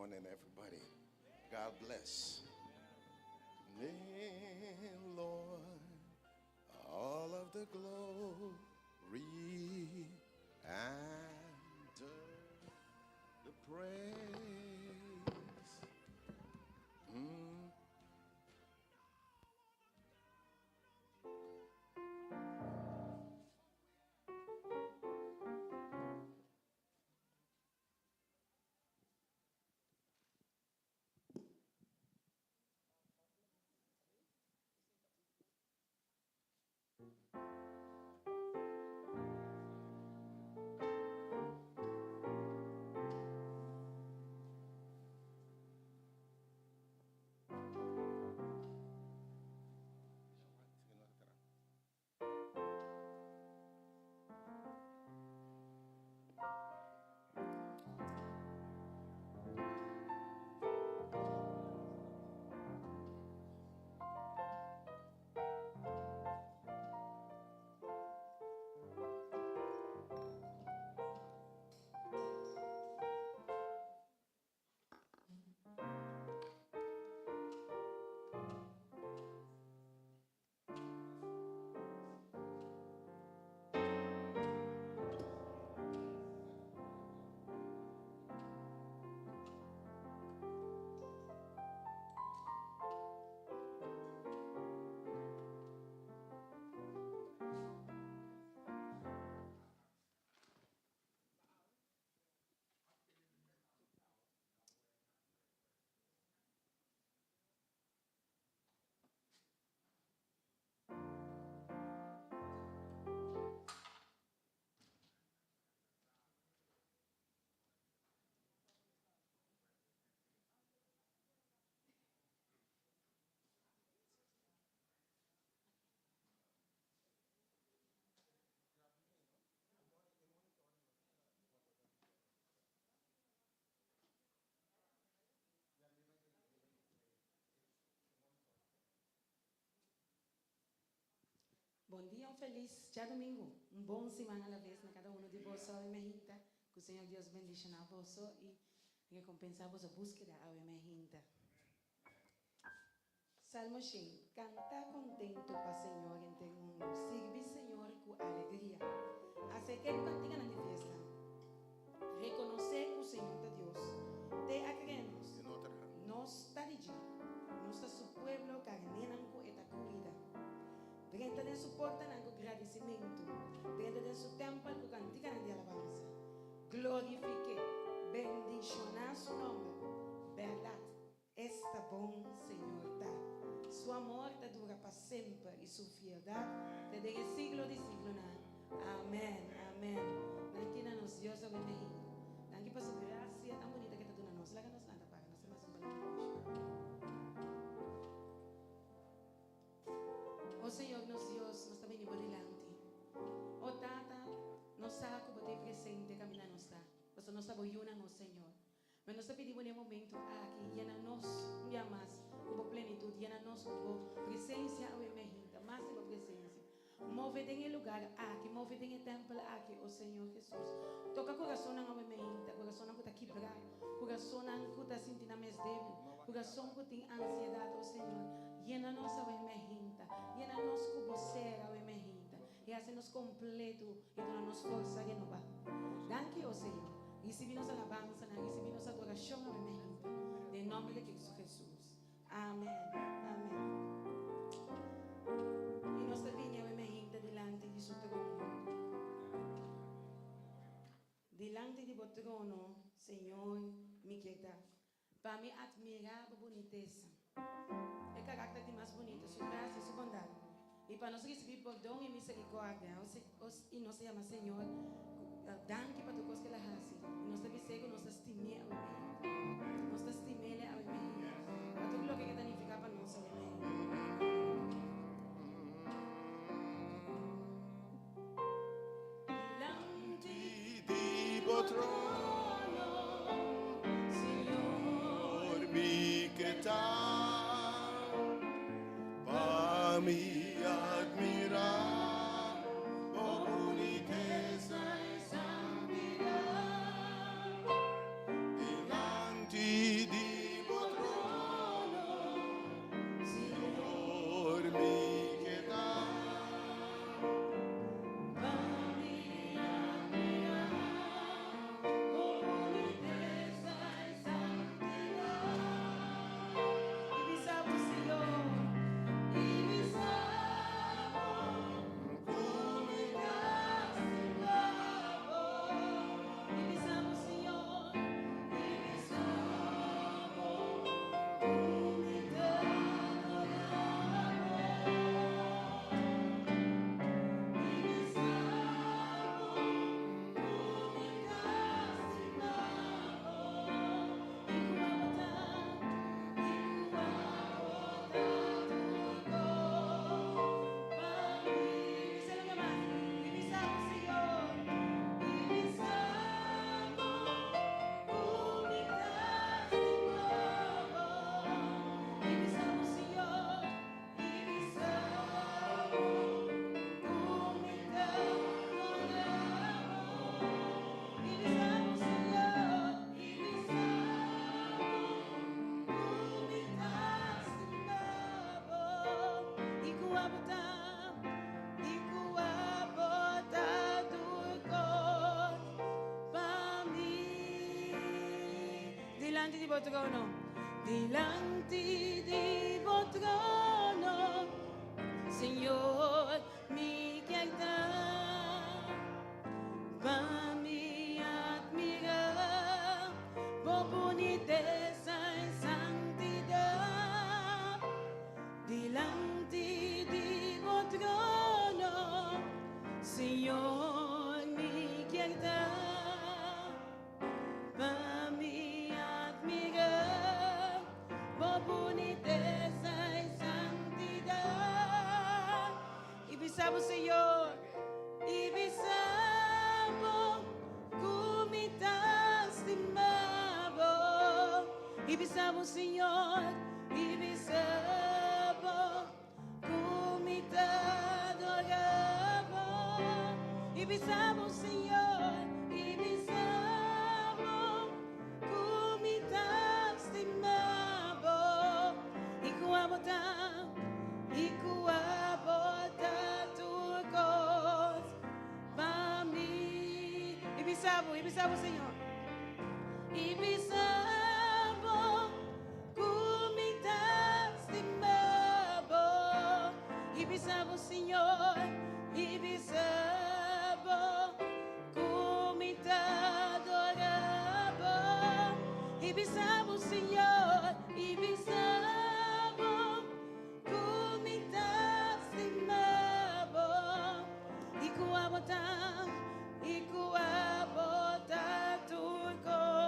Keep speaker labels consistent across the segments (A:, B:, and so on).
A: morning, everybody. God bless. Name, Lord, all of the glory and the praise. Mm.
B: Bom dia, feliz já domingo. Bom semana à vez na cada de vós, amém. Que o Senhor Deus bendiga a vós e recompensa vos a búsqueda, amém. Salmo 100. Canta contento para o Senhor em todo mundo. Sirve Senhor com alegria. Hace que cantiga na fiesta. Reconocer que o Senhor é Deus. Te acreemos. Nos tarigi. Nos su pueblo carnenan con esta cuida. Dentro de su porta con agradecimiento. Dentro de su templo con cantiga de alabanza. Glorifique. Bendicionar su nombre. Verdad. Esta bom Senhor dá. Su amor te dura para sempre e su fidelidad te de siglo de siglo. Amén, amén. Danke na nos Dios a bem. Danke por su gracia tan bonita que te dona nos. Laga nos landa para nos mais um O Senhor, nos Deus, nós também vamos delante. O Tata, nos saco para ter presente caminhar nos dá. Você nos apoia no Senhor. Mas nós pedimos nesse momento aqui, llena-nos um dia mais com plenitude, llena-nos com presença ao emergente, mais de presença. Move-te em lugar aqui, move-te em templo aqui, o Senhor Jesus. Toca o coração ao emergente, coração que está quebrado, coração que está sentindo mais débil, coração que tem ansiedade, o Senhor. Llena-nos ao emergente, llena-nos com você ao emergente, e hace-nos completo e dá-nos força renovada. Danke, o Senhor. Recibimos alabanza, recibimos adoración a mi gente. En nombre de Cristo Jesús. Amén. Amén. Y nos viene a mi gente delante de su trono. Delante de tu trono, Señor, mi quieta. Para mí admirar tu boniteza. El carácter de más bonito, su gracia y su bondad. Y para nosotros recibir perdón y misericordia. Y nos llama Señor. Danke para tu coisa que ela hace. Nós te bisego, nós te estimei ao bem. Nós te estimei ao bem. A tudo o que danifica para nós ao bem. Delante
A: di trono, Senhor, mi quieta, para mi admirar.
B: Delante di vostro trono. Delante di vostro trono, Señor, mi quieta. Va mi admirar por boniteza y santidad. Delante de vostro trono, Señor, mi quieta. Va mi admirar por boniteza y santidad. Y pisamos, Señor, y pisamos comitas de mavo. Y pisamos, Señor, y pisamos comita adoramos. Y pisamos, Señor, y pisamos comitas de mavo. Y cuabota tu cos para mí. Y pisamos, Señor. Y pisamos comitas de mavo. Y pisamos, Señor. Y pisamos comita adoramos. Y pisamos, Señor. Y pisamos comitas de mavo. Y cuabota tu cos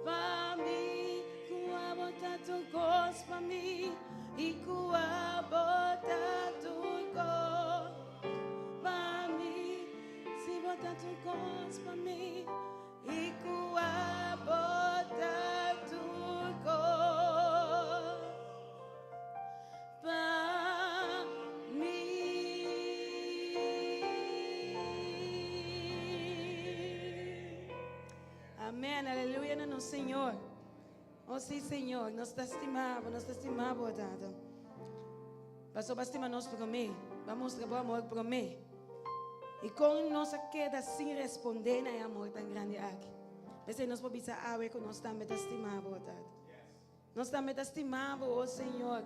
B: para mí. Cuabota tu cos para mí. Y cuabota tu cos para mí. Si bota tu cos para mí. Y cuabota tu cos para mí. Amén, aleluya, no, Señor. Oh, sí, Señor, nos estimamos, Dado. Pastor, estima-nos por mim. Vamos trabalhar amor por mim. E com nossa queda sem responder, não é amor tão grande aqui. Mas nós podemos saber que nós estamos estimados, Dado. Nós estamos estimados, oh Senhor.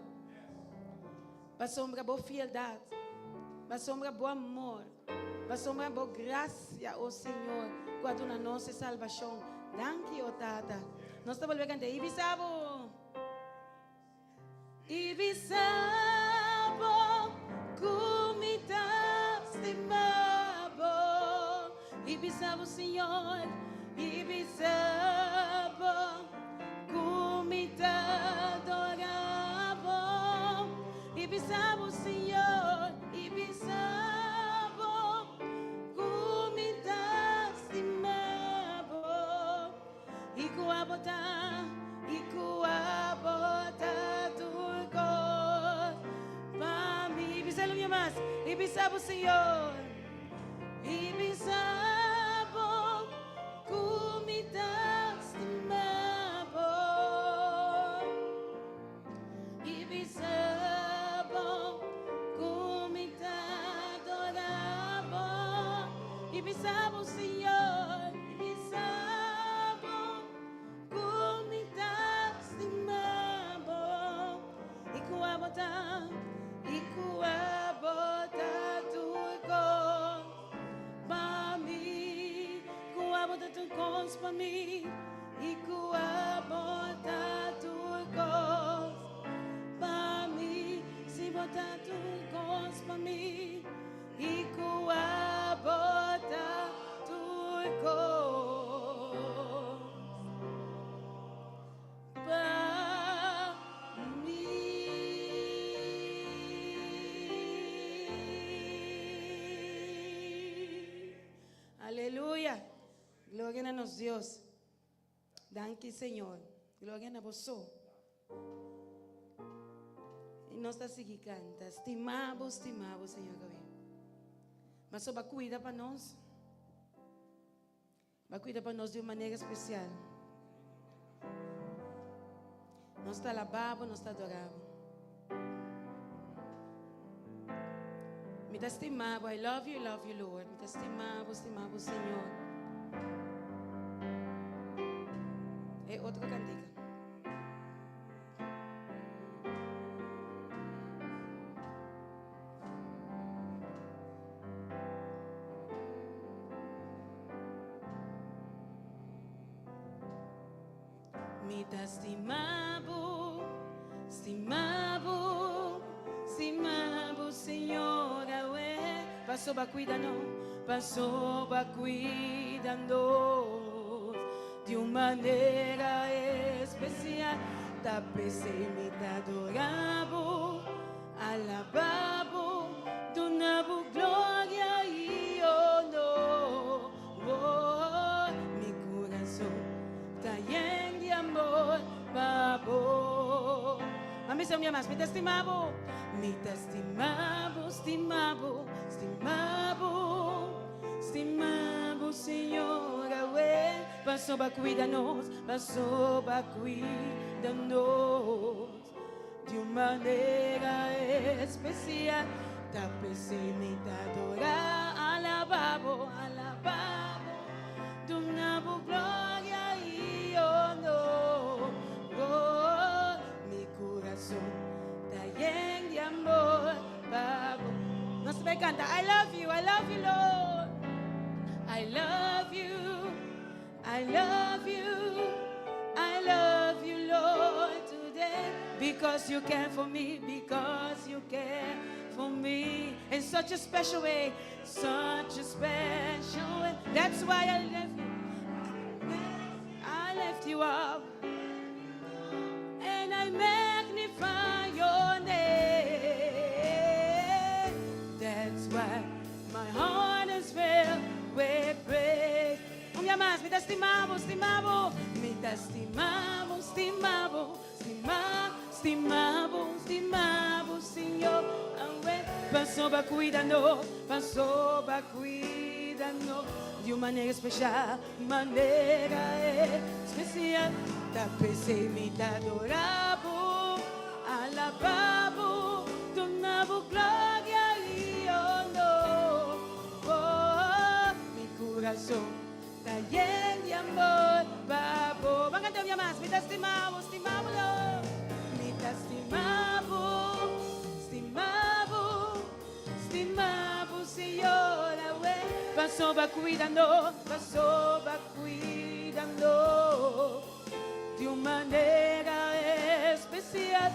B: Para sombra boa fieldade. Para sombra bom amor. Para sombra boa graça, oh Senhor. Quando na nossa salvação. Danke, oh Tata. Nós estamos voltando. Ibisabo. Ibisabo. Comitas de mabo. Ibisabo, Senhor. Ibisabo. Comita adorabo. Ibisabo, Senhor. Ibisabo. Comitas de mabo. Ikuabota turco. Para mim, Ibisabo, minha mais. Ibisabo, Senhor. Ibisabo. Comitas de mabo. Ibisabo. Comita adorabo. Ibisabo, Senhor. Ibisabo. Comitas de mabo. Ikuabota turco. Para mim, cuabota tu cos para mim. Ikuabota turco. Para mim, se botar tu cos para mim. Ikuabota turco. Para mim. Aleluia. Glória a nos Deus. Danke, Senhor. Glória a você. E nós estamos aqui cantando. Estimamos, Senhor. Mas só vai cuidar para nós. Vai cuidar para nós de uma maneira especial. Nós está alabando, nós está adorando. Me está estimando. I love you, Lord. Me está estimando, Senhor. É otro cantica. Mi estimado, estimado, estimado Senhor, passou para cuidando de uma maneira especial. Tá pensei me tá adoravo, alabavo, donavo glória e honor. Oh, mi coração tá lleno de amor, babo. Mami, se mais, me estimavo, estimavo, estimavo, estimavo, Senhor, passou para cuidar-nos, de uma maneira especial. Tá pensei me adorar, alabavo, donavo glória e honor. Oh, mi coração tá lleno de amor, babo. Nós também canta, I love you, Lord. I love you, I love you, I love you, Lord, today. Because you care for me, because you care for me. In such a special way, such a special way. That's why I left you. I left you up. And I magnify your name. That's why my heart is filled with praise. Un día más, me te estimamos, Señor. Passou para cuidando de uma maneira especial, Tá pensei me adoravo, alabavo, donavo glória e honor. Oh, mi coração tá lleno de amor, babo. Van a cantar un más, me te estimamos, Lord. Me te estimavo, Senhor, passou para cuidando de uma maneira especial.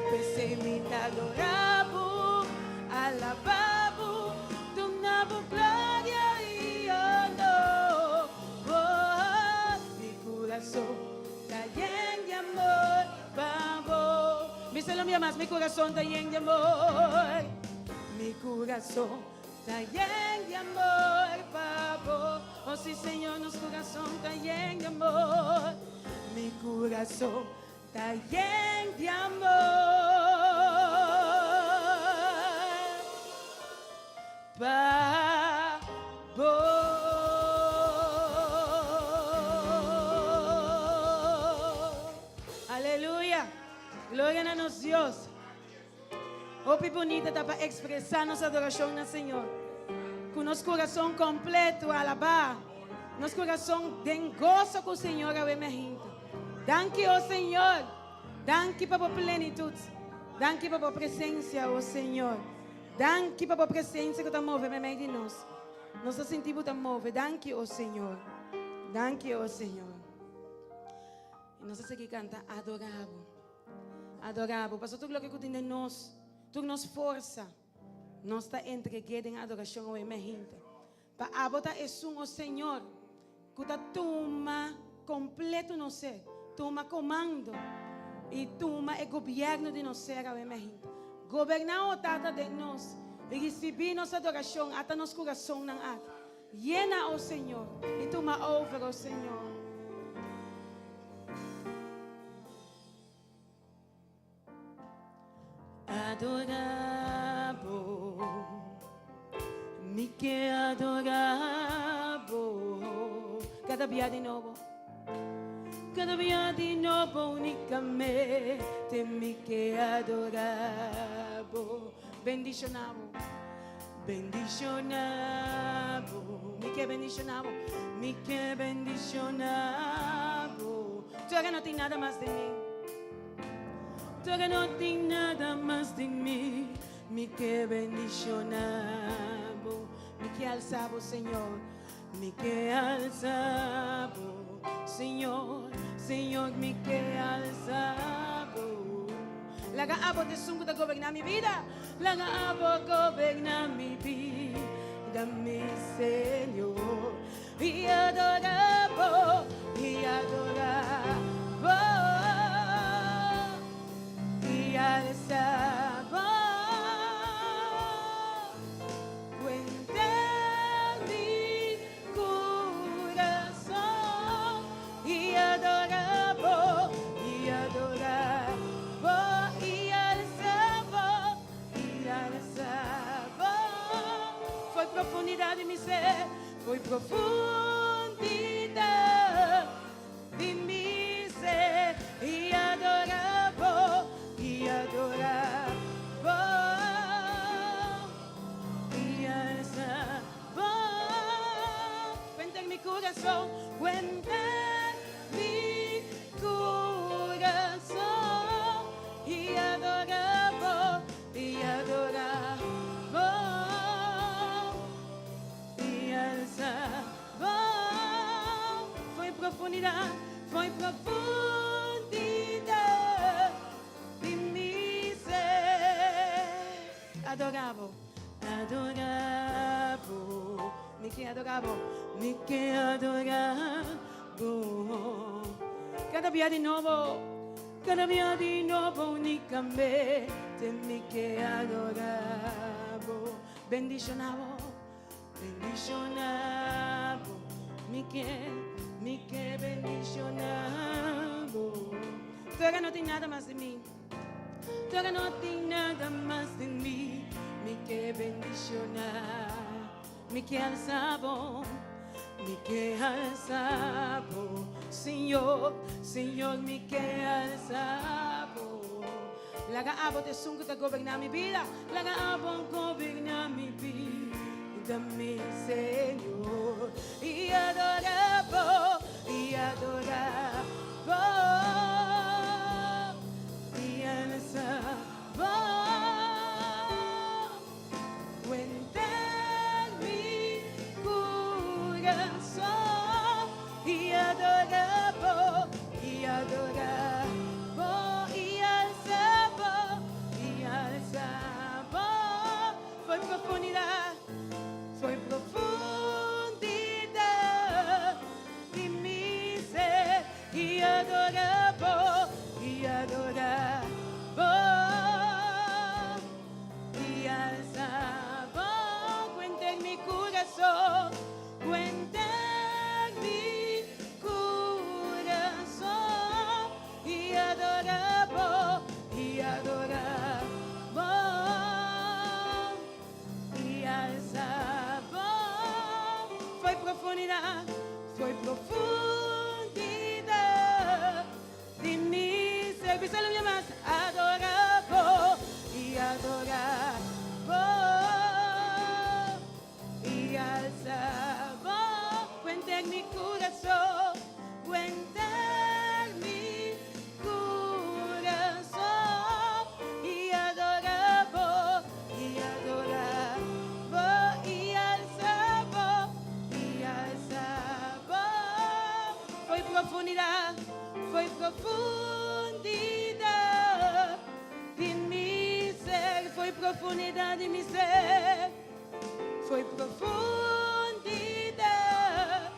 B: Pensei me adoravo, alabavo, donavo glória e honor. Oh, mi coração tá lleno de amor, babo. Me se lo más, mi coração tá lleno de amor. Mi coração tá lleno de amor, babo. Oh, sí, Senhor, nosso coração tá lleno de amor. Mi coração tá lleno de amor, babo. Aleluia, glória a nosso Deus. Hoje bonita tá para expressar nossa adoração ao Senhor. Com nosso coração completo a alabar. Nosso coração tem gozo com o Senhor, minha gente. Danke, oh Senhor. Danke para a plenitude. Danke para a presença, oh Senhor. Danke para a presença que está movendo no meio de nós. Nós sentimos que está movendo. Danke, oh Senhor. Danke, oh Senhor. E nós aqui canta adorável. Adorável. Pastor, tudo o que tem de nós. Tudo nos força. Nós está entreguando em adoração, oh minha gente. Para abotar isso, oh Senhor. Que está toma completo no ser. Toma comando e toma o governo de nós ser, minha gente. Governar o tata de nós e receber nossa adoração até nosso coração não há. Llena o Senhor e toma over o Senhor. Adorabo, me que adorabo, cada dia de novo. Cada dia de novo unicamente me que adorabo. Bendicionavo, bendicionavo, me que bendicionavo, me que bendicionavo. Tú que no tienes nada más de mí. Tú que no tienes nada más de mí. Mi que bendicionamos. Mi que alzamos, Señor. Mi que alzamos, Señor. Señor, mi que alzamos. La abo de sungo de gobernar mi vida. La abo gobernar mi vida, mi Señor. Y adoramos, y adoramos, y alzamos. Cuenta mi corazón y adoramos, y adoramos, y alzamos, y alzamos. Foi profundidade de mi ser, foi profundidade de mi ser, y adoramos, y adoramos, y alzamos. Cuenta en mi corazón, cuenta mi corazón, y adoramos, y adoramos, y alzamos. Foi profundidade, foi profundidade de mi ser. Adoramos, adoramos, me que adoramos, me que adoramos. Cada día de nuevo únicamente me que adoramos. Bendicionamos, bendicionamos, me que bendicionamos. Tú que no tienes nada más de mí. Tú que no tienes nada más de mí, mi que bendicionar, mi que alzamos, mi que alzamos, Señor, Señor, mi que alzamos. La abo de sungo de gobernar mi vida, la abo gobernar mi vida, mi Señor, y adoramos, y adoramos. Cuenta mi corazón y adoramos, y adoramos, y alzamos, y alzamos. Foi profundidade, foi profundidade de mi ser, y adoramos, y adoramos, y alzamos. Cuenta en mi corazón, cuenta en mi corazón, y adoramos, y adoramos, y alzamos. Foi profundidade, foi profundidade de mi ser. Písalo bien más. Adoramos, y adoramos, y alzamos. Cuenta en mi corazón, cuenta en mi corazón, y adoramos, y adoramos, y alzamos, y alzamos. Foi profundidade, foi profundidade de mi ser, foi profundidade de mi ser, foi profundidade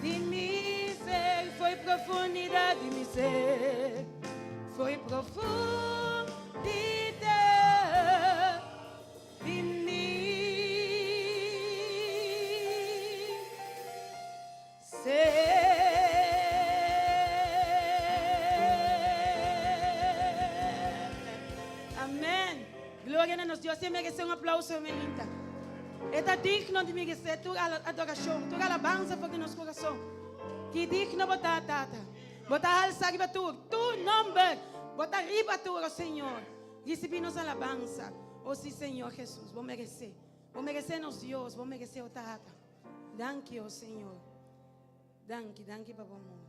B: de mi ser, foi profundidade de mi ser, foi profundidade de mi ser. Amén. Gloria a Dios. Você merece aplauso, menina. Está digno de merecer tua adoração, tua alabança por nosso coração. Que digno botar, tata. Botar alça arriba tu nome. Botar arriba tu, Senhor. Receber nossa alabança. Oh, sim, Senhor Jesus. Vou merecer. Vou merecer nos Deus. Vou merecer o tata. Danke, oh Senhor. Danke, papai amor.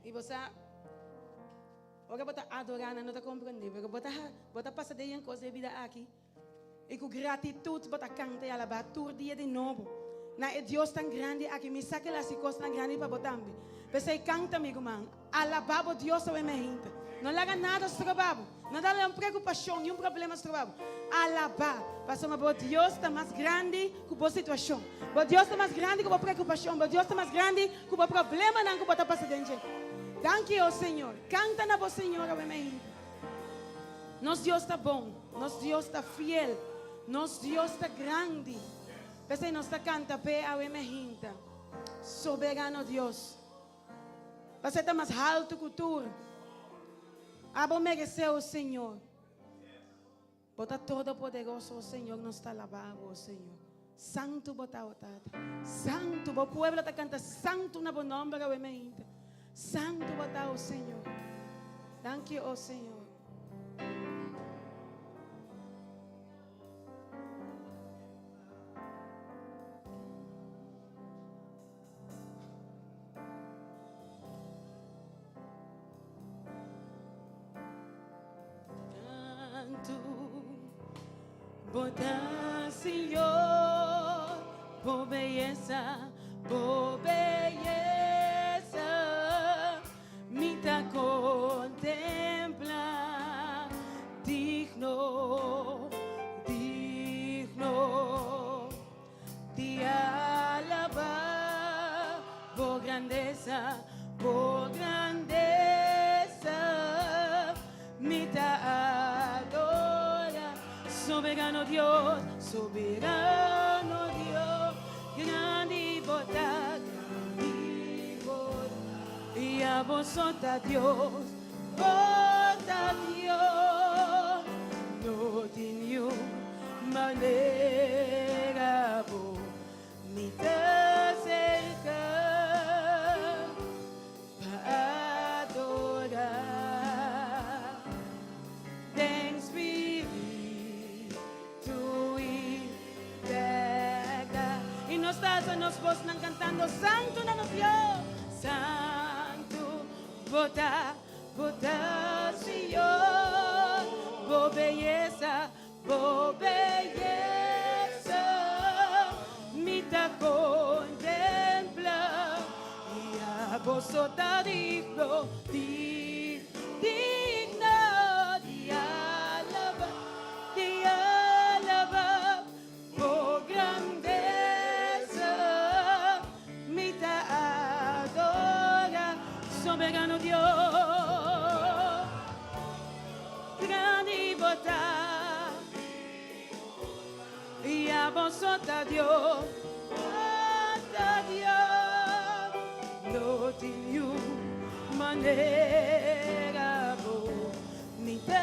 B: E você, agora bota adorar, não está compreendendo. Bota passar de uma coisa de vida aqui. E com gratitude, bota canta e alabar todo dia de novo. Na é Deus tão grande aqui, me saque las coisas tão grandes para botar. Você canta, amigo, man. Alabar o Deus sobre minha gente. Não larga nada do trabalho. Não dá nenhuma preocupação, nenhum problema do trabalho. Alabar. Porque o Deus está mais grande que a situação. O Deus está mais grande que a preocupação. O Deus está mais grande que o problema não que você passa dentro. Danke ao Senhor. Canta na voz, Senhor, minha gente. Nosso Deus está bom. Nosso Deus está fiel. Nosso Deus está grande. Você não está cantando para a minha gente. Soberano Deus. Você está mais alto que tudo. Abo mereceu o Senhor. Bota todo poderoso o Senhor nos está lavando o Senhor. Santo bota o Tata. Santo, o povo está cantando santo na bom nome da minha gente. Santo bota o Senhor. Danke o Senhor. Bota, Senhor, por beleza, me tá contempla, digno, de alabar, por grandeza, me tá adora, soberano Dios, grande bota, y a vosotros Dios, no tiene manera, ni te cerca para adorar, den Espíritu y verdad. Y nos vos cantando, Santo na nos Dios, Santo, bota, Senhor, bo belleza, me ta contempla, y a vosotros digno, de alabar, por grandeza, me ta adora, soberano Dios. Y a vosotros Dios, no tiene manera, ni te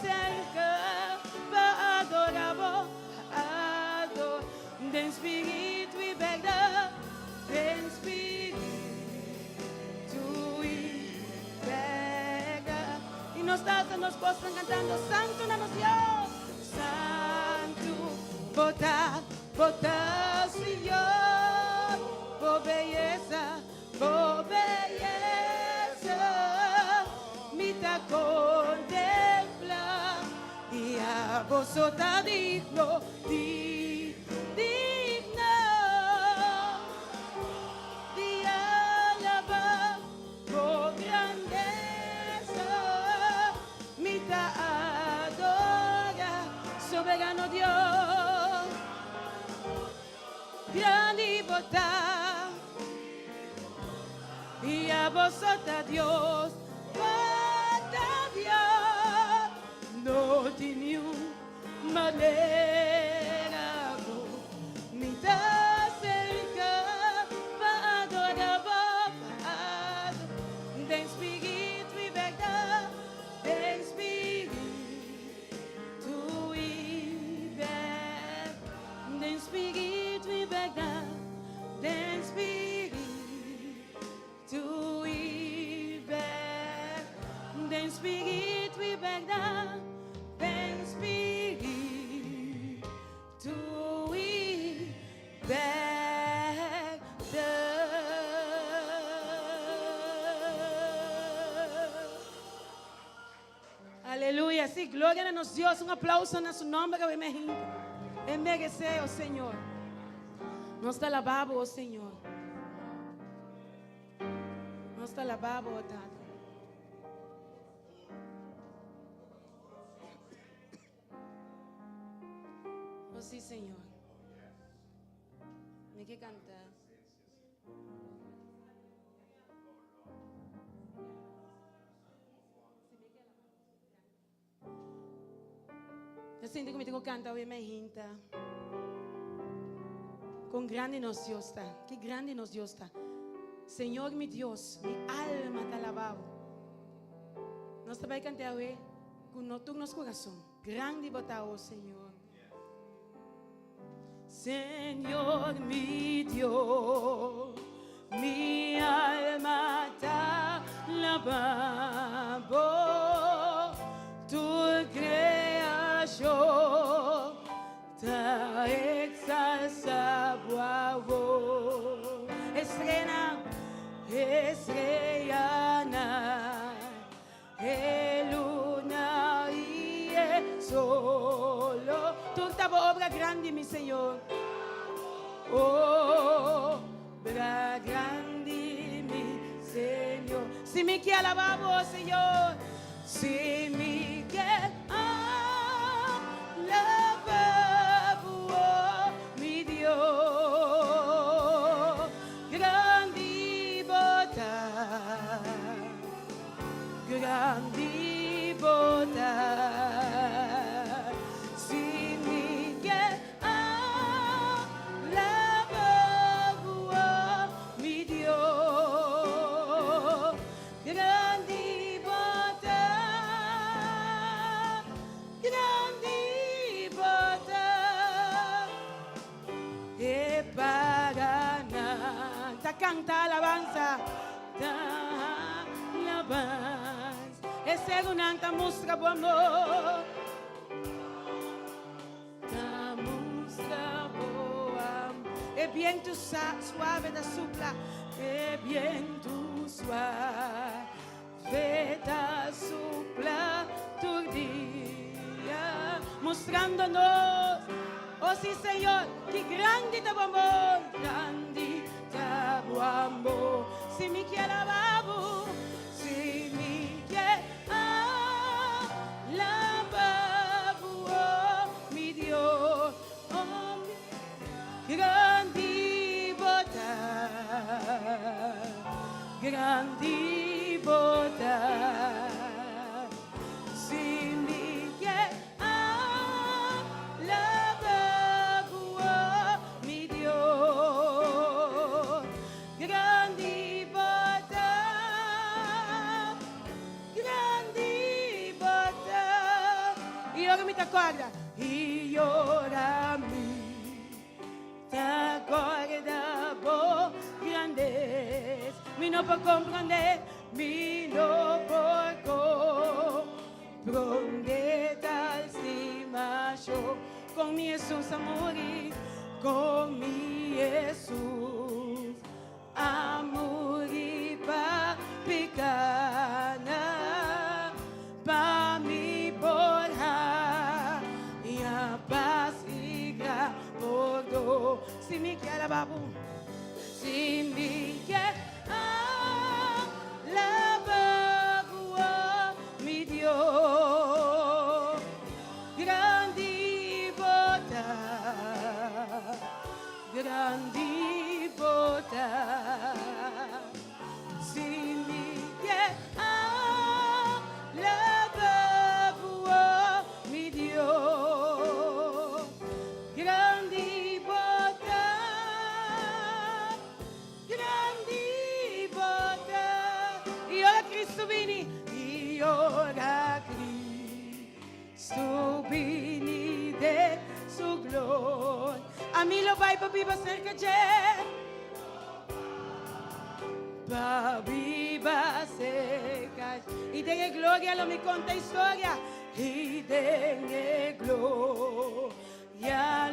B: cerca para adorar, de espíritu y verdad, de espíritu y verdad. Y nos postran cantando, Santo na nos Dios, Santo, bota, Senhor, por belleza, me ta contempla, y a vosotros digno, de alabar, por grandeza, me ta adora, soberano Dios, grande bota, y a vosotros Dios, no tiene manera, ni te cerca para adorar, de espíritu y verdad, de espíritu y verdad, de espíritu y verdad, de espíritu y verdad, de espíritu y verdad, de espíritu Aleluia. Sim, glória a nosso Deus. Um aplauso na seu nome, que Ele merece, ó Senhor. Nós te alabamos, ó Senhor. Nós te alabamos, ó Tata. Oh, sim, Senhor. Me que cantar. Eu sinto que me tenho que cantar hoje, minha gente. Com grande nos Deus está. Que grande nos Deus está. Senhor, meu Deus, minha alma está alabado. Nós também cantamos hoje com todo nosso coração. Grande botar, oh Senhor. Señor, mi Dios, mi alma te alabando, tu creación te exalta a vos. Estrellana, luna y el solo. Tu obra grande, mi Señor. Obra grande, mi Señor. Si me quiere alabamos, Señor. Si me quiere alabamos, mi Dios. Grande botar. Grande botar. Si me quiere canta alabanza, alabanza. Ese es una música por amor. La música por amor. El viento suave da sopla, el viento suave da sopla tu día, mostrándonos, oh sí Señor, que grande tu amor, grande tu amor. Si me quiere alabamos, si me quiere alabamos, oh mi Dios, oh mi grande botar, grande botar. Si me quiere alabamos, oh mi Dios, grande botar, grande botar. E ora me acorda, e ora me acorda por grandes, me não por compreender, me não por compreender tal se macho com mi Jesus a morir, com mi Jesus a morir para pecana, para me borrar e a paz e graça por dor. Se me quer alabamos, se me quer alabamos, oh, mi Deus, grande botar, grande botar. Se me quer alabamos, oh, mi Deus, grande botar, grande botar. E ora Cristo vini, e ora Cristo vini de su gloria. A mí lo vai para viva cerca de para viva cerca y dengue gloria lo me conta historia y dengue gloria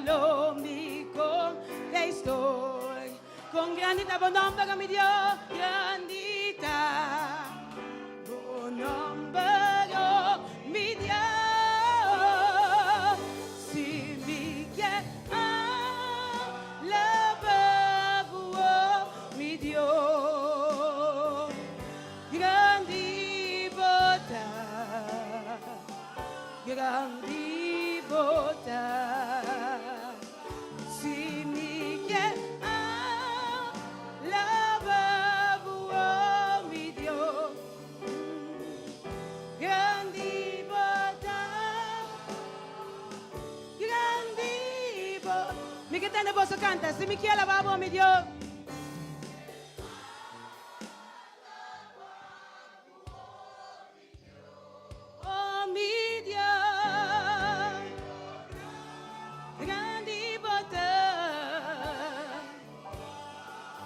B: lo me conta historia con grandita bon nombre que mi Dios grandita bon nombre mi Dios vos canta. Si me quiere alabar, mi Dios. Oh, mi Dios. Grande y botão.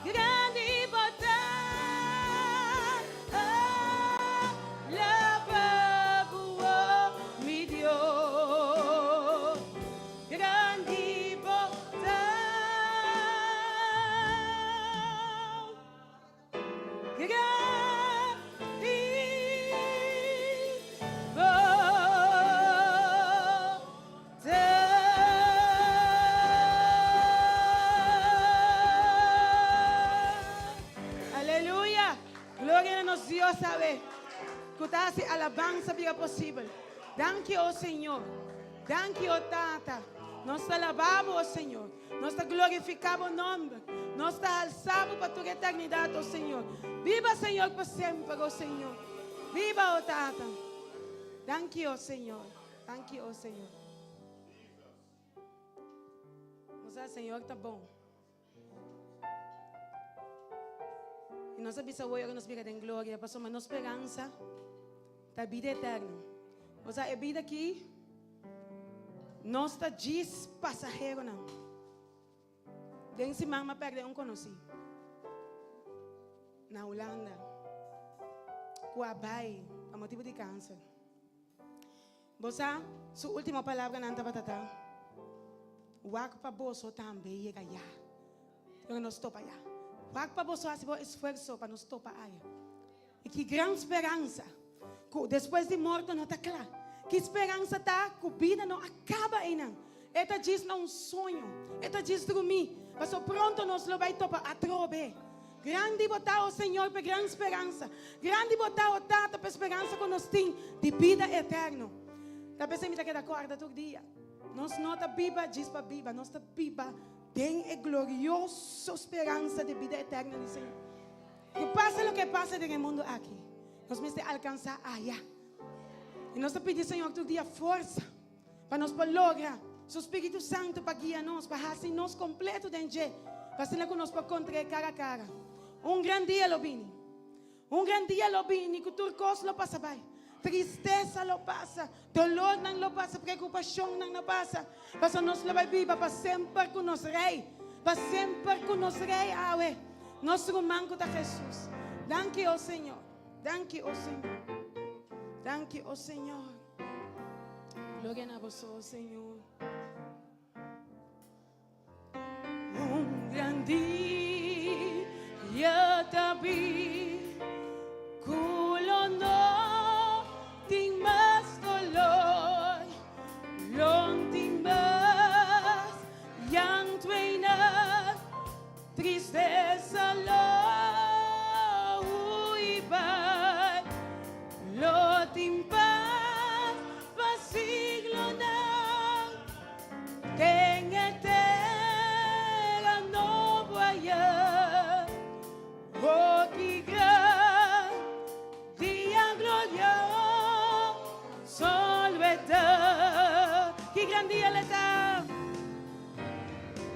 B: Grande y botão. Lava, mi Dios. Grande y botão. Aleluya. Gloria a nos Dios sabe. Que hace alabanza vida posible. Thank you, oh Señor. Thank you, oh Tata. Nos alabamos, oh Señor. Nos glorificamos nombre. Nos alzamos para tu eternidad, oh Señor. Viva, Señor, por siempre, oh Señor. Viva, oh Tata. Thank you, oh Señor. Thank you, oh Señor. O Señor está bom. E nossa bisavó que nos vive em glória, passou uma esperança da vida eterna. Ou seja, a vida aqui não está diz passageiro, não. Bem se mama perde conheci. Na Holanda, com a bai, a motivo de câncer. Você, sua última palavra não está batata. Wak para bolso também chega já. Eu não estou para já. Wak para bolso faz esforço para não estou para aí. E que grande esperança. Que depois de morto não está claro. Que esperança está que a vida não acaba ainda. Eta diz não sonho. Eta diz dormir. Mas pronto nós lo vai topar a trobe. Grande botar o Senhor para grande esperança. Grande botar o Tata para esperança que nós temos de vida eterna. Tá pensando que da corda todo dia. Nós não está viva, diz para viva. Nós está viva. Tem a gloriosa esperança de vida eterna do Senhor. Que passa o que passa no mundo aqui. Nós vamos alcançar allá. E nós pedimos, Senhor, todo dia força. Para nós lograr. Seu Espírito Santo para guiar nós. Para fazer nós completo dentro. Para ser que nós podemos encontrar cara a cara. Grande dia lo vini. Grande dia lo vini. Que tudo coisa lo passa bem. Tristeza lo passa, dolor não lo passa, preocupação não lo passa. Mas nós lo vai viver para sempre com nós rei, para sempre com nós rei, awe. Nosso manco da Jesus. Thank you, Senhor. Thank you, Senhor. Thank you, Senhor. Glória a vós, Senhor. Grande dia tabi, culono. Ting mas dolor, long ting mas, yang tuay na, tristeza lo uibay, lo ting pas, pasiglo na, tengetera no buaya, o kigra, dia gloria. Que grande ela está,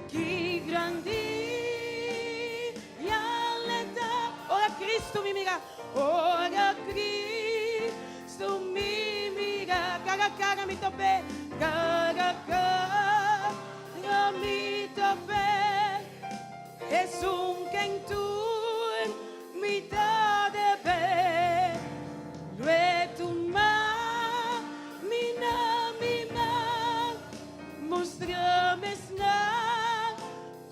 B: que grande ela está. Ora Cristo me mira, ora Cristo me mira. Cara cara me tope, cara cara me tope. Es quem tu me dá de ver, luego tu mostrame na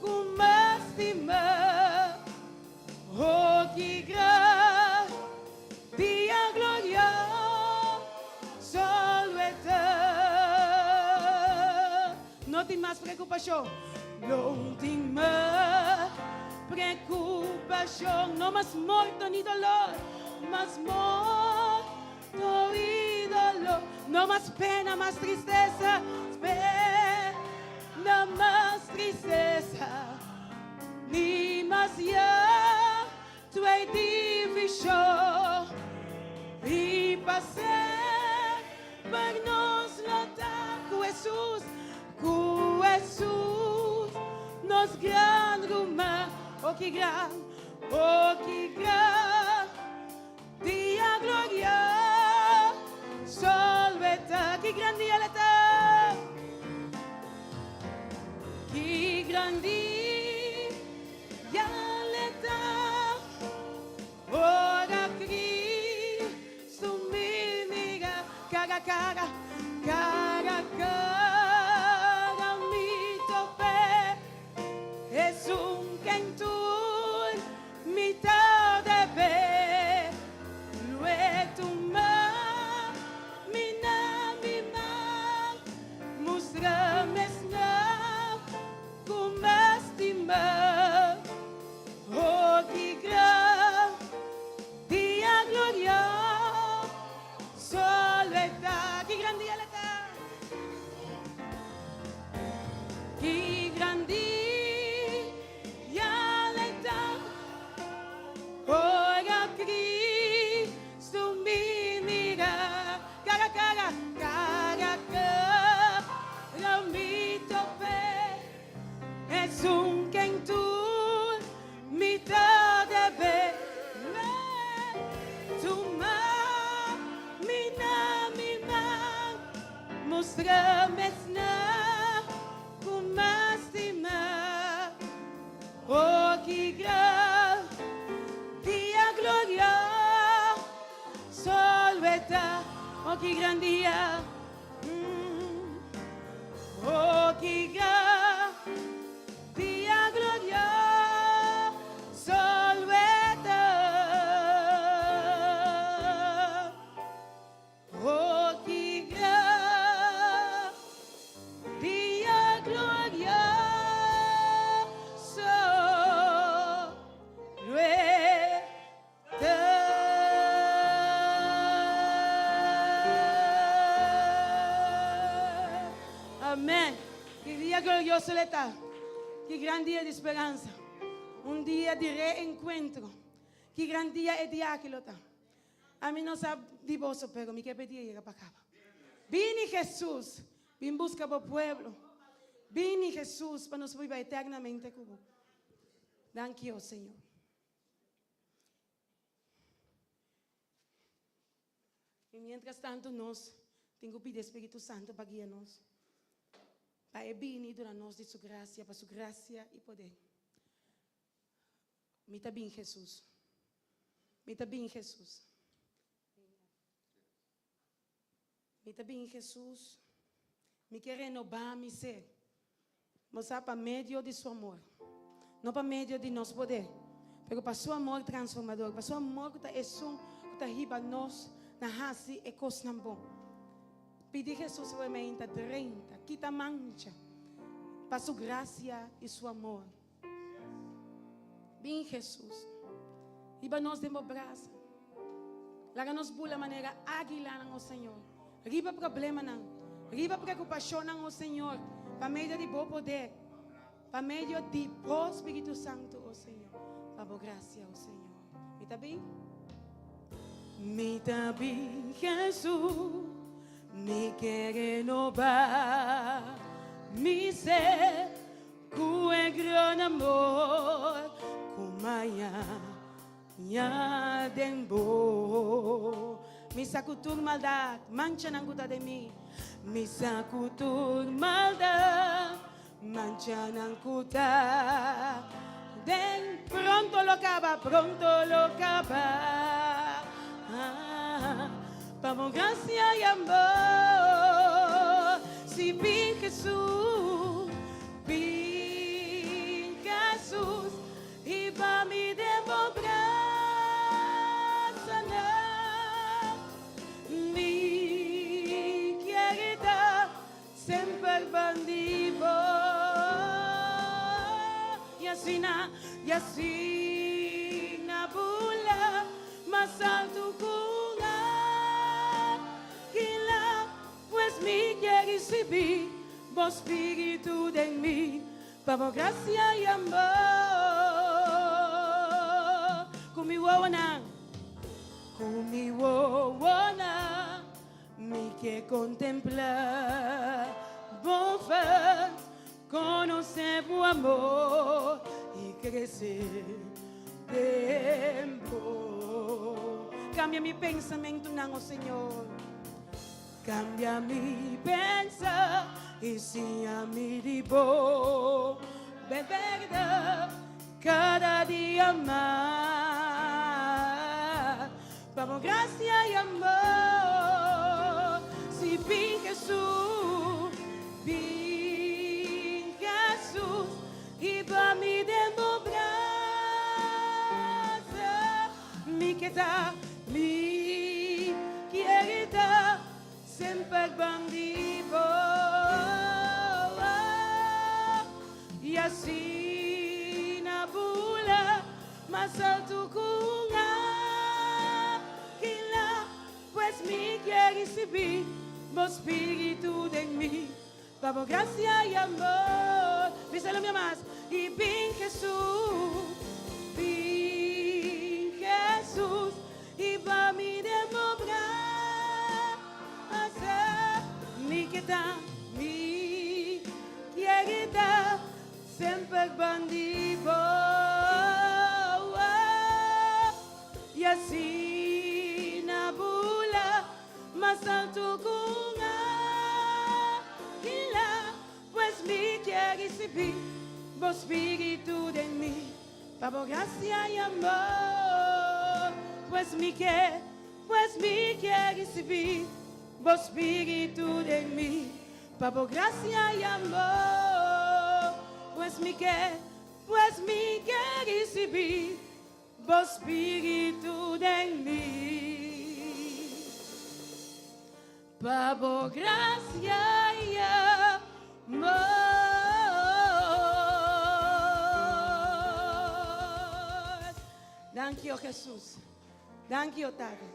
B: kumastima, oh que grande a glória, solo está. Não tem mais preocupação, não tem mais preocupação, não mais morto nem dolor, mas morto e dolor, não mais pena, mais tristeza. Não mais tristeza, nem mais já tu é divisão e passar para nós lutar com Jesus, não más grande, oh que gran, día gloria, solveta, que gran día le está, que gran día le está, ora Cristo mi miga, caga, mi tope, es un cantor, mitad de pe, luego tu ma, mi mustrame snap, como estima, oh que gran día gloria, solo está, que gran día le está. Que grandía le da, ora Cristo mi mira, cara, mi tope, es un cantor, mitad de be, tu ma, mi mostrame oh, que gran día, gloria, solveta, oh, que gran día, oh, que gran día, gloria, solveta, oh, que gran día, gloria. Amén. Qué día glorioso le está. Qué gran día de esperanza. Un día de reencuentro. Qué gran día es día que lo está. A mí no sabe divorcio, pero mi que pedía llega para acá. Vine Jesús. Vine buscar por pueblo. Vine Jesús para nos vivir eternamente como. Gracias, Señor. Y mientras tanto, tengo que pedir Espíritu Santo para guiarnos. Para venir durante nós de sua graça, para sua graça e poder. Me está bem, Jesus. Me está bem, Jesus. Me está bem, Jesus. Me quer renovar, me ser. Mostrar para meio de seu amor. Não para meio de nosso poder. Mas para seu amor transformador. Para seu amor que está riba nós, na raça e coisa bom. Pedir Jesus realmente 30, quita mancha, para sua graça e seu amor. Bem, Jesus, e para nós demos braço, larga nos bula maneira águila no Senhor, riba problema não, riba preocupação no Senhor, para meio de bom poder, para meio de bom Espírito Santo, o Senhor, para boa graça ao Senhor. Me está bem? Me está bem, Jesus. Me quer renovar, me ser, com é grande amor, com manhã dembo. Me sacutur maldade, mancha na guta de mim. Me sacutur maldade, mancha na guta. Den pronto lo acaba. Vamos, graça e amor, se bem Jesus, e para me devolver, me querida, sempre bandido, e assim na bula, mas alto me quer receber, bom Espírito de mim, para graça e amor. Comigo me quer contemplar, bom fé, conocer tu amor y crecer tempo. Cambia mi pensamiento, oh Señor. Cambia mi pensar y sia mi ribo. Beber cada día más. Por gracia y amor. Si vin Jesús, y para mi democracia, mi queda, mi querida, sempre bandido. Y así na bula, mas alto con aquila, pues mi quiere recibir, vos espíritu de mí. Por gracia y amor, díselo mi más. Y vin Jesús, y va mi democracia, mi queda, mi querida, sempre bandido. Y así na bula, mas alto con mi quiere recibir, vos espíritu de mí, por gracia y amor, pues mi quiere recibir, vos espíritu de mí, por gracia y amor, pues mi quiere recibir, vos espíritu de mí, por gracia y amor. Thank you, Jesus. Thank you, Tata.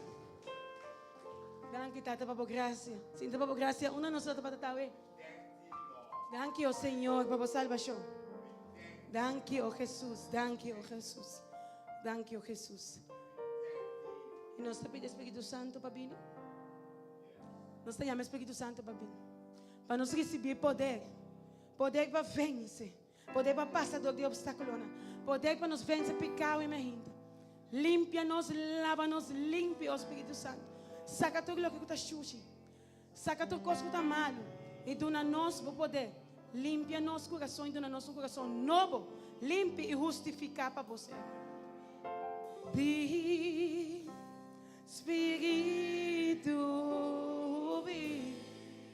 B: Thank you, Tata, por gracia. Sinta por gracia, uno de nosotros para Tata. Thank you, Señor, por salvación. Thank you, Jesús. Thank you, Jesús. Thank you, Jesús. Y nos te pide Espíritu Santo, papino. Nos te llama Espíritu Santo, papino. Para nos receber poder. Poder para vencer. Poder para passar de obstáculo. Poder para nos vencer pecado e merda. Limpia-nos, lava-nos, limpia, Espírito Santo. Saca tudo o que está sujo. Saca tudo o que está malo. E dona nos o poder. Limpia nosso coração e dona nosso coração novo. Limpe e justificar para você. Espírito,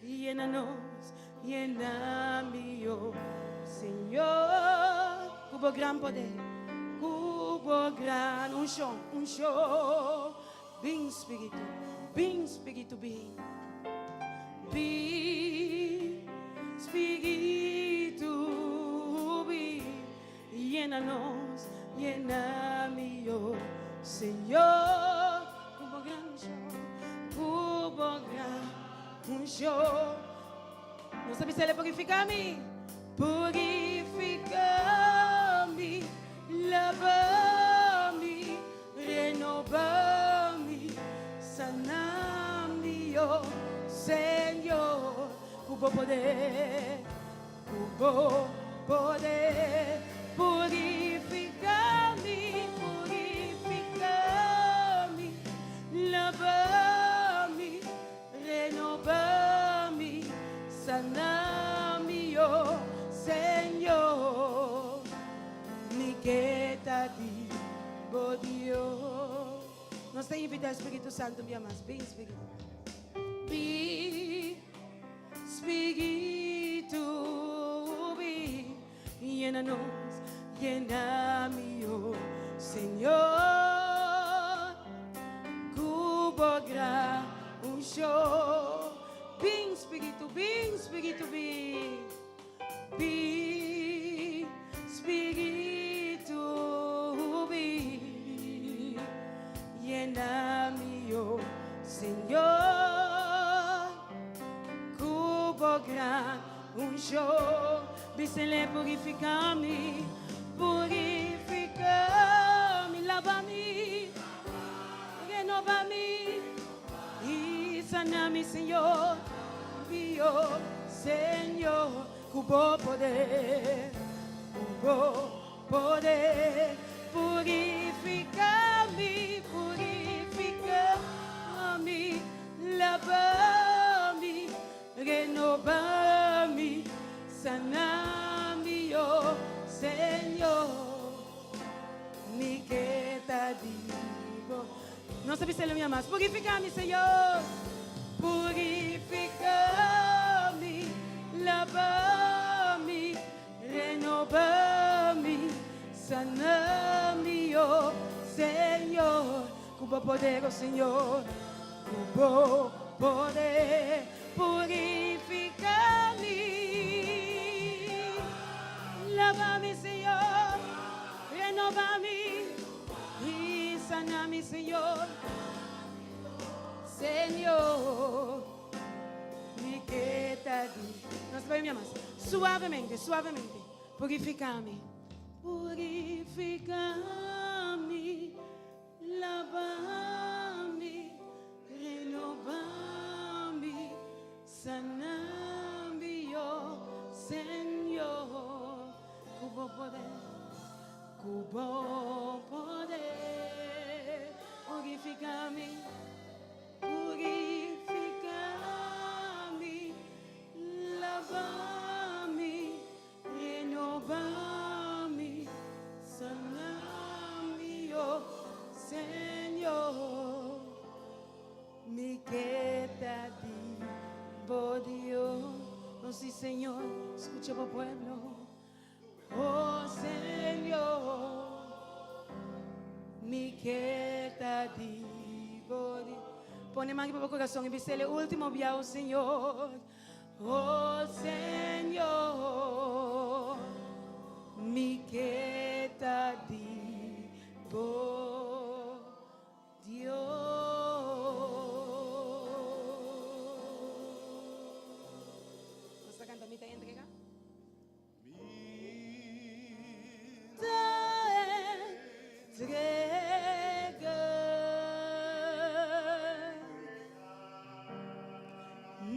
B: llena-nos, llena-me, oh Senhor. Cubo gran poder. Cubo gran unção. Bem Espírito, bem. Espírito, llena-nos, llena-me, oh Senhor. Cubo gran unção. Não sabe se ele purifica-me. Purifica-me, lava-me, renova-me, sana-me, oh Senhor. Cubo poder, purifica-me, lava-me, renova-me, sana-me, oh Senhor. Me queda ti, oh Deus. Nós temos que invitar o Espírito Santo, minha mais bem Espírito. Espírito, llena-nos, llena-me, oh Senhor. Cubo gran unção. Bem Espírito, Espírito, llena-me, oh Senhor. Cubo gran unção. Bícele purifica-me, lava-me, renova-me e sana-me, Senhor. Senhor, cubo poder, purifica-me, purifica-me, lava-me, renova-me, sana-me, oh Senhor, me queda vivo. Não sabe se ele me ama, purifica-me, Senhor, purifica-me, lava-me, renova-me, sana-me, oh Senhor, cubo poder, oh Senhor, cubo poder, purifica-me, lava-me, Senhor, renova-me e sana-me, Senhor, Senhor, me queda de... Nós vamos, minha mãe, suavemente, suavemente, purifica-me, purifica-me, lava-me, renova-me, sana-me, oh Senhor, cubo poder, purifica-me, purifica-me, lava-me, renova-me, sana-me, oh Senhor, me queda vivo Dios. Oh sí, Señor, escucha por pueblo. Oh Señor, me queda vivo Dios. Pone mano para o coração e dice o último dia, oh Senhor. Oh Senhor, me queda vivo Dios. Você canta me tem entrega? Me está entregado.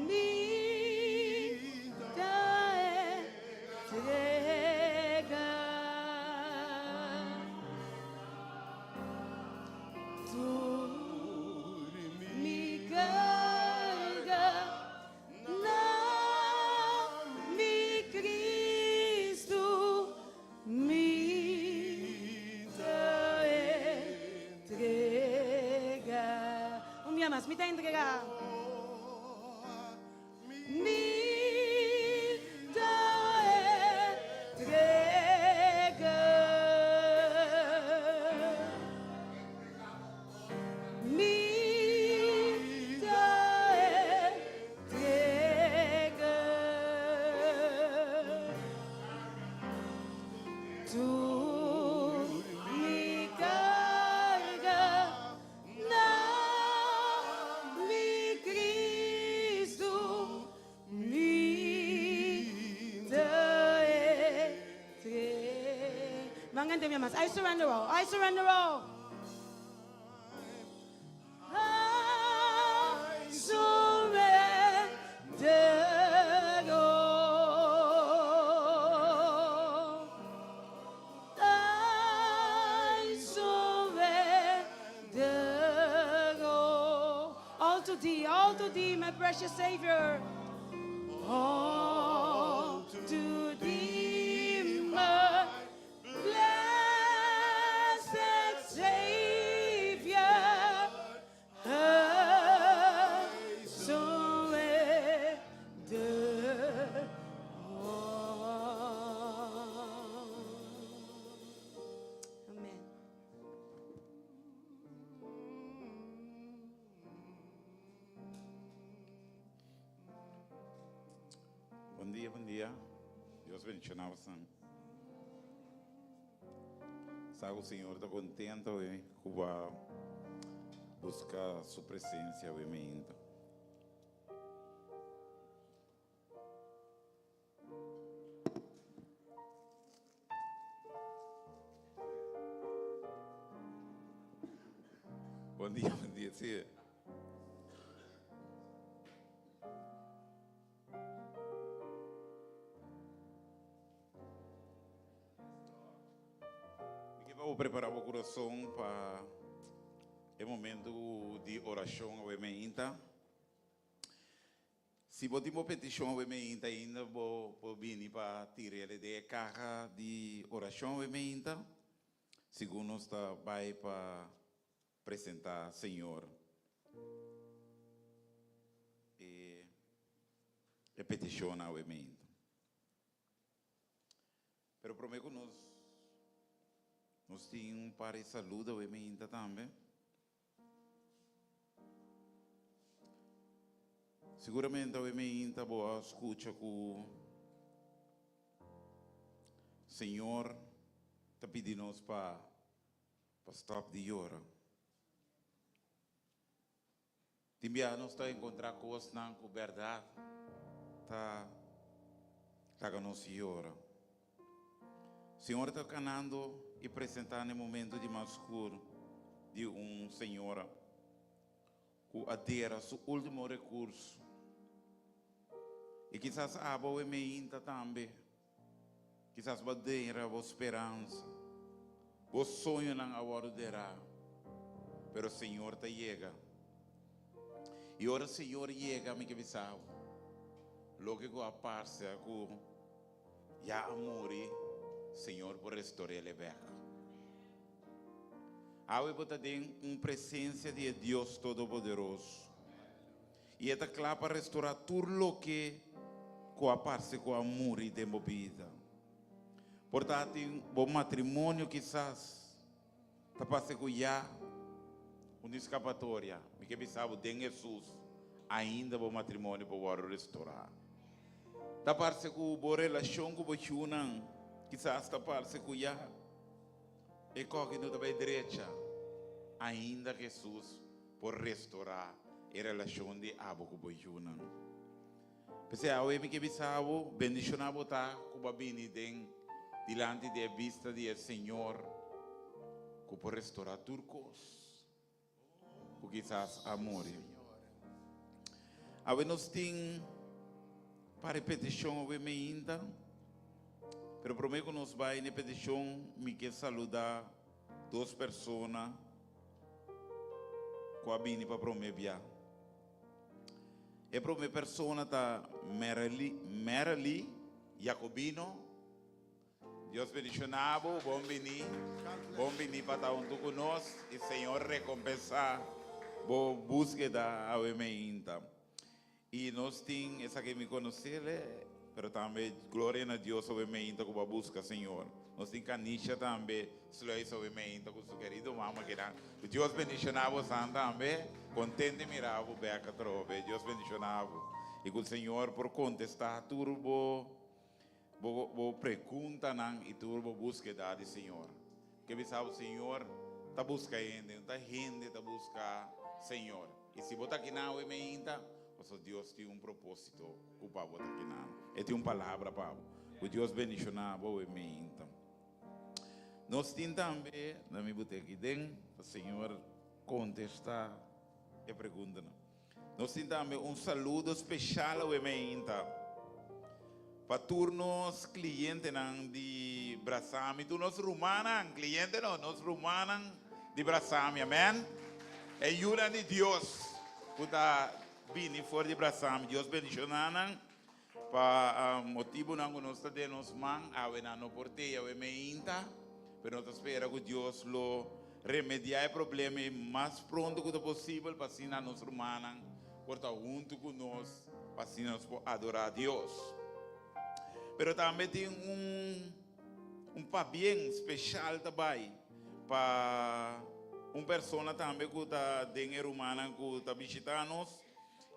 B: Me está entregado. Me está entregado. Tú me cargas. Mangante mi amas. I surrender all. I surrender all. I surrender all. I surrender all to thee, my precious Savior. All to thee, my blessed Savior, I surrender all. Amen.
C: Buen día. Dios bendiga a você. Sabe, o Senhor está contento de Cuba buscar sua presença, obviamente. Bom dia, sim. Vou preparar o coração para o momento de oração ao Emeínta. Se você tem uma petição ao Emeínta ainda, vou vir para tirar de caixa de oração ao Emeínta. Segundo está vai para apresentar Senhor. E petição ao Emeínta. Pero prometo que nós temos um par de saúde ao Emeínta também. Seguramente o Emeínta boa escuta que o Senhor está pedindo nos para stop de hora. Também nós está encontrar coisas não com verdade, tá com nós hora. O Senhor está canando e apresentando no momento de mais escuro de senhora que adera seu último recurso. E quizás a boa Emeínta também. Quizás badeira a esperança. O sonho não agora derá. Pero o Senhor te chega. E ora o Senhor chega, me que visau. Logo que a parte que já amore, Senhor por restaurar ele beca. Awe bota tem presença de Deus Todo-Poderoso. E é claro para restaurar tudo o que a parte com amor e de vida. Portanto, bom matrimônio quizás está passando com já uma escapatória. Me que pensava de Jesus ainda bom matrimônio para restaurar. Está passando com boa relação com o Chunang. Quizás está passando com já e corre no também direita. Ainda Jesus por restaurar a relação de abo com o Chunang. Porque a me que bisavo bendicionar botar com babini den diante da vista do Senhor que por restaurar turcos que quizás amor. A nós tem para repetição a me ainda, pero prometo que nos vai na petição me que saludar duas pessoas com a bini para prometer. E a primeira pessoa está Merali Jacobino. Deus bendicionado, bom venir para estar junto conosco e Senhor recompensar a búsqueda ao Emeínta. E nós temos essa que me conhece, mas também glória a Deus ao Emeínta com a busca, Senhor. Nós temos Canisha também, Slois ao Emeínta com seu querido mama que era. Deus bendicionado também. Contente mirar o beca trove, Deus bendicionado. E que o Senhor por contestar turbo, bo pergunta não e turbo búsqueda de Senhor. Que bisa o Senhor tá buscando, tá gente tá buscar Senhor. E se botar aqui na Emeínta, o Deus tem propósito, o Pablo botar aqui na. E tem palavra Pablo. O Deus bendicionado o Emeínta. Nós temos também na minha boteca dentro, o Senhor contestar e pergunta. Nós temos também saludo especial ao Emeínta. Para turnos clientes de Brasami, turnos rumanan, clientes não, nós rumanan de Brasami, amém? É ajuda de Deus, que está vindo fora de Brasami, Deus bendicionando, para motivo não que nós temos man, a não porteia ao Emeínta, mas nós esperamos que Deus lo remediar o problema mais pronto que possível para assim nós rumanan, por estar junto conosco, para assim nós adorar a Deus. Pero também tem bem especial também para uma pessoa também que está dentro humana que está visitando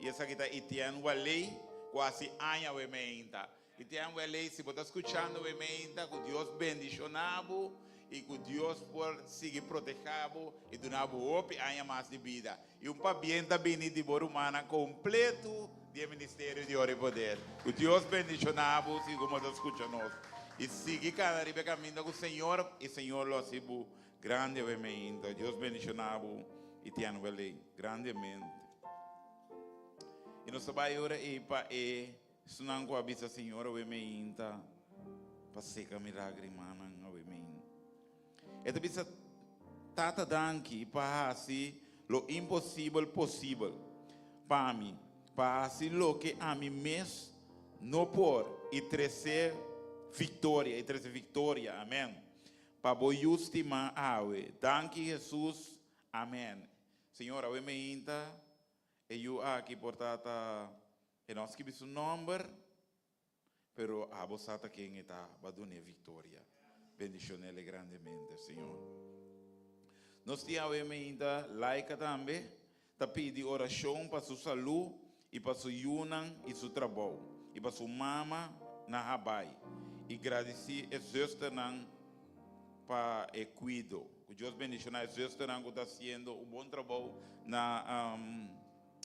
C: e essa aqui está Etienne Walei quase ano o Emeínta. Etienne Walei, se você está escutando o Emeínta, que Deus bendicionado e que Deus por seguir protegendo e dar ano mais de vida. E bem também de boa humana completo de Ministério de Ouro e Poder. Que Deus bendicionado, se como está escutando nós. E siga cada dia caminhando com o Senhor, e o Senhor lo hace grande o Emeínta. Deus bendicionado e te anwele grandemente. E nós vamos orar e para sunang ko abisa Senhor o Emeínta, para secar milagre manan o Emeínta. Esta bisa tata danki para assim lo impossível possível para mim, para assim lo que a mim mesmo não por e trazer vitória, amém. Para boi justima awe, danke Jesus, amém. Senhora, eu me inta, eu aqui por tata, e nós que bisu number, pero a bosata que está badune vitória. Bendicionele grandemente, Senhor. Nós tínhamos ainda laica também, tá pedi oração para sua saúde e para sua yunan e seu trabalho e para sua mama na Habai e agradecer a zuster para o cuido. Que Deus bendiga a zuster que está fazendo bom trabalho na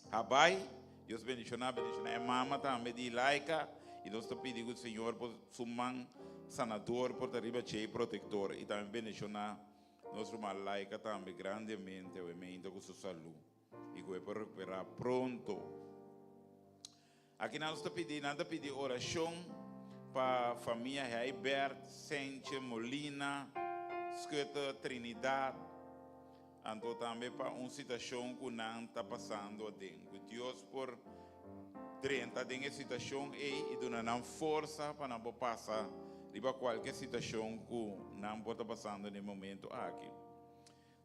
C: Habai. Deus bendiga a mama também de laica e nós tá pedindo ao Senhor por sua mãe sanador, por arriba cheio protetor e também bendicionar nosso irmão laica também grandemente o emenda com sua saúde e que vai recuperar pronto. Aqui nós está pedindo oração para a família Heibert, Sente, Molina, Escuta, Trinidad, então também para uma situação que não está passando dentro. Deus por 30 dentro situação e dando força para não passar riba qualquer situação que não pode passando no momento aqui.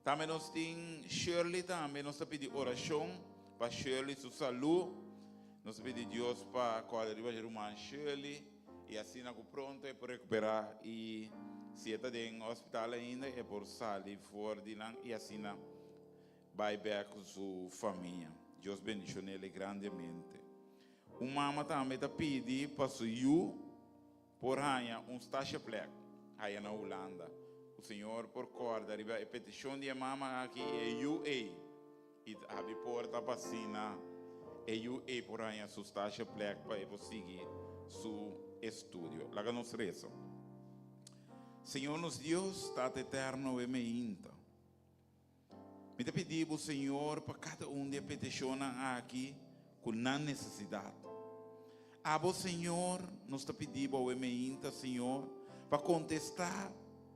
C: Também nós temos Shirley, também nós pedimos oração para Shirley, sua saúde. Nós pedimos Deus para qual riba de irmã Shirley e assim na pronto é para recuperar e se está dentro do hospital ainda é por sair fora de lá e assim vai back com sua família. Deus bendiga ele grandemente. Uma mama também está pedindo para sua por ranha stage plek aí na Holanda. O Senhor por corda arriba a petição de mama aqui é UA e abre porta para sina é UA por ranha stage plek para seguir seu estudo. Lá nos reza. Senhor nos Deus está eterno e me inta. Me pedimos Senhor para cada de petição aqui com não necessidade. Abo Senhor, nós te pedimos ao emeinta, Senhor, para contestar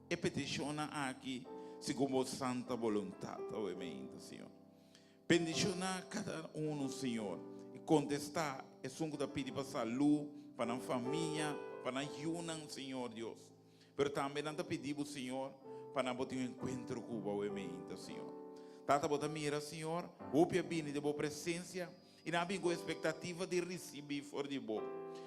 C: e peticionar aqui, segundo a santa vontade, ao emeinta, Senhor. Bendicionar cada Senhor, e contestar é sungo da pedir para saúde, para a família, para a yunan, Senhor Deus. Pero também não te pedimos, Senhor, para botar um encontro com o emeinta, Senhor. Tata bota mira, Senhor, o bem de boa presença. E não há expectativa de receber fora de boa.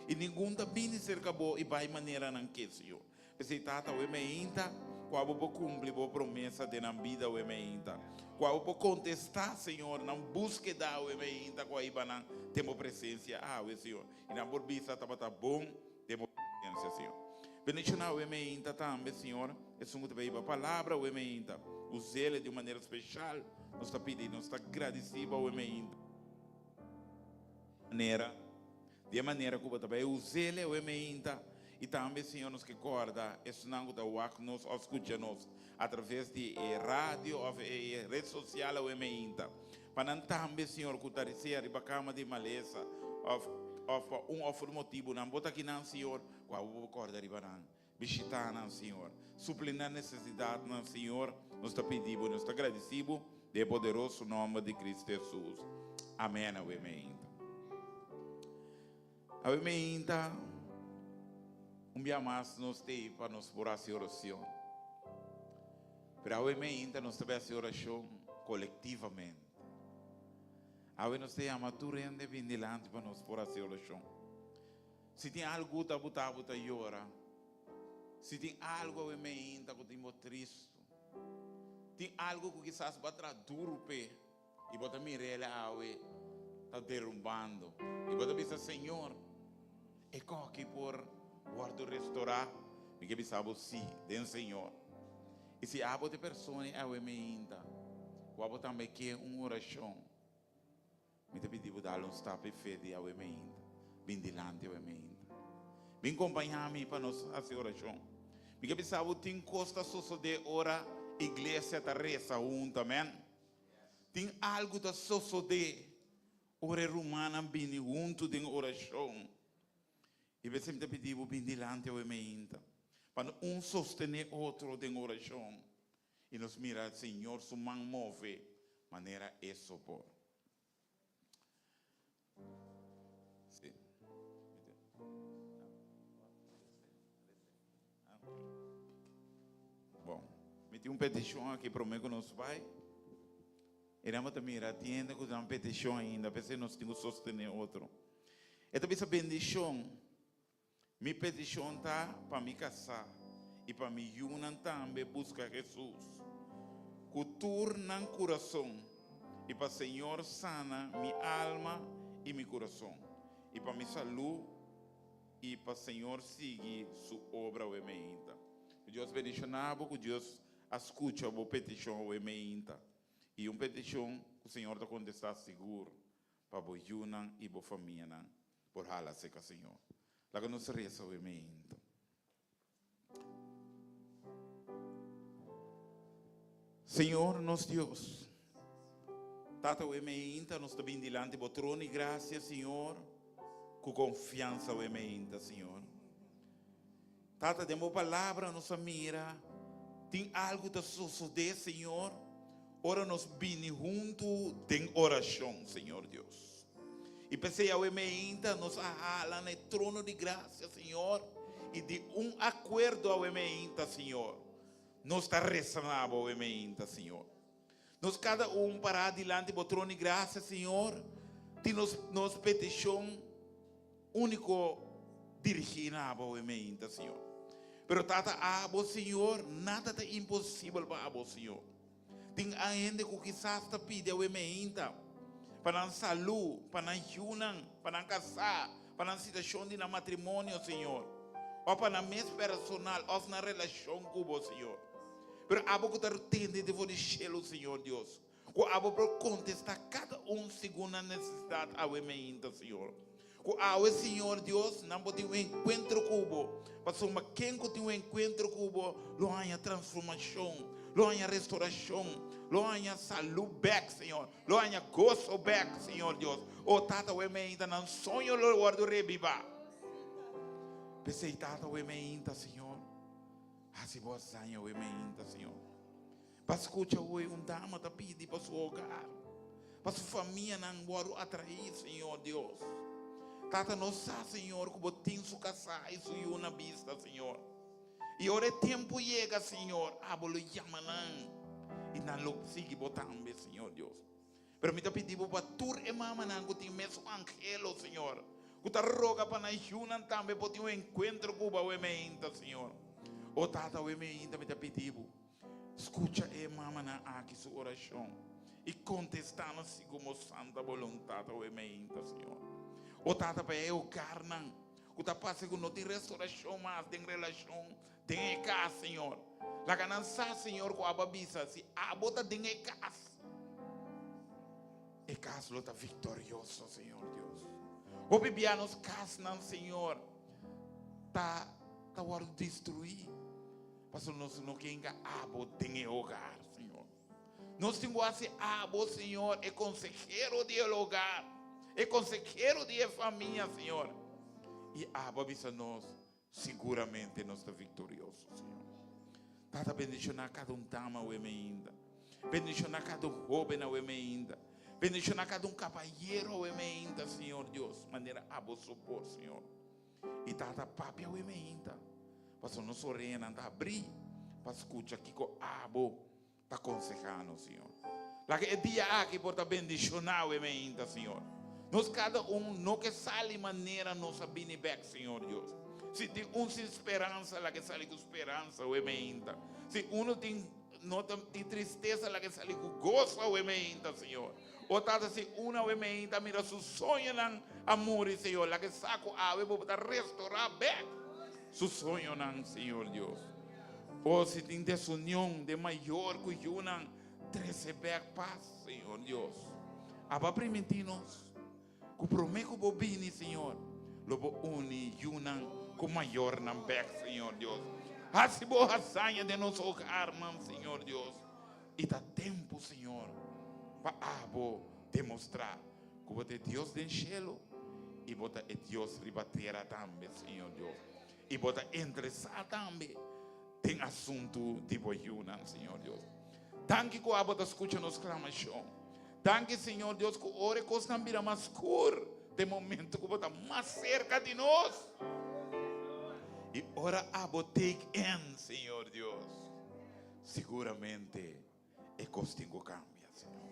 C: E ninguém também cerca boa e vai maneira não que, Senhor. Se tata o emeinta, qual vou cumprir a promessa de na vida o emeinta. Qual vou contestar, Senhor, não busque dar o emeinta, qual iba não temos presença, Senhor. E na borbisa tá bom, temos presença, Senhor. Bendicionar o emeinta também, Senhor. É só muito bem a palavra o emeinta. Use-le de maneira especial. Nós está pedindo, nós está agradecido ao emeinta. De maneira que também usele o emeinta e também Senhor nos recorda isso não da wak nos escuta-nos através de rádio ou rede social o emeinta para também Senhor que está recebendo a cama de maleza ou outro motivo não bota aqui não Senhor qual o recorda ribanan visitar não Senhor suprir a necessidade não Senhor nos está pedindo nos está agradecido de poderoso nome de Cristo Jesus amém o emeinta. A emenda, dia mais nós temos para nos por essa oração. Para a emenda nós temos essa oração coletivamente. A nós temos a matura de vindelante para nos por essa oração. Se tem algo que buta llora, se tem algo a emenda que tem triste, tem algo que quizás batra duro e bota mirela a está derrumbando e bota pensar Senhor e que por guardo restaurar me que bisabo sim den Senhor e se abo de pessoa é o emenda o abo também que uma oração me te pedi dar stap e fede ao emenda bem dilante ao emenda bem acompanhar-me para nós essa oração me que bisabo tem costa só de ora igreja ta reza junto amém tem algo da só de ora romana bem junto de oração. E você sempre pediu bem dilante ao emenda para sostener outro de oração. Y nos mira, Señor, su mano move, manera eso por. Sí. Bom, meti petição aqui para o meu que nos vai. E nós também atende com uma petição ainda, para nós temos que sostener outro. E também essa bendição, minha petição está para me casar e para me unir também buscar Jesus. Cultura no coração e para o Senhor sana minha alma e meu coração. E para minha saúde e para o Senhor seguir sua obra o ementa. Deus bendicionado, que Deus escuta a petição o ementa. E uma petição que o Senhor está contestar seguro para o Yunan e a família, por hala seca, Senhor. Lá que nos reza o ementa. Senhor, nosso Deus, Tata o ementa, nós estamos diante do trono e graças, Senhor, com confiança o ementa, Senhor. Tata, demos palavra, nossa mira, tem algo que suceder, Senhor. Ora nos vini junto, tem oração, Senhor Deus. E pensei ao ementa, nos ahala no trono de graça, Senhor, e de acordo ao ementa, Senhor. Nos está rezando ao ementa, Senhor. Nos cada para adiante do trono de graça, Senhor, tem nos petição único dirigida ao ementa, Senhor. Pero tata abo, Senhor, nada é impossível para abo, Senhor. Tem ainda que quizás te pide ao ementa para a saúde, para a junção, para a casar, para a situação de matrimônio, Senhor. Ou para a mês personal, ou na relação com o Senhor. Pero abo que te atende de o cielo, Senhor Deus. Que abo para contestar cada segundo a necessidade ao ementa, Senhor. Que ao Senhor Deus, não pode encontro com o Pastor, mas quem que tem encontro com o lo há transformação, lo há restauração, lo há saúde back, Senhor. Lo há gozo back, Senhor Deus. O tata o ementa não sonho lo guardo reviva. Pensei tata o ementa, Senhor. Assim boa sanha o ementa, Senhor. Para escutar o dama tá pedi para seu hogar, para sua família não guardo atrair, Senhor Deus. Tata nossa, Senhor, que botinho su casar e su na vista, Senhor. E ora tempo chega, Senhor, abolo yamanang. E não lo sigue botando, Senhor Deus. Pero me pedi para tur e mama nang que tem mesmo angelo, Senhor. Que ta roga para na junan também para ter encontro com o ementa, Senhor. O tata o ementa me pedi. Escuta e mama na aqui sua oração. E contestando assim como santa vontade o ementa, Senhor. O tata para eu carnan, o tata passa que não tem restauração mais, tem relação, tem casa, Senhor. La ganança, Senhor, com a babisa, se a bota tem casa. E casa está vitorioso, Senhor Deus. O bibianos casa, Senhor, tá hora de destruir. Pastor, nós não queremos abo tem hogar, Senhor. Nós temos assim abo, Senhor, é consejero de hogar. É consejero de família, Senhor. E a babisa nós, seguramente nós estamos vitoriosos, Senhor. Tata bendicionar cada dama o emenda. Bendicionar cada jovem o emenda. Bendicionar cada caballeiro o emenda, Senhor Deus. Maneira abo supor, Senhor. E tata papi o emenda. Pastor, nós oremos a abrir para escutar que o abo está aconsejando, Senhor. Lá que é dia aqui por bendicionar o emenda, Senhor. Nós cada não que sale maneira nossa back, Senhor Deus. Se tem sem esperança, lá que sale com esperança, o emenda. Se não tem tristeza, lá que sale com gozo, o emenda, Senhor. Ou tata se o emenda mira su sonho não amor, Senhor. Lá que saco a para restaurar back su sonho não, Senhor Deus. Ou se tem desunião de maior que o não, 13 back paz, Senhor Deus. Aba permitir-nos. Que prometo bobini, Senhor, lobo uni yunan com maior nambek, Senhor Deus. Assim boa sanha de nosso hogar, Senhor Deus. E dá tempo, Senhor, para abo demonstrar que você é Deus do cielo e você é Deus ribatera também, Senhor Deus. E você interessar também tem assunto de yunan, Senhor Deus. Tanque que o abota escuta nos clamação. Tanque, Senhor Deus, que ore coisa não vira mais cor. De momento que está mais cerca de nós. E ora abo take in, Senhor Deus. Seguramente é costinho cambia, Senhor.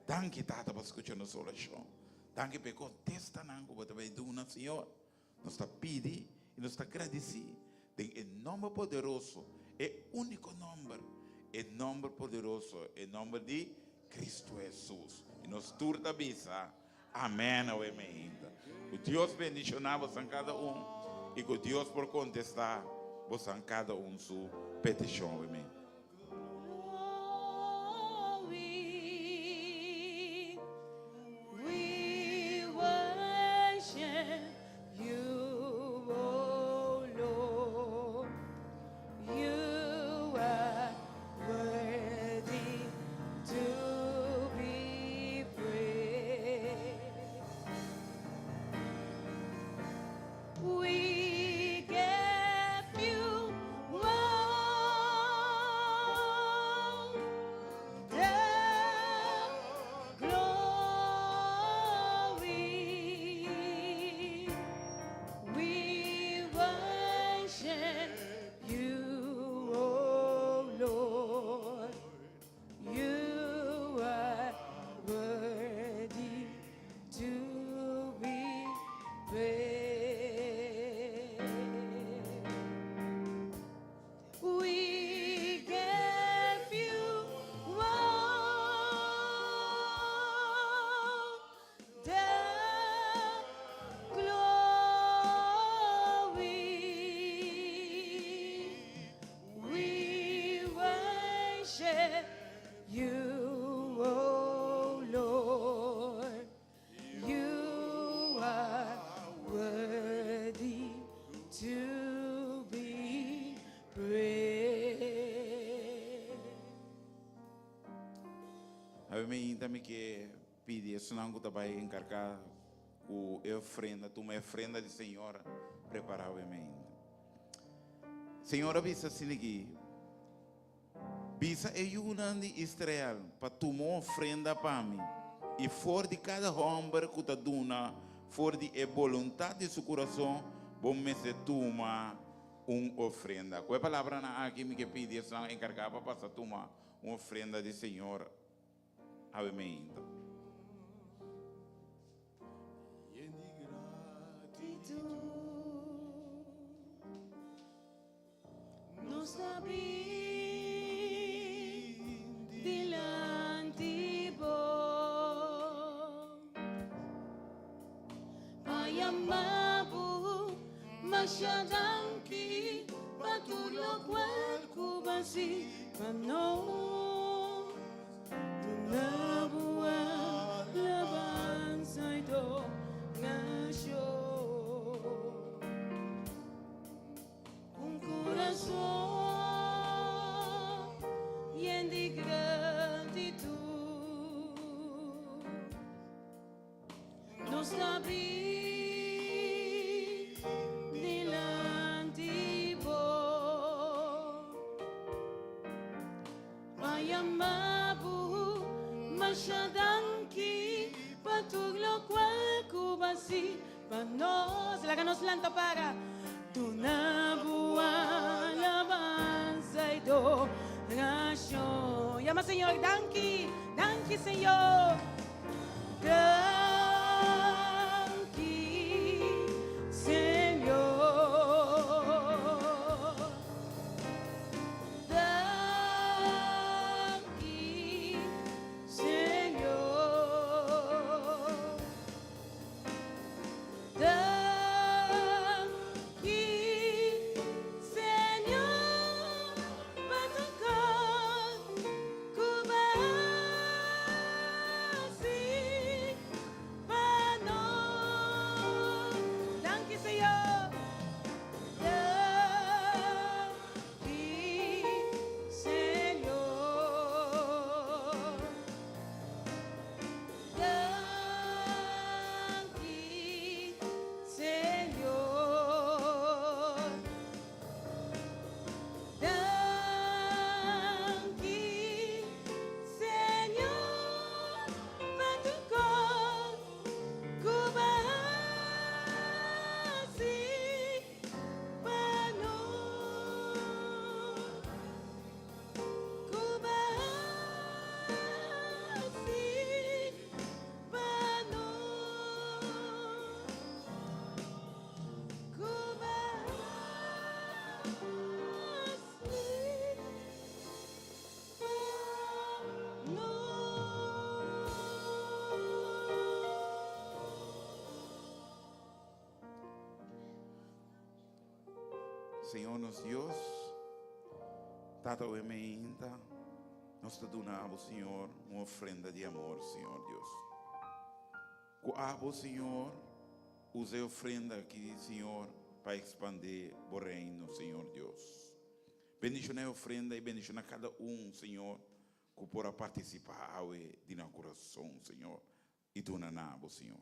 C: Tanque tata para escutar nos oração. Tanque para contestar nango para vai do na Senhor. Nós está pedindo e nós está agradecido. Em nome poderoso, é único nome. É nome poderoso, é nome de Cristo Jesus. E nós turta bisa. Amém ou amém. O Deus bendicionar você cada e que Deus por contestar você cada sua petição. Amém.
B: We worship you, oh Lord. You are worthy to be praised. We give you all the glory. We worship you, oh Lord. You are worthy to be praised. We give you all the glory. We worship you, oh Lord. You are worthy to be praised.
C: Amém. Também que pedir, isso não que vai encarcar o ofrenda, tu uma ofrenda de Senhor preparar o amém. Senhor, avisa assim aqui. Bisa é uma de Israel para tomar ofrenda para mim. E for de cada homem que está dando, for de vontade de seu coração, vamos se tomar uma ofrenda. Qual é a palavra aqui que pede, isso não encarcar para passar tomar uma ofrenda de Senhor. Amém.
A: Lleni
B: Nos dilante mo. Ayamabu masyadangki patulog walku basi panon. Tunabuwa laban sa ito nasyon. Un corazón lleno de gratitud nos abrí delante vos. Ayamabu masyadangki patuglo cual kubasi panos. Silakan lanto para Tunabuan alabanza y adoración. Llama Señor, danki, danki Señor. Danki Señor. Danki Señor. Danki Señor, patungkol kubay
C: Senhor, nosso Deus, Tata o emeinta, nós te donamos, Senhor, uma oferenda de amor, Senhor Deus. Coabo, Senhor, use a oferenda aqui, Senhor, para expandir o reino, Senhor Deus. Bendicionar a oferenda e bendicionar cada Senhor, que podrá participar de inauguração, Senhor, e do nanabo, Senhor.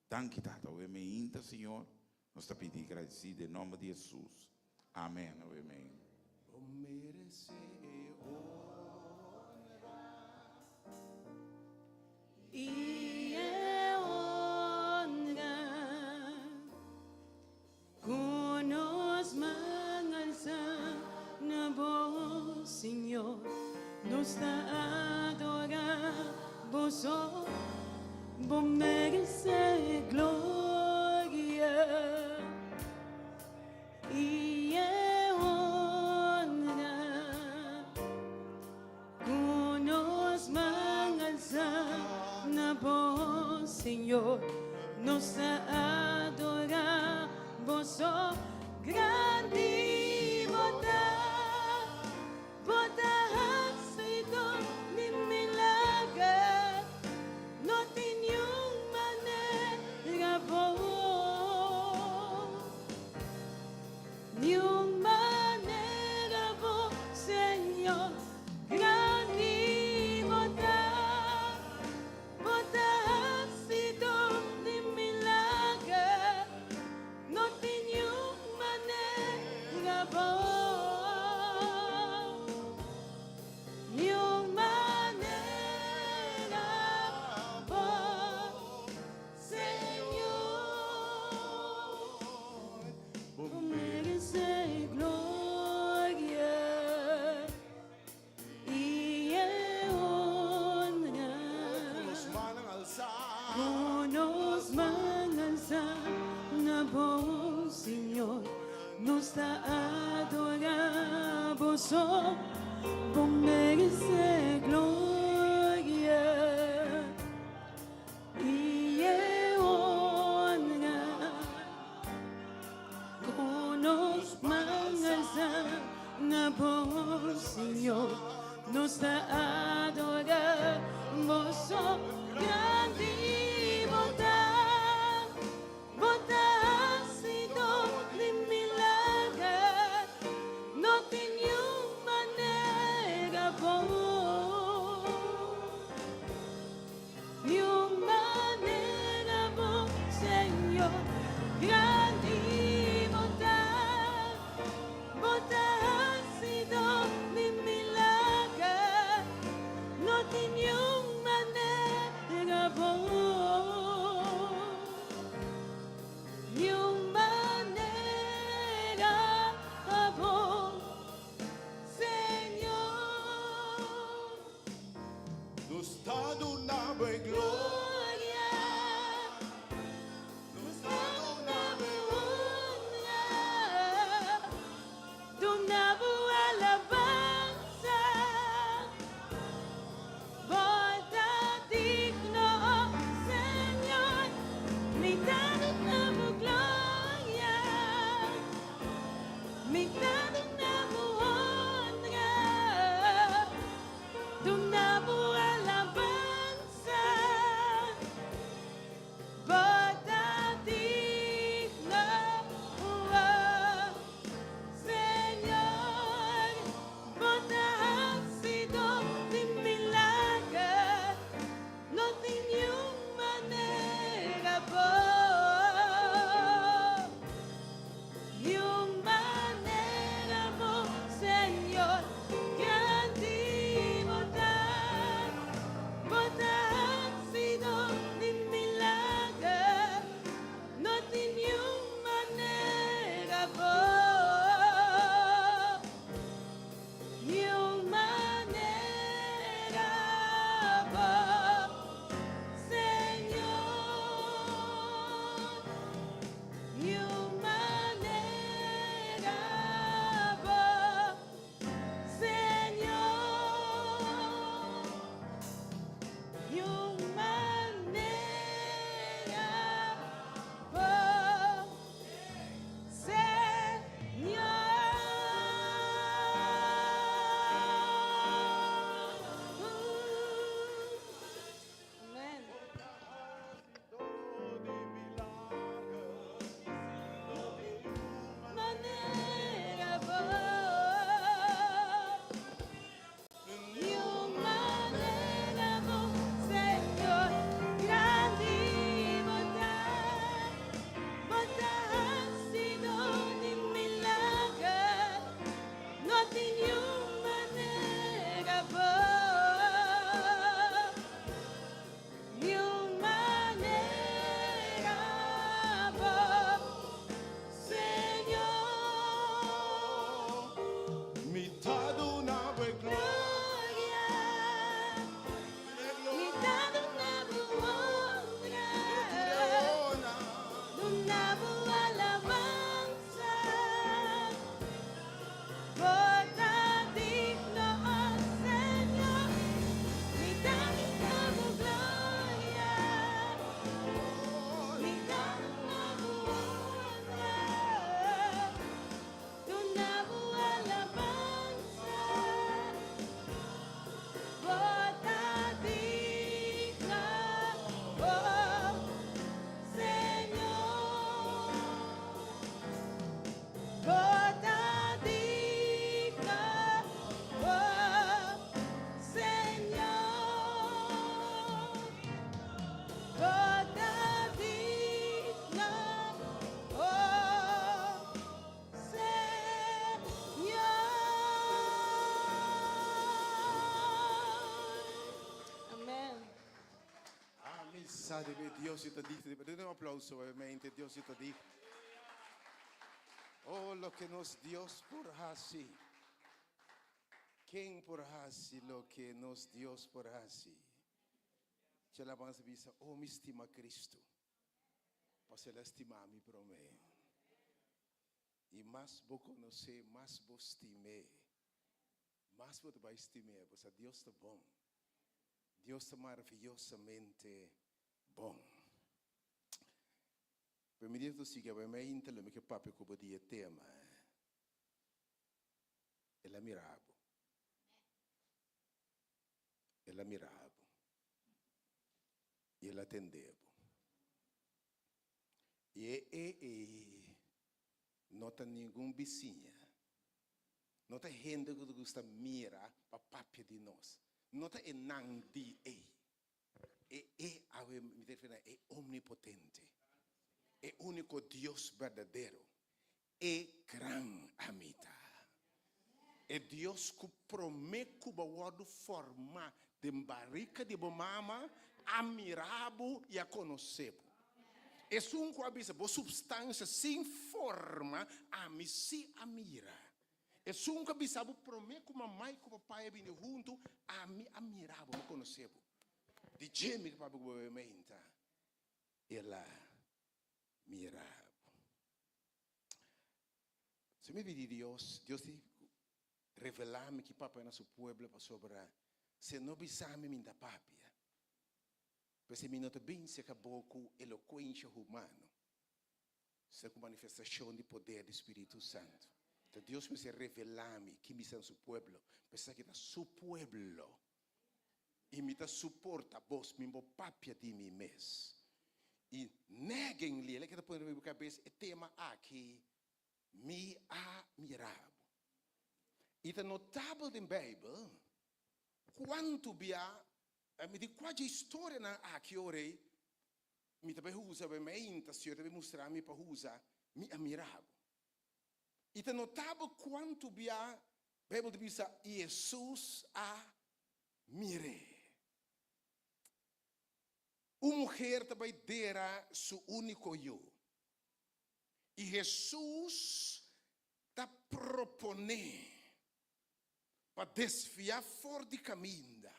C: Tanque, Tata o emeinta, Senhor, nós te pedimos agradecido em nome de Jesus. Amém, amém.
B: E honra conos mangansa na voz, Senhor, nos dá adorar, vos merece glória. E honra conos mangansa na voz, Senhor, nos adorar, vos grande botar feito de milagre, não tem nenhuma maneira boa, nenhuma maneira boa, Senhor, grande botar feito de milagre, não tem nenhuma maneira boa, nenhuma maneira boa, Senhor, merece glória e honra. Conos mangansa na voz, Senhor, nos dá adorar, vos merece glória e honra. Conos mangansa na voz, Senhor, nos dá adorar, vos grande botar sido de milagre, não tem nenhuma maneira boa, nenhuma maneira boa, Senhor, grande botar sido de milagre, não tem nenhuma maneira boa, nenhuma maneira boa, Senhor,
A: nos dá donava em glória,
B: nos dá honra, donava alabança, volta digno, Senhor, me dá glória, me dá honra, donava alabança,
A: sabe, Dios te dice, denle un aplauso obviamente, Dios te dice. Oh, lo que nos Dios por así. Quem por así, lo que nos Dios por así. C'è la base visa, oh, mi estima Cristo. Para ele estimar-me por mim. E mais vou conhecer, mais vou estimar. Mais vou te estimar, porque Deus está bom. Deus está maravilhosamente bom. Para me dizer assim, que eu me entendo que papai como dia tema. Ele é mirável. Ele é mirável. E ele é atendível. E não tem nenhum vizinha. Não tem gente que gosta de mirar para papai de nós. Não tem nandi é omnipotente. É único Deus verdadeiro. É grande amita. É Deus que promete que vai formar de barrica de mama admirável e a conhecer. É um coabisa, boa substância sem forma, a mim se admira. É um coabisa, boa promete que mamãe e papai vêm junto, a mim admirável, a conhecer. De gêmeo que papai vai menta, ela mirável. Se me pedir Deus te revelar-me que papai é nosso povo para sobrar. Se não bisame me da papia. Porque me nota bem se acabou com eloquência humana. Se com manifestação de poder do Espírito Santo. Então Deus me se revelar-me que me são seu povo. Pensar que é seu povo. E me dá suporta a voz, me dá papia de mim mesmo. E neguem-lhe, ele que está pondo na minha cabeça, é tema aqui, me admirável. E é notável na Bíblia, quanto bia, me diz qual história na aqui orei, me também usa, me inta, se eu também mostrar-me para usar, me admirável. E é notável quanto bia, a Bíblia diz, Jesus admirei. Uma mulher também dera seu único eu. E Jesus está propondo para desviar fora de caminho,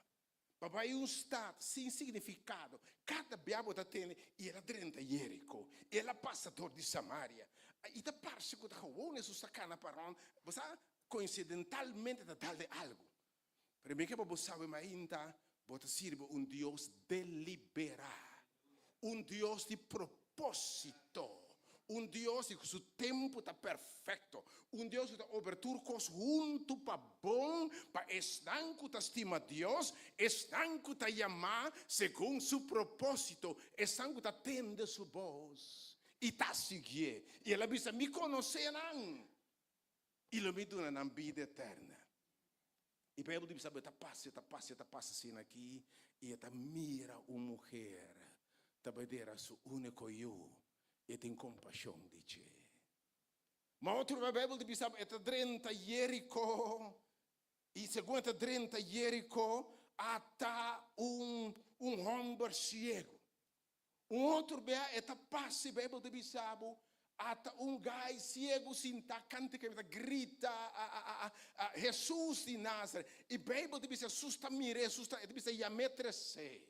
A: para ir um estado sem significado. Cada diabo está tendo, e ela dentro de Jerico, ela passador de Samaria. E da parte que está com isso sacana para onde, você coincidentalmente está dando algo. Para mim que você sabe mais ainda, você sirve Deus deliberado, Deus de propósito. Deus que seu tempo está perfeito. Deus que está abertura junto para bom, para estanco está estima Deus, estanco está chamar segundo seu propósito, estanco está tendo sua voz. E está seguindo. E ela diz, me conhecerão. E lo me dão na vida eterna. E a Bíblia diz, está passa assim aqui. E está mira uma mulher. Está ver seu único eu. E tem compaixão de ti. Mas outro Bíblia diz, está dentro de Jerico. E segundo dentro de Jerico, há homem cego. Outro Bíblia está passa, a Bíblia diz, há gai cego, sinta, canta, que grita, Jesus de Nazaré. E a Bíblia diz, Jesus está mirando, Jesus está diz,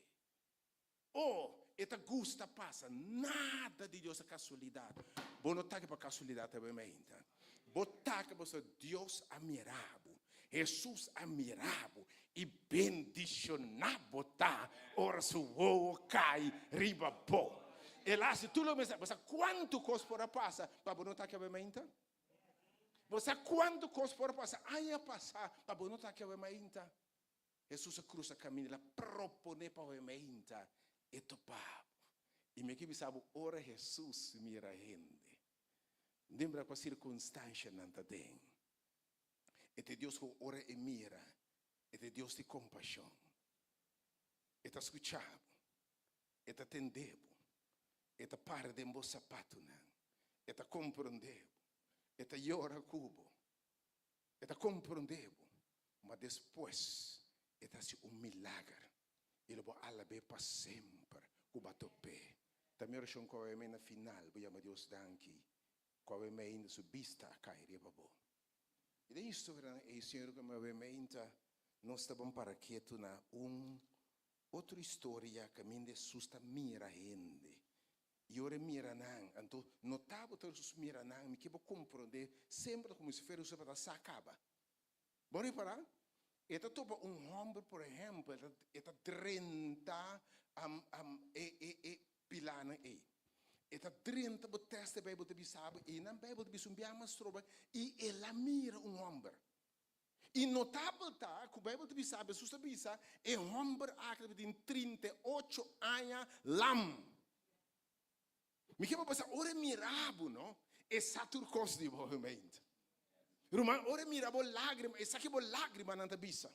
A: oh, eta gusta passa, nada de Deus é casualidade. Bom, não está para casualidade também. Botar que você Deus admirável, Jesus admirável e bendicionável tá. Ora se o cai riba bom. E lá se tu lo pensa, você quanto coisa para passar, para não estar que também. Você quanto coisa para passar, aí passar, para não estar que também. Jesus cruza caminho, ela propõe para também. E topava. E me que sabe, ora Jesus mira gente. Lembra com a circunstância não está bem. E Deus que ora e mira. E Deus de compaixão. E está escutando. E está atendendo. E está para de um sapato. E está compreendendo. E está llora cubo. E está compreendendo. Mas depois, e está se milagre. Ele vai alabar para sempre. kubatope. Também oração com a na final, vou chamar Deus danki. Com a na subista cair babo. E daí história é Senhor como a nós estamos para quieto na outra história que me assusta mira gente. E ora mira não, então notável todos os mira não, me que vou compreender sempre como se fosse para se acaba. Bom reparar? Eta topa homem, por exemplo, eta 30 pilana Eta 30 testa a Bíblia de bisaba e na Bíblia de bisumbiar mas troba e ela mira homem. E notável tá, que o Bíblia de bisaba, susta bisa, é homem acredita em 38 anos lam. Me que passar ora mirabo, não? É satur cos de movimento. Romano, ora mirabo lágrima, e saque bo lágrima na bisa.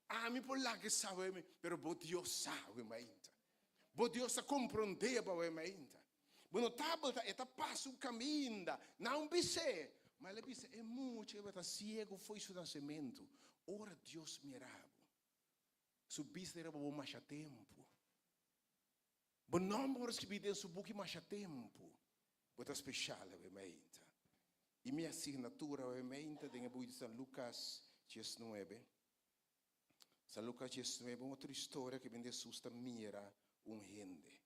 A: Ah, me por lágrima sabe, pero bo Deus sabe mainta. Bo Deus sa compreende ba mainta. Bo notável tá, eta passa o caminho, não bise, mas ele bise é muito, ele tá cego, foi seu nascimento. Ora Deus mirabo. Subiste era bo mais tempo. Bo não ora que bide su buki mais tempo. Bo tá especial mainta. E minha assinatura, obviamente, tem a Bíblia de São Lucas 19. São Lucas 19 é outra história que vem de susta mira gente.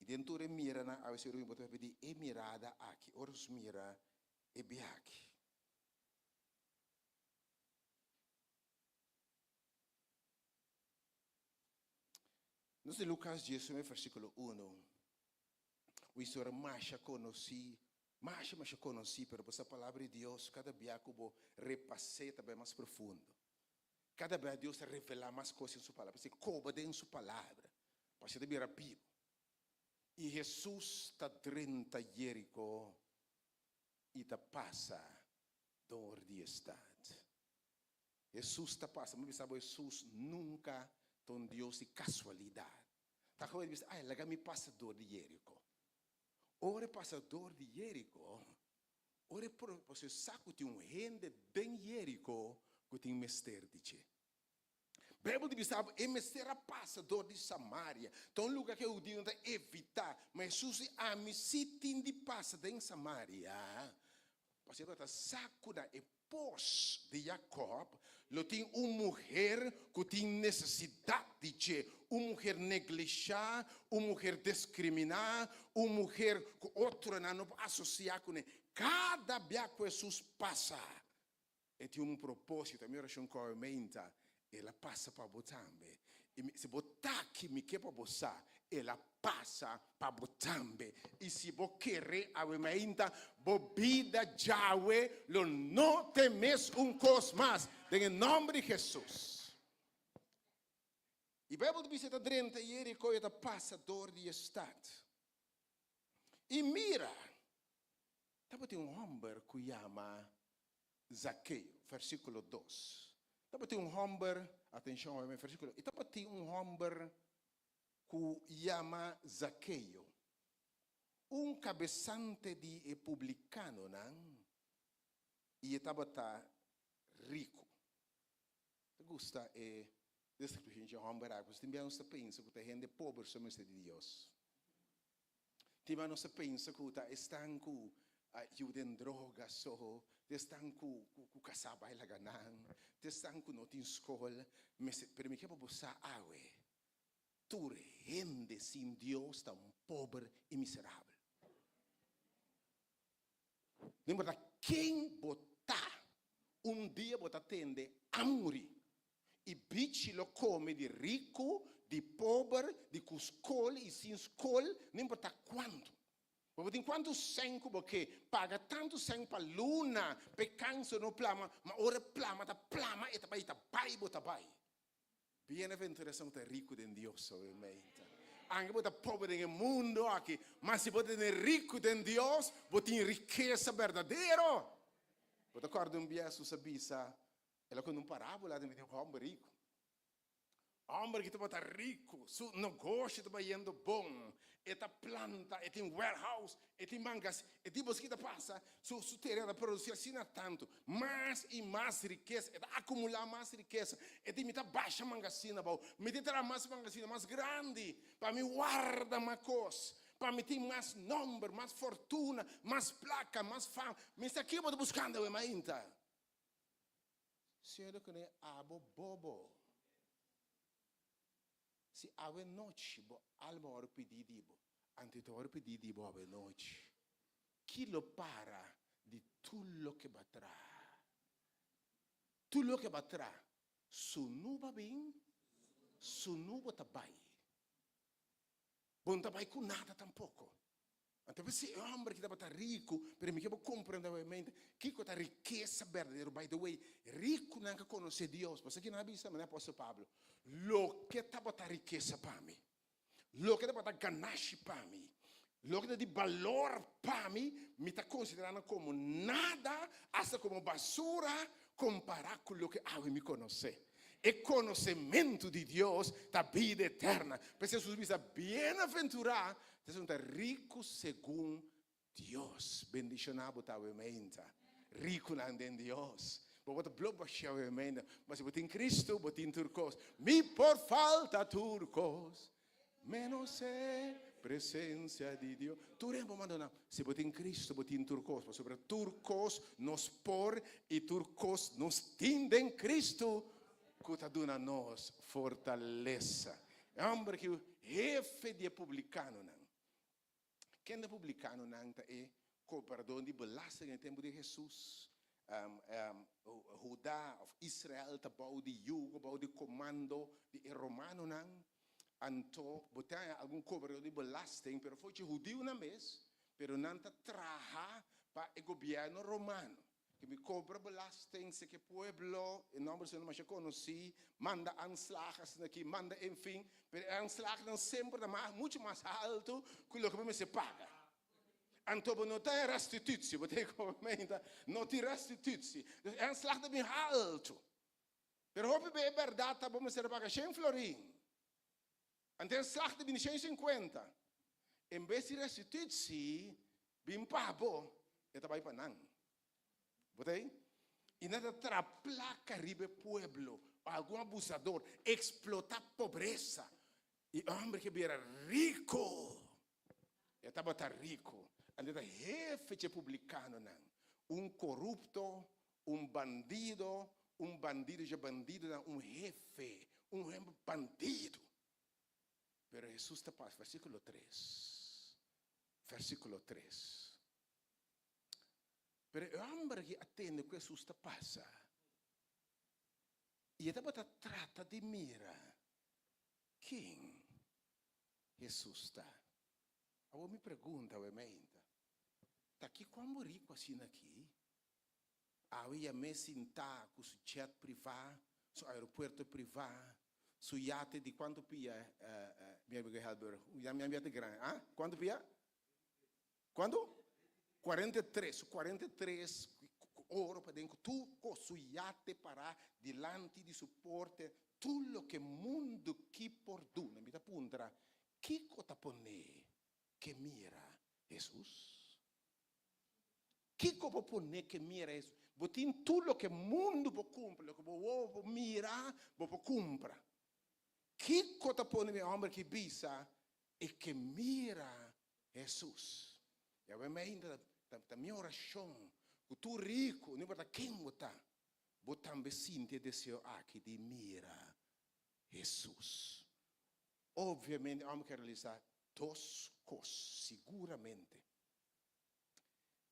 A: E dentro da mira, a vezes eu vou pedir, é mirada aqui, oros mira, é bem aqui. Nós em Lucas 19, versículo 1, o história mais conheci, mas conheci, pero essa palavra de Deus, cada dia que eu repassei também mais profundo. Cada vez Deus revela mais coisas em sua palavra, você coba dentro de sua palavra, para ser bem rápido. E Jesus está dentro de Jerico e está passa dor de estado. Jesus está passa, mas sabe Jesus nunca tem Deus de casualidade. Tá com ele diz, ai, lá me passa dor de Jerico. Ora passa dor de Jerico. Ora por você saco de gente de Jerico que tem mestre de che. Bíblia diz que é mestre a passa dor de Samaria. Então lugar que eu digo evitar, mas Jesus a me se tem de passa em Samaria. Você vai estar saco da pós de Jacob, lo tem uma mulher que tem necessidade de uma mulher negligenciar, uma mulher discriminar, uma mulher que outra não associar com ele. Cada dia que Jesus passa, e tem um propósito, a minha oração com a aumenta, ela passa para botambe. E se botar aqui me quer para botar, ela passa para botambe. E se você querer a aumenta, bobida Yahweh, lo não temes coisa mais, em nome de Jesus. E a Bíblia diz que dentro de Jerico é passador de estado. E mira, tem homem que chama Zaqueu, versículo 2. Tem homem, atenção, versículo. E tem homem que chama Zaqueu. Cabeçante de publicano, não? E estava rico. Gusta é descrição de homem rico. Também não se pensa que a gente pobre somos de Deus. Também não se pensa que estão com ajudem drogas só, estão com caçaba e laganan, estão com não tem escola, mas permite para você awe. Tu gente sem Deus tão pobre e miserável. Lembra quem botar dia botar tende a morrer e bicho lo come de rico, de pobre, de com escola e sem escola, nem botar quanto. Porque enquanto senco porque paga tanto senco para luna, pecanso no plama, mas ora plama ta plama e tabai tabai botabai. Bem-aventuração tá rico de Deus, obviamente. Anche bota pobre nel mondo aqui, mas se bota rico de Deus, bota em riqueza verdadeira. Bota acorda dia su sabisa, ela com parábola de um homem rico. Homem que está rico, seu negócio está indo bom, eta planta, eta em warehouse, eta em mangas, eta em bosquita passa, seu terreno produzir assim tanto, mais e mais riqueza, eta acumular mais riqueza, eta imita baixa mangasina, me terá mais mangasina mais grande, para me guardar mais coisa, para me ter mais nome, mais fortuna, mais placa, mais fama, me está aqui buscando, mas ainda. Senhor, que nem abo bobo. Se ave noite, alma ora pedido, ante ora pedido ave noite. Chi lo para di tutto che batrà. Tutto che batrà. Su nuba bem, su nuba tabai. Bom tabai com nada tampouco. Então, se é homem que está rico, para mim que eu compreendo realmente que a riqueza verdadeira, by the way, rico não é conhecer Deus, porque aqui na Bíblia, não é apóstolo Pablo, lo que está a riqueza para mim, lo que está a ganache para mim, lo que está de valor para mim, me está considerando como nada, hasta como basura, comparado com o que eu me conhecer. E conhecimento de Deus da vida eterna. Porque Jesus diz, bem-aventurado, são ricos segundo Deus. Bendicionado tá o mente. Rico não em Deus. Mas o bloco baixou o mente. Mas se você tem Cristo, você tem turcos. Me por falta turcos, menos é presença de Deus. Tu rembo mandona. Se você tem Cristo, você tem turcos. Mas sobre turcos nos por e turcos nos tindem Cristo. Que está dando a nós fortaleza. É um homem que o jefe de publicano não. Quem é publicano não é cobrador de belasting no tempo de Jesus. Judá, Israel, está bom de jugo, bom de comando de romano não. Então, botar algum cobrador de belasting, pero foi judeu na mês, pero não está trabalhando para o governo romano. Que me cobra belasting, se que pueblo, em nome do Senhor, conheci, manda anslagas aqui, manda, enfim, mas anslagas não sempre muito mais alto que o que se paga. Então, não tem restituição, não tem restituição. Anslagas bem alto. Mas, é verdade, vamos ser pagar 100 florim. Então, anslagas bem 150. Em vez de restituição, bem pago, é também para não. Botei? E nada placa ribe pueblo, algum abusador, explotar pobreza. E homem que era rico, estava rico, andava jefe de publicano não, corrupto, bandido de bandido, jefe, bandido. Pero Jesus está paz, versículo 3. Versículo 3. Pero o homem que atende que Jesus está passa. E ele trata de mira. Quem Jesus está? Eu me pergunto, está aqui como rico assim aqui? Havia me sentar com seu jet privado, seu aeroporto privado, seu iate de quanto pia, minha amiga Helber? Minha iate grande, quanto pia? Quanto? 43 ouro para dentro, tu cosuiate para delante de suporte, tudo o que mundo que por duna, me apunta, que cota pone que mira Jesus? Que cota pone que mira Jesus? Botin tudo o que mundo vou cumprir, o que vou mirar, vou cumprir. Que cota pone meu homem que bisa e que mira Jesus? E a ainda da minha oração, que tu rico, não importa quem botar, botam becinte desceu aqui de mira Jesus. Obviamente, vamos realizar duas coisas, seguramente.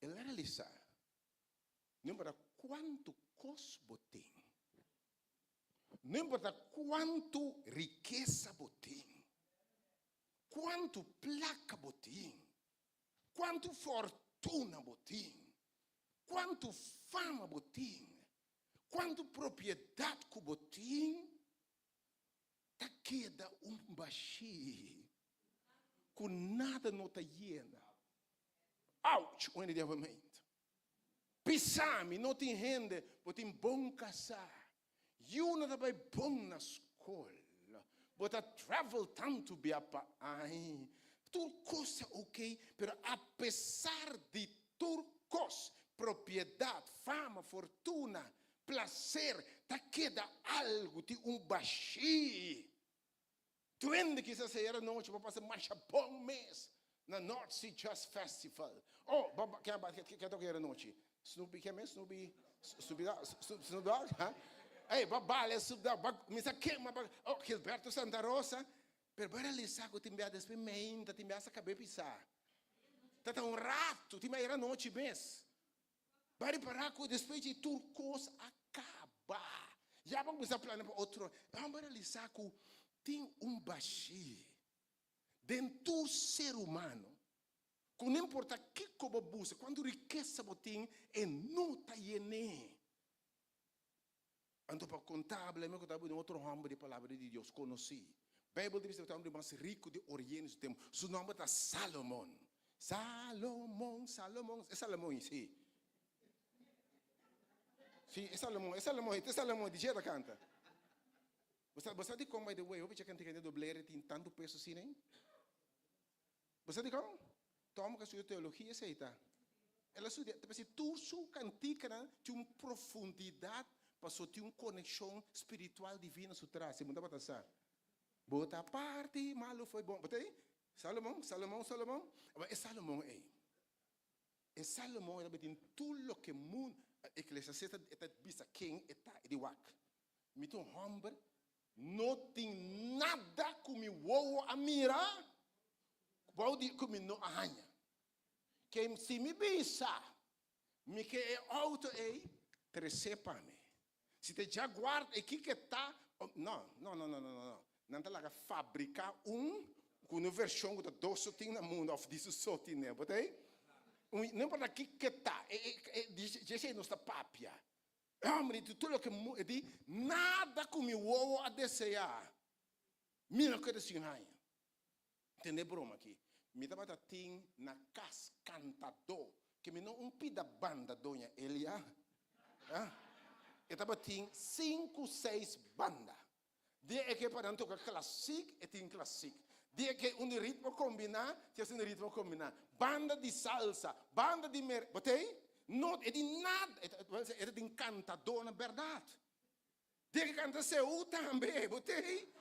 A: Ele realizar, não importa quanto cos botem, não importa quanto riqueza botem, quanto placa botem, quanto fortuna botim, quanto fama botim, quanto propriedade que botim, tá queda baixinho, com nada não tá llena. Ouch, onde diariamente. Pisame, não tem rende, botim bom casar, e uma também bom na escola, But a travel tanto biapa. Ai. Turcos é ok, pero apesar de turcos, propriedade, fama, fortuna, prazer, tá queda algo de baixi. Tu ainda que essa era noite, vou passar mais bom mês na North Sea Jazz Festival. Oh, que toca era noite? Snoopy, que é mesmo? Snoopy Dogg? Ei, babale, Snoopy Dogg, me queima, oh, Gilberto Santa Rosa. Per bara lì sa che ti mi ha despimenta, ti mi ha sacabe pisar. Tata un rato, ti mi era noite mês. Bari para com depois de turcos acaba. Já vamos começar a planejar para outro. Vamos realizar que tem baixi dentro do ser humano. Que não importa que como busca, quando riqueza botim é nota iene. Então para contábil, eu contava em outro ramo de palavra de Deus conheci. A Bíblia diz que é o homem mais rico de Oriente do tempo. Seu nome é Salomão. Salomão. É Salomão, sim. Sim, é Salomão, de jeito canta. Você sabe como, by the way, eu vi que a gente dobleira tem tanto peso assim, hein? Você sabe como? Toma que a sua teologia aceita. Ela estuda, se tu sua cantica tem uma profundidade, passou ter uma conexão espiritual divina sobre trás. Se mudar para passar. Bota a parte, malo foi bom. Botei? Salomão. É Salomão, ei. É Salomão, ele tem tudo o que o mundo, Eclesiastes está vista quem está de wak. Me tem homem, não tem nada que me vou a mirar, vou dizer que me não arranha. Que se me bisa, me que é auto ei, trece para mim. Se te já guarda, e que está, não. Não está lá fabricar com versão que doce tem no mundo, of disso só tem, né? Botei? Não importa o que está, diz não está papia. Homem, tudo o que de nada como eu a desejar. Mira que assim aí. Entendeu broma aqui? Me dá para ter na casa cantador que me não pida banda dona Elia. Eu estava tem 5, 6 bandas. De que para tocar clássico, é tem clássico. De que ritmo combinar, tem ritmo combinar. Banda de salsa, banda de botei? Não é de nada, é de encantador na verdade. De que canta seu também, botei?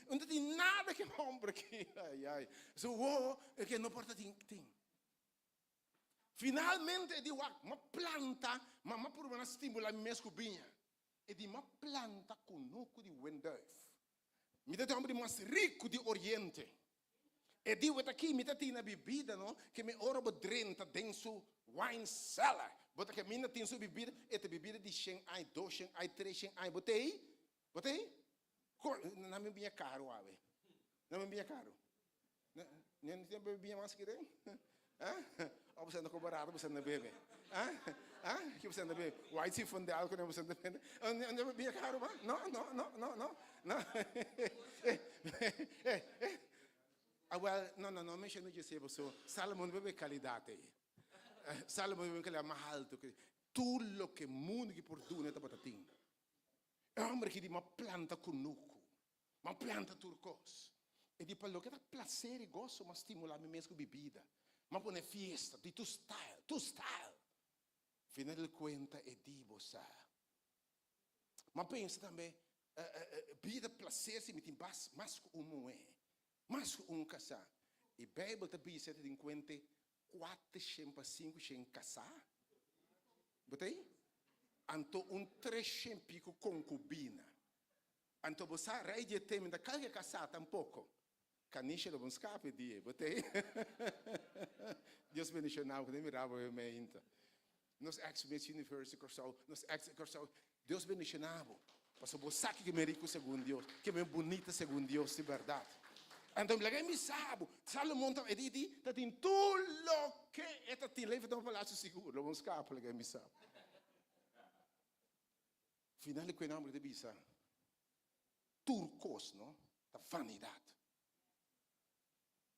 A: Não tem nada que homem aqui. Ai. É que não importa tem. Finalmente é de uma planta, mas por uma estimula mesmo binha. É de uma planta com nuco de Wendorf. Me dá homem mais rico de Oriente. E digo aqui, me dá na bebida, não? Que me ora bodrenta dentro wine cellar. Bota que mina tem sua bebida, esta bebida de 100 ai, 2 100 ai, 3 100 ai. Botei? Não me bem caro, ave. Não me bem caro. Não tem bebida mais que tem? Ou você anda com barato, você anda bebe? Que você anda bebe? White se funde álcool, não você anda bebe? Não me bem caro, mas? Não. Não, mexe no que você Salomão bebe qualidade. Salomão bebe qualidade mais alto. Tudo que o mundo que produz é batatinho. É um homem que tem uma planta com nuco, uma planta turcos. E de para o que dá prazer e gosto, mas estimular a mesma bebida. Mas põe festa, de tu style. Final de conta é de você. Mas pensa também, vida prazer se me tem mais que mais que casar. E a Bíblia também se tem conta 4, 5 sem casar. Botei? Então 3 pico concubina. Então você rei de tempo da calha casar tampouco. Canisce lo scape di, botei? Deus bendicionava, que nem mirava eu me ainda. Nos ex-Miss Universe, Deus bendicionava. Passou você que me rico segundo Deus, que me bonita segundo Deus, de verdade. Então, me sabe, Salomão está tem tudo que está te leva para um palácio seguro, lo scape, me sabe. Finale, que nome de bisa, turcos, não? Da vanidade.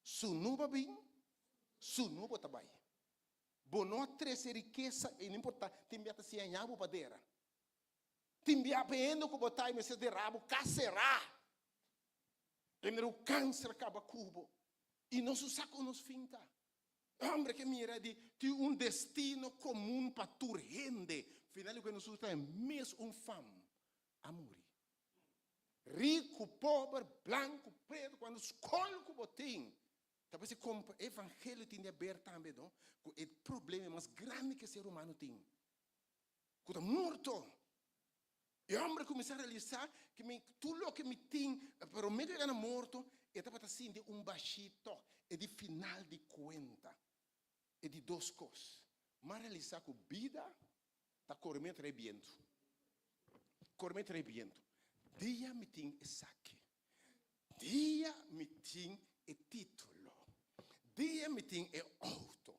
A: Sunuba bem, sunuba também. Bono treze riqueza e não importa, tem que se anhar para dera. Timbia pendo que botai me se de rabo cacerá. Lembra o câncer acaba cubo. E não se saca nos finta. Hombre que mira de um destino comum para tu rende. Final que nós é mesmo fam a morrer. Rico, pobre, branco, preto, quando escolhe o botim. Talvez como o evangelho tem de aberto também, não? O problema mais grande que o ser humano tem. Quando é morto. E o homem começa a realizar que tudo o que me tem, para o meio que era morto, estava assim de baixito, e de final de conta. E de duas coisas. Mas realizar que a vida está correndo rebiento. Correndo rebiento. Dia me tem e saque. Dia me tem e título. Dia me tem e auto.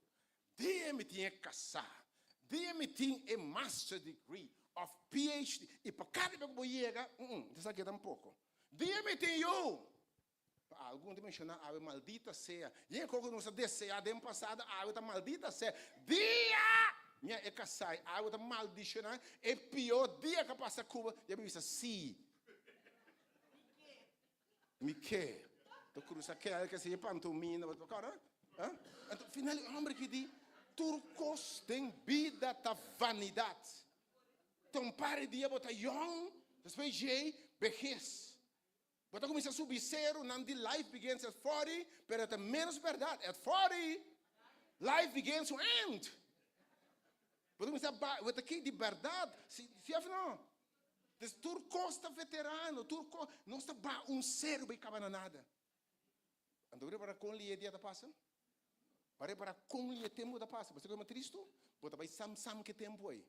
A: Dia me tem e casar. Dia me tem e master degree of PhD. E para cada vez que eu chego, isso aqui tampouco. Dia me tem eu. Algum dimensionar, a maldita seja. E em qualquer nossa deseja, de passada, a outra maldita seja. Dia! Minha é casar, a outra maldicionar. É pior dia que passa Cuba. E eu disse, sim. Me quer. Tu cruza aquela que se pantomina, cara? Então, final, o homem que diz, turcos tem vida da vanidade. Então, pare dia, bota young, depois jay, vejez. Bota começa a subir zero, não de life begins at 40, pero é menos verdade. At 40, life begins to end. Bota começa a, bota aqui de verdade, se não. Turco está veterano, turco não está zero bem cabana nada. Então, para com ele dia da passa? Para com ele tempo da passa. Você como triste? Bota vai sam que tempo aí.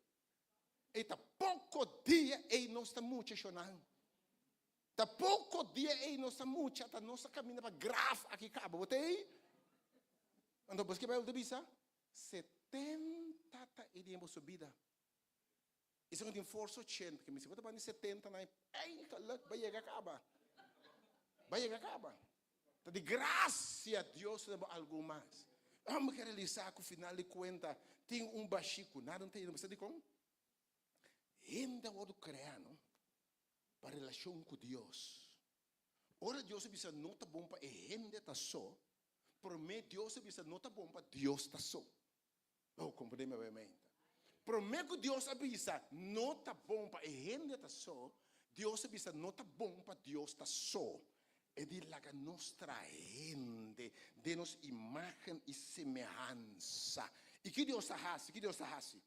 A: Eta pouco dia e não está muito chorando. Tá pouco dia e não está muito, tá nossa caminha para graf aqui acaba. Botei? Então, você vai bisa 70 tá e de subida. Isso é um força 80, que me se você vai 70 na ai, vai chegar acaba. Vai chegar acaba. Tá de graça a Deus de algo mais. Vamos realizar que o final de conta tem baxico, nada não tem, você de como? Ainda o criano para relação com Deus. Ora Deus bisa não tá bom para ainda tá só. Por mim Deus bisa não tá bom para Deus tá só. Oh, compreende minha mente. Por mim que Deus bisa não tá bom para ainda tá só. Deus bisa não tá bom para Deus tá só. É de la nostra gente, de nos imagem e semelhança. E que Deus tá assim? Que Deus tá assim?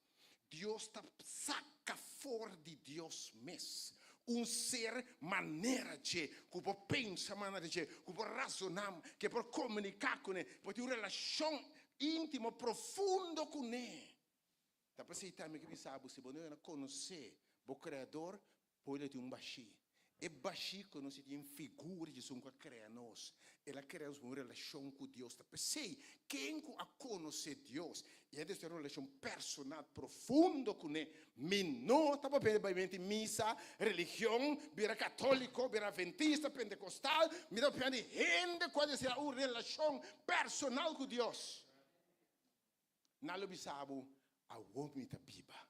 A: Deus tá saca fora de Deus mesmo. Ser maneira de, que pode pensar maneira de, que pode razonar, que pode comunicar com ele, pode ter uma relação íntima, profunda com ele. Dá para ser também que sabe, se você não conhecer o Criador, pode ter baixi. E baixi que nós temos figura de som que cria nós. Ela cria uma relação com Deus. Dá para ser quem a conhecer Deus, e deve ter uma relação personal profunda com ele. Não está para perder missa, religião, vira católico, vira adventista, pentecostal, me dá para gente pode ser uma relação personal com Deus. Não lo sabe, a homem está viva.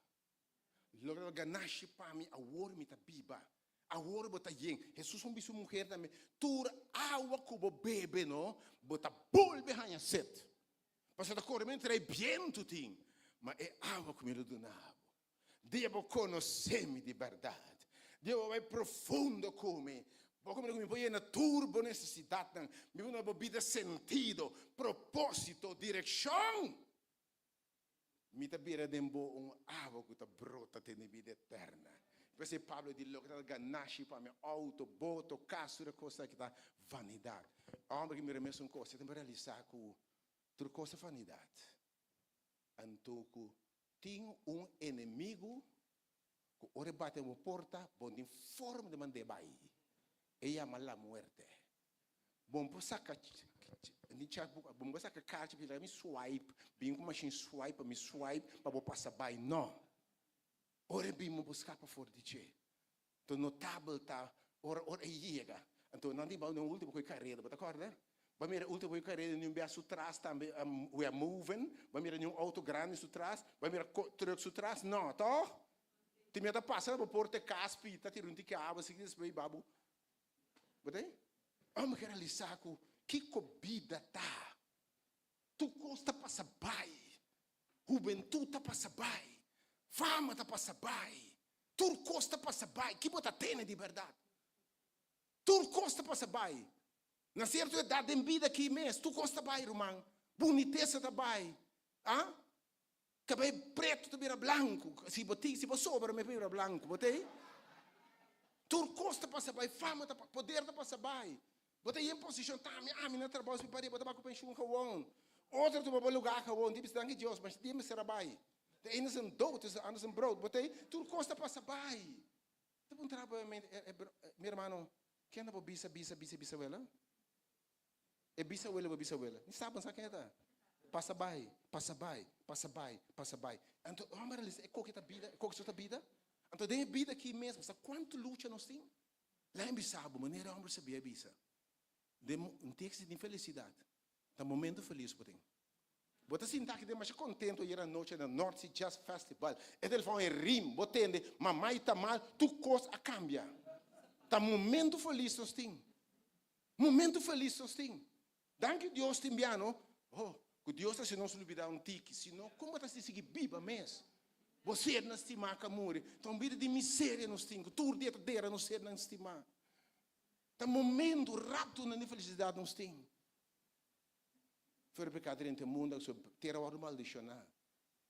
A: Logo ganache para mim, a homem está viva. Agora bota yen, Jesus um bicho mulher também. Tur água como bebe, não? Bota bol behind set. Mas está correndo é viento tem, mas é água como ele do nabo. Devo conhecer-me de verdade. Devo vai profundo come. Como me põe na turbo necessidade, me põe na vida sentido, propósito, direção. Me tá beira dembo água que tá brota tem vida eterna. Perché Pablo dice che ganasci per me auto, boto, cassura, cosa che dà vanità. Homem que me remessa uma coisa, tem que realizar que tudo coisa é vanidade. Então, tem inimigo que ora bate uma porta, bom, em forma de mandar bair. E chama la muerte. Bom, por sacar, bom, por sacar carta, me swipe, bem com machine swipe, me swipe, para passar bair, não. Ora bem, buscar para fora de che. Então, notável tá, ora chega. Então, não tem no último que carreira, tá correto? Vai mirar último que carreira, não vê su trás também, we are moving. Vai mirar um auto grande su trás, vai mirar truck su trás, não, tá? Ti meta passa na porta caspi, tá tirando que água, se quiser bem babu. Botei? Amo que realizar que comida tá. Tu costa passa bai. Juventude tá passa bai. Fama tá passa bai. Tu costa passa bai. Que bota tem de verdade? Tu costa passa bai. Na certa idade em vida aqui mesmo, tu costa bai, irmão. Boniteza tá bai. Ah? Cabelo preto também era branco. Se botei, se você sobra, me era branco, botei? Turcosta passa bai, fama tá poder tá passa bai. Botei em posição tá, a minha trabalho se parei, botar com pension kawon. Outra tu para lugar kawon, tipo danke Deus, mas dia me será bai. De ene zijn dood, de ander zijn brood. Botei, turcosta passa bai. Tá bom trabalho, meu irmão. Quem não bisa wela? É bisa wela. Não sabe quem é tá? Passa bai. Então, vamos é qual que tá vida, qual que tá vida. Então, tem vida aqui mesmo, sabe quanto luta nós temos? Lá em Bissau, maneira homem sabia bisa. Não tem que ser de felicidade. Tá momento feliz por tem. Bota assim, tá que tem mais contento ir à noite na North Sea Jazz Festival. É ele fala em rim, botende, mamãe tá mal, tu coisa a cambia. Tá momento feliz nós temos. Momento feliz nós temos. Danke Deus te enviando. Oh, que Deus se não se olvidar um tique, senão como está se seguir viva mesmo? Você não estima que morre. Então vida de miséria nos temos, tudo dia dera não ser não estimar. Tá momento rápido na felicidade nos temos. Foi pecado dentro do mundo, que ter a hora maldição.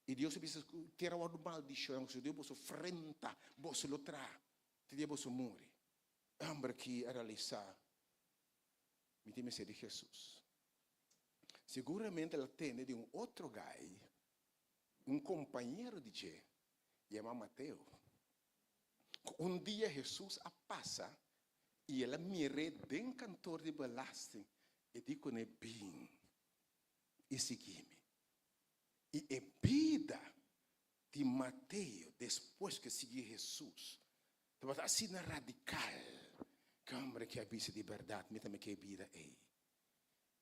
A: E Deus precisa ter a hora maldição, que Deus possa enfrentar, possa lutar, que Deus possa morrer. Ambra que a realizar, me tem de Jesus. Seguramente ela tem de um outro gai, um companheiro de Jé, chama Mateo. Um dia Jesus a passa e ela mire bem cantor de belasting e diz que é bem e seguir-me. E a vida de Mateo, depois que seguir Jesus, estava assim radical. Câmara que a vida de verdade, me também que a vida é.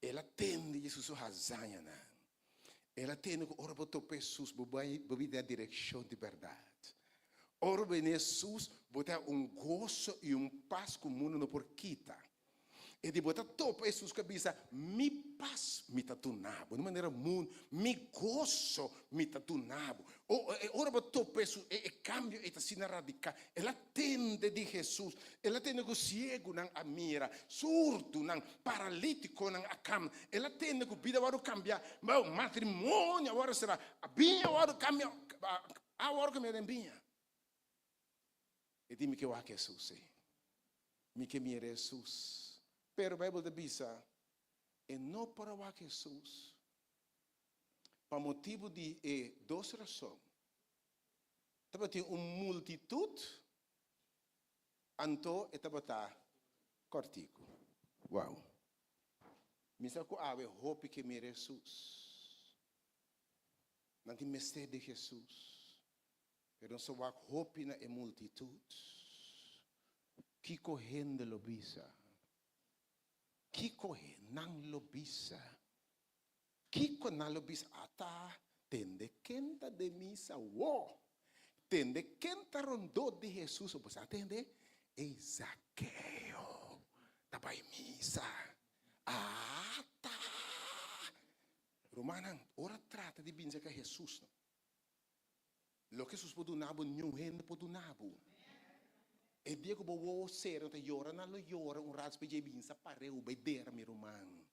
A: Ela tende Jesus a zanha, ela tende que ora botou Jesus, bebida a direção de verdade. Ora bem Jesus, botar gozo e paz que o mundo não por quita. E de botar topa Jesus cabeça, me paz me tatunabo, de maneira mundo, me gozo me tatunabo. Ora botou Jesus, e cambio e assim radical. Ela tende de Jesus, ela tende que cego não a mira, surdo não, paralítico não a cama. Ela tende que vida agora cambiar, meu matrimônio agora será, a binha agora cambia, a hora que me dembinha. E dime que o que Jesus é, me que me Jesus. Pero a Bíblia diz, e não para o que Jesus, para motivo de duas razões. Estava tendo uma multitud, então estava cortico. Uau. Me sabe que há hope que me Jesus. Não tem mistério de Jesus. Pero não só há hope na multitud. Que correndo lo bisa. Kiko nang lobisa. Kiko nang lobisa ata tende kenta de misa wo. Tende kenta rondo de Jesus o pues atende Zaqueo. Tapay misa. Ata. Romanan, ora trata de binza que Jesus. Lo que Jesus pode nabo nyuhen pode nabo. E dia que eu vou ser, eu choro, não choro, raspe de binsa para o beber meu irmão.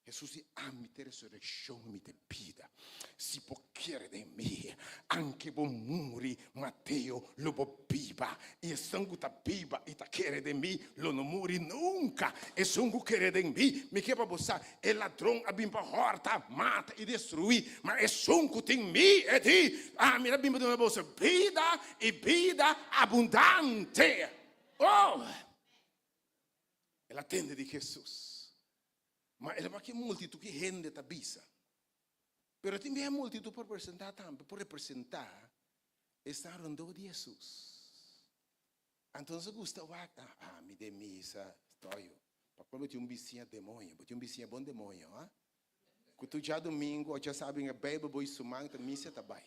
A: Jesus diz, ame te ressurreição, me te vida. Se può chiedere de mim, anche bom muri, Matteo, lo bo biba. E sangue ta biba, e ta chiede de mim, lo non muri nunca. E sangue chiede de mim, mi che pa bossa, e ladrão a bimba horta, mata e destrui, ma e sangue tem mim, e ti, mi la bimba de uma bolsa, vida e vida abundante. Oh! Ela tende de Jesus. Ma è la che multitud che gente tabisa. Però ti è multitud per presentare tampo, per rappresentare e stare in dove di Jesus. Entonces gusta mi de misa, sto io. Ma poi un bisogno demonio, poi un bisogno buon demonio, eh? Que tu già domingo, già sabi che bebe, poi sumang, ta misa tabai.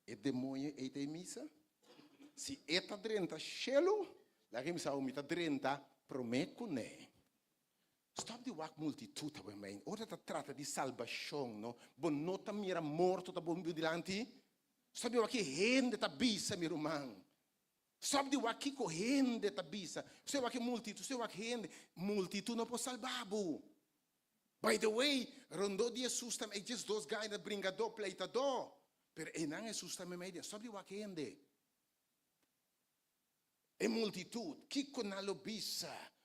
A: E demonio e te misa? se eta drenta chelo, lá que me sabe me tá drenta prometo né. Stop de wak multitude bij mij. Ora dat trata di salvação, no? Bonota mira morto ta bom dilanti. Stop de wak rende ta bisa mi romang. Stop de wak corrende ta bisa. Você wak multitude, você wak rende, multitude não pode salvar-bo. By the way, rondo dia susta me just dos guys that bringa do pleita do. Per enang é susta me media. Stop de wak rende. É multitude, kiko na lo bisa.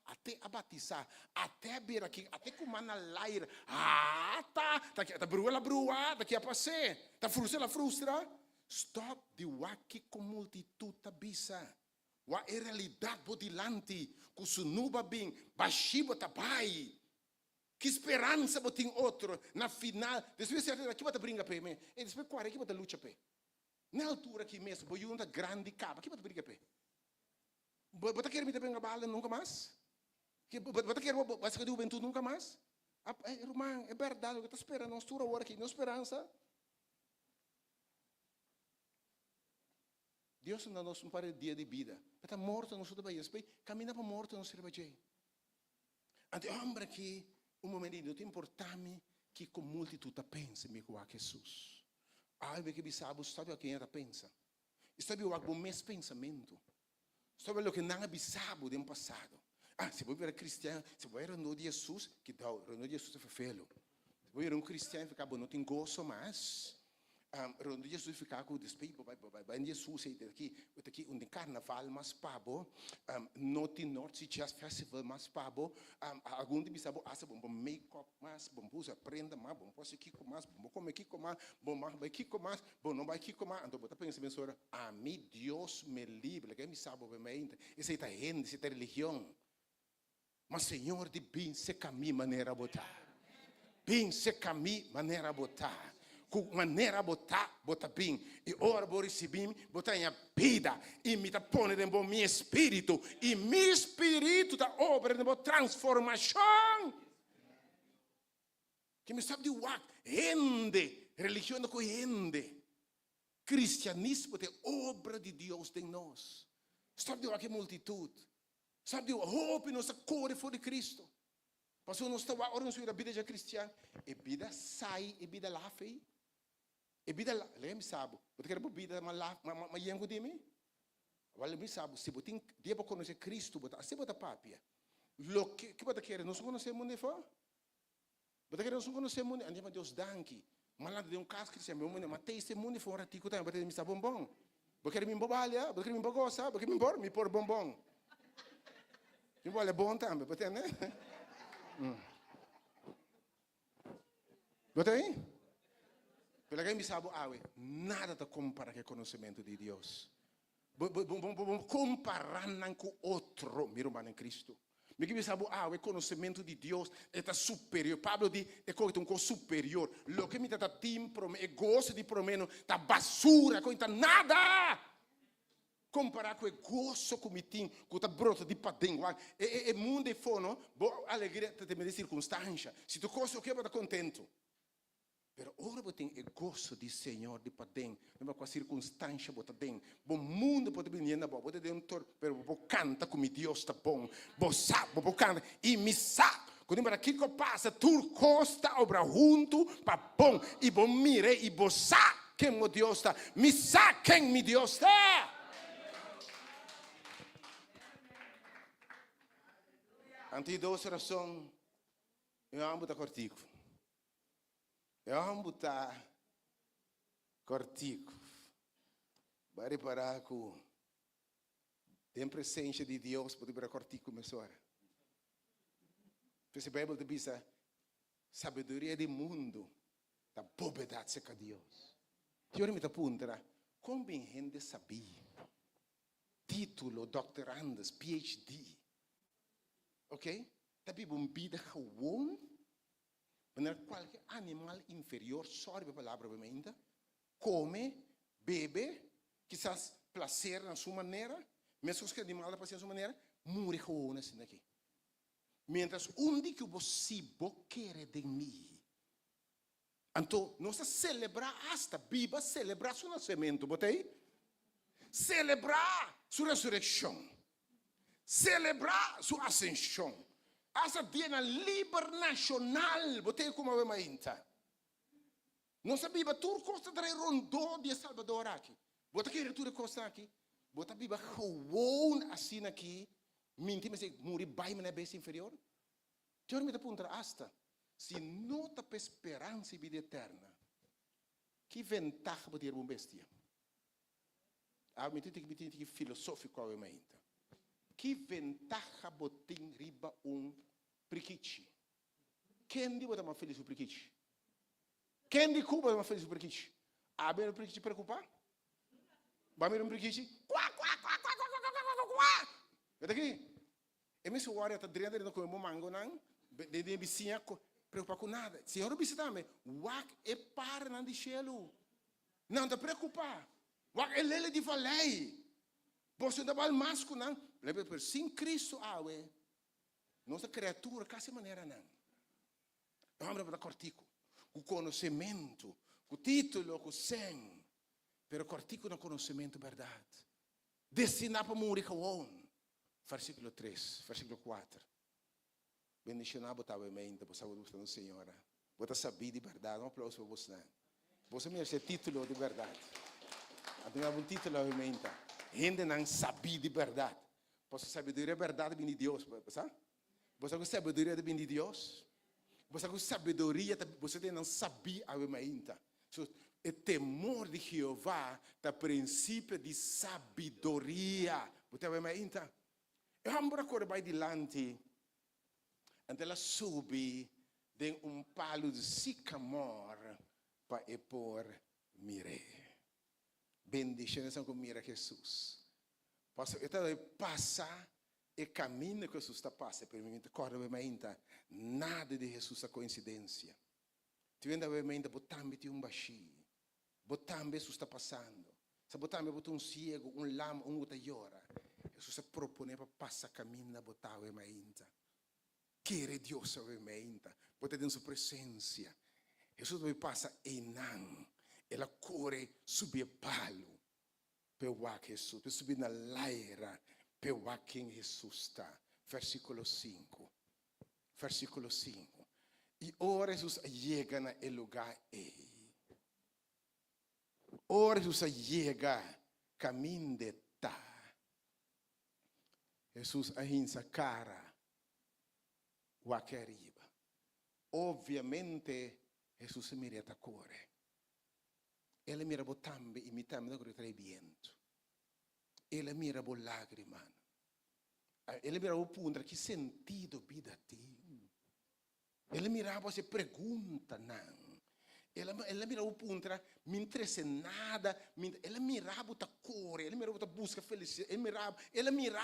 A: Até abatizar, até vir aqui, até com na lair, tá brua, daqui a passar, tá frustra. Stop de waki com multitude tabisa. Wa é realidade bodilante, com sunuba bem, baxibo tabai. Que esperança botin outro, na final, depois você aqui bota brinca pe me, e depois quare aqui bota luta pe. Na altura aqui mesmo, boiunda grande capa, aqui bota brinca pe. Bota querer me ter bem bala nunca mais? Bota querer vai ser juventude nunca mais? Irmão, é verdade o que está esperando, não estou agora aqui, não esperança. Deus não nos para dia de vida. Está morto não sou bem, caminha para morto não serve bem. Ante homem que momento não tem importância que com multitude pensa me com Jesus. Algo que sabe, sabe o que ela pensa. Sabe o que mais pensamento. Sobre o que não avisava do passado. Se você era cristiano, se você era no de Jesus, que dá, no de Jesus foi feio. Se você era cristiano, ficava não tem gosto mais. No de Jesus ficava com despeito, vai Jesus aí daqui onde carnaval mais pabo, Norte Jazz Festival mais pabo, algum de bisabo asa bom make-up mais, bom usa prenda mais, bom posso aqui com mais, bom comer aqui com mais, bom mais vai aqui com mais, bom não vai aqui com mais, então bota pensa bem sobre, mim Deus me livre, que me sabe bem, esse tá rende, esse tá religião. Mas Senhor de bem se caminha maneira botar. Bem se caminha maneira botar. Com maneira botar bem. E ora vou receber, botar em vida. E me tá pondo dentro do meu espírito. E meu espírito tá obra dentro da transformação. Que me sabe de wak. Rende. Religião não rende. Cristianismo é obra de Deus em nós. Sabe de wak é multitude. Sabe de hope nossa cor for de Cristo. Passou nós está orando a vida já cristã. E vida sai, e vida lá fei. E vida lá, lembra sabe? Você quer vida mas yango de mim? Vale me sabe, se você dia para conhecer Cristo, você bota papia. Lo que você quer, nós conhecemos onde foi? Você quer nós conhecemos onde? Andemos Deus danke. Malando de caso cristão, meu mundo, mas esse mundo foi um ratico também, você me sabe bombom. Você quer me bobalha, você quer me bogosa, você quer me pôr bombom. Me vale bom também, você né? Você aí? Pela que me sabe, nada te compara com o conhecimento de Deus. Vamos comparar com outro, meu irmão em Cristo. Me que me sabe, o conhecimento de Deus é superior. Pablo diz, é coisa superior. Lo que me dá tempo, é gosto de promeno, tá basura, coisa nada. Comparar com o gosto que me tem, com o broto de padrinho. É mundo de fono, alegria te me circunstância. Se tu gosta, o que vai estar contente? Pero ora você tem o gosto de Senhor de padrinho, não é com a circunstância você tem. Bom mundo pode vir na boa, você tem pero você canta como Deus está bom. Você sabe, você canta e me sabe. Quando para que passa, tu costa obra junto para bom e bom mire e você sabe quem meu Deus está. Me sabe quem meu Deus está. Antes de outra razão, eu amo da cortico. Eu amo da cortico. Vai reparar que tem presença de Deus para ir cortico começar. Porque a Bíblia diz a sabedoria do mundo, da bobedade seca Deus. E ora me apunta, como bem gente sabia? Título, doutorandos, PhD. Ok? Tapi vida gewoon, wanneer qualquer animal inferior, sorry a palavra ainda, come, bebe, quizás placer na sua maneira, mesmo que o animal placer na sua maneira, morre gewoon assim daqui. Mientras que você quer de mim, Então, nós celebrar hasta Bíblia, celebrar seu nascimento, botei? Celebrar sua ressurreição. Celebrar sua ascensão. Essa dia na liber nacional, botei como eu ainda. Nossa Bíblia, tudo costa de rondô de Salvador aqui. Bota aqui, tudo costa aqui. Bota a Bíblia gewoon assim aqui. Minti, mas morri bem na base inferior. Senhor me aponta hasta. Se não tem esperança e vida eterna, que ventaja poder uma bestia? Ah, me tem que filosófico ao ainda. Que ventaja botin riba priquichi? Quem de botar uma feliz o priquichi? Quem de Cuba uma feliz o priquichi? Ah, bem o priquichi preocupar? Vai ver um priquichi? Quá, quá, quá, quá, quá, quá, quá, quá, quá. Vê aqui? E me suare está dentro de comer mango não? De vizinha preocupar com nada. Senhor visita-me, wak e para não de cielo. Não te preocupar. Wak e lele de valei. Você não vai mais com não. Lembra por sem Cristo awe. Nossa criatura quase maneira não. Vamos para cortico. O conhecimento, o título, o sen. Pero cortico no conhecimento verdade. Destinado para morrer com versículo 3, versículo 4. Bendicionar botava em mente, você sabe do Senhor. Você sabia de verdade. Um aplauso para você. Você merece título de verdade. Tem um título em mente. Gente não sabia de verdade. Você sabedoria é verdade vem de Deus, sabe? Você com sabedoria vem de Deus. Você com sabedoria você não sabia a mente. O temor de Jeová é o princípio de sabedoria. Você vai mente? Eu amo agora vai dilante. Então ela sobe de palo de sicamor para por mire. Bendiciones com mira Jesus. Então passa e caminha que Jesus está passando. Para mim, nada de Jesus é coincidência. Tu ainda vai ainda botambe te baixi. Botambe Jesus está passando. Se botambe botar cego, lama, outra llora. Jesus se propõe para passar caminho na botar o ainda. Quer Deus o ainda. Pode ter sua presença. Jesus vai passar em nan. Ela corre subir palo. Para Jesus, para subir na laira. Para quem Jesus está. Versículo 5. Versículo 5. E ora Jesus chega no lugar aí. Ora Jesus chega caminho de tá. Jesus ahinsa cara. O aqui arriba. Obviamente, Jesus se mira a corre. Ele mira botambe imitando o viento. Ele mira bo lágrima. Ele mira o punta que sentido vida ti. Ele mira você pergunta não. Ele mira o punta me interessa nada. Ele mira a corre. Ele mira a busca felicidade. Ele mira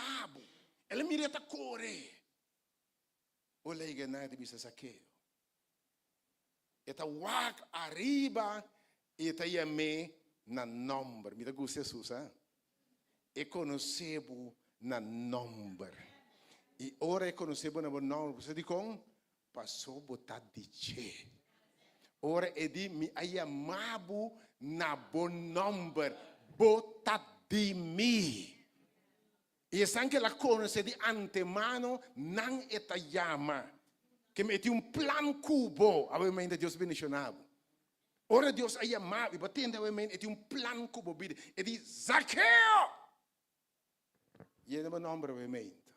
A: a corre. Olha aí nada bisa saqueo. Eta wak arriba e ta yame na nombre. Me gusta Jesus, hein? E conhecebo na nombre. E ora conhecebo na nombre. Você diz com passou botar de che. Ora e di mi ayamabu na bon nombre. Botar de mi. E sangue la conosce di antemano non etayama. Che metti un plan cubo, ovviamente Dio benediccionava. Ora Dio ha chiamato, battendo ovviamente un plan cubo e di Zaccheo. E non nome ovviamente.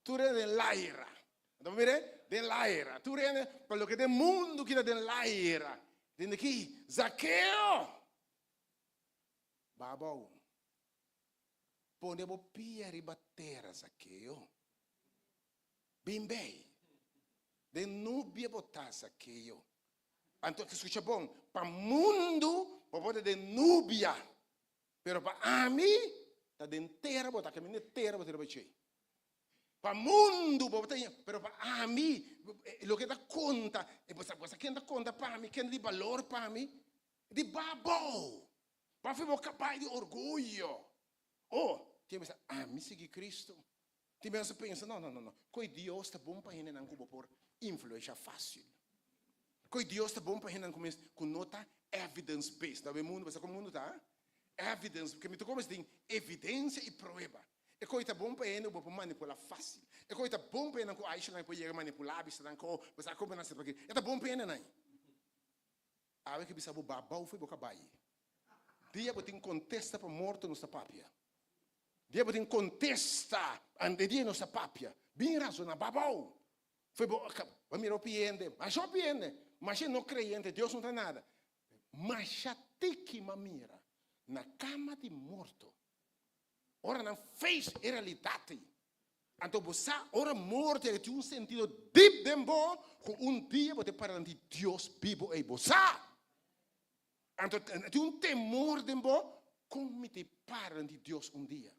A: Tu eri nell'aira. Devo dire? Nell'aira. Tu eri quello che del mondo che era nell'aira. Quindi chi? Zaccheo. Babò. Ponevo pia ribattere Zaccheo. Bimbei. De nubia botar Zaccheo. Anto che succede bom, pa mundo, pode de nubia. Pero pa ami, ta de inteira botar, caminho inteira botar bacei. Pa mundo, pero pa ami, lo che dà conta, e você quem dà conta pa ami, quem di valor pa ami, di babo. Pa fico capaz di orgoglio. Oh, ti pensa, mi segui Cristo. Ti pensa, no. Coi Dio sta bom pa ele não como por influência fácil. Coi Deus tá bom para gente começar com nota evidence based. Tá bem mundo, você como mundo tá? Evidence, porque me tocou mas tem evidência e prova. E coi tá bom para gente, vou manipular fácil. E coi tá bom para gente com Aisha não pode manipular, bisa não co, você como não sei porque. É tá bom para gente não. A que bisa babau foi boca bai. Dia botin contesta para morto no sapapia. Dia botin contesta ande dia no sapapia. Bem razona babau. Foi boca, vai mirar o piende, mas só piende. Mas se não crente, Deus não tem nada. Mas já tem que mira na cama de morto. Ora não fez realidade. Então você, ora morto, tem um sentido deep dentro, com dia você para de Deus vivo e você. Então tem um temor dentro, como te para de Deus dia.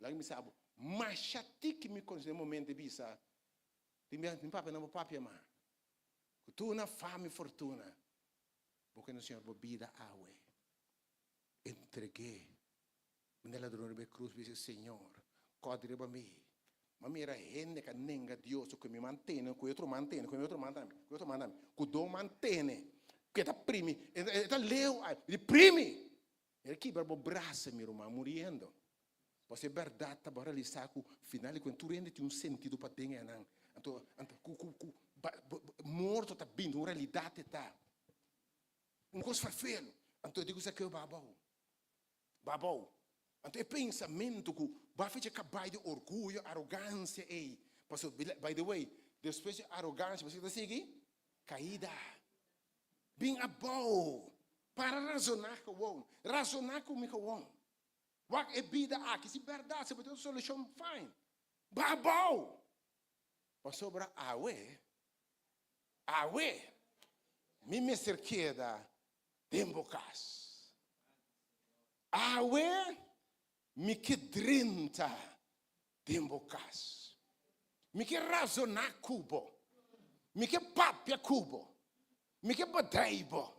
A: Lá me sabe, mas já tem que me conhecer momento de bisa. Tem papai não papai mas. Tu na fama e fortuna. Porque no Senhor bebida água. Entreguei. Nela drone be cruz disse Senhor, codre para mim. Mas mira gente que nenga Deus que me mantém, que outro mantém, que outro mantém, que outro mantém, que do mantém, que tá prime, tá leu, ele prime. Ele que barbo braço meu irmão morrendo. Você verdade tá para realizar que final quando tu rende tem um sentido para ter não. Então morto tá vindo, uma realidade tá. Coisa farfelo. Então eu digo isso aqui babau. Babau. Então é pensamento que vai fazer acabar de orgulho, arrogância e, by the way, depois de arrogância, você está seguindo? Caída. Bem abau. Para razonar com o razonar com o homem. Wak é vida aqui, se verdade, se você tem uma solução, fine. Babau. Mas sobre awe, me cerqueda dembocas. Awe, me que drinta dembocas. Me que razonar cubo. Me que papia cubo. Me que badaibo.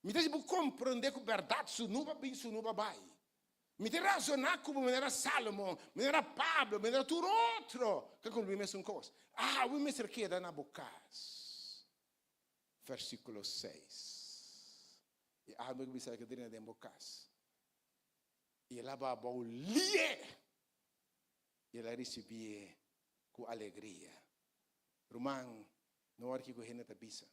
A: Me deixa compreender que verdade sunuba bem sunuba bai. Me te razonar como me era Salomão, me era Pablo, me era tudo outro. Que com me são coisas. O me cerqueda na bocas. Versículo 6. E a me bisa que dentro de bocas. E ela babou lie. E ela recebia com alegria. Romão, não hora que o gente tá bisa.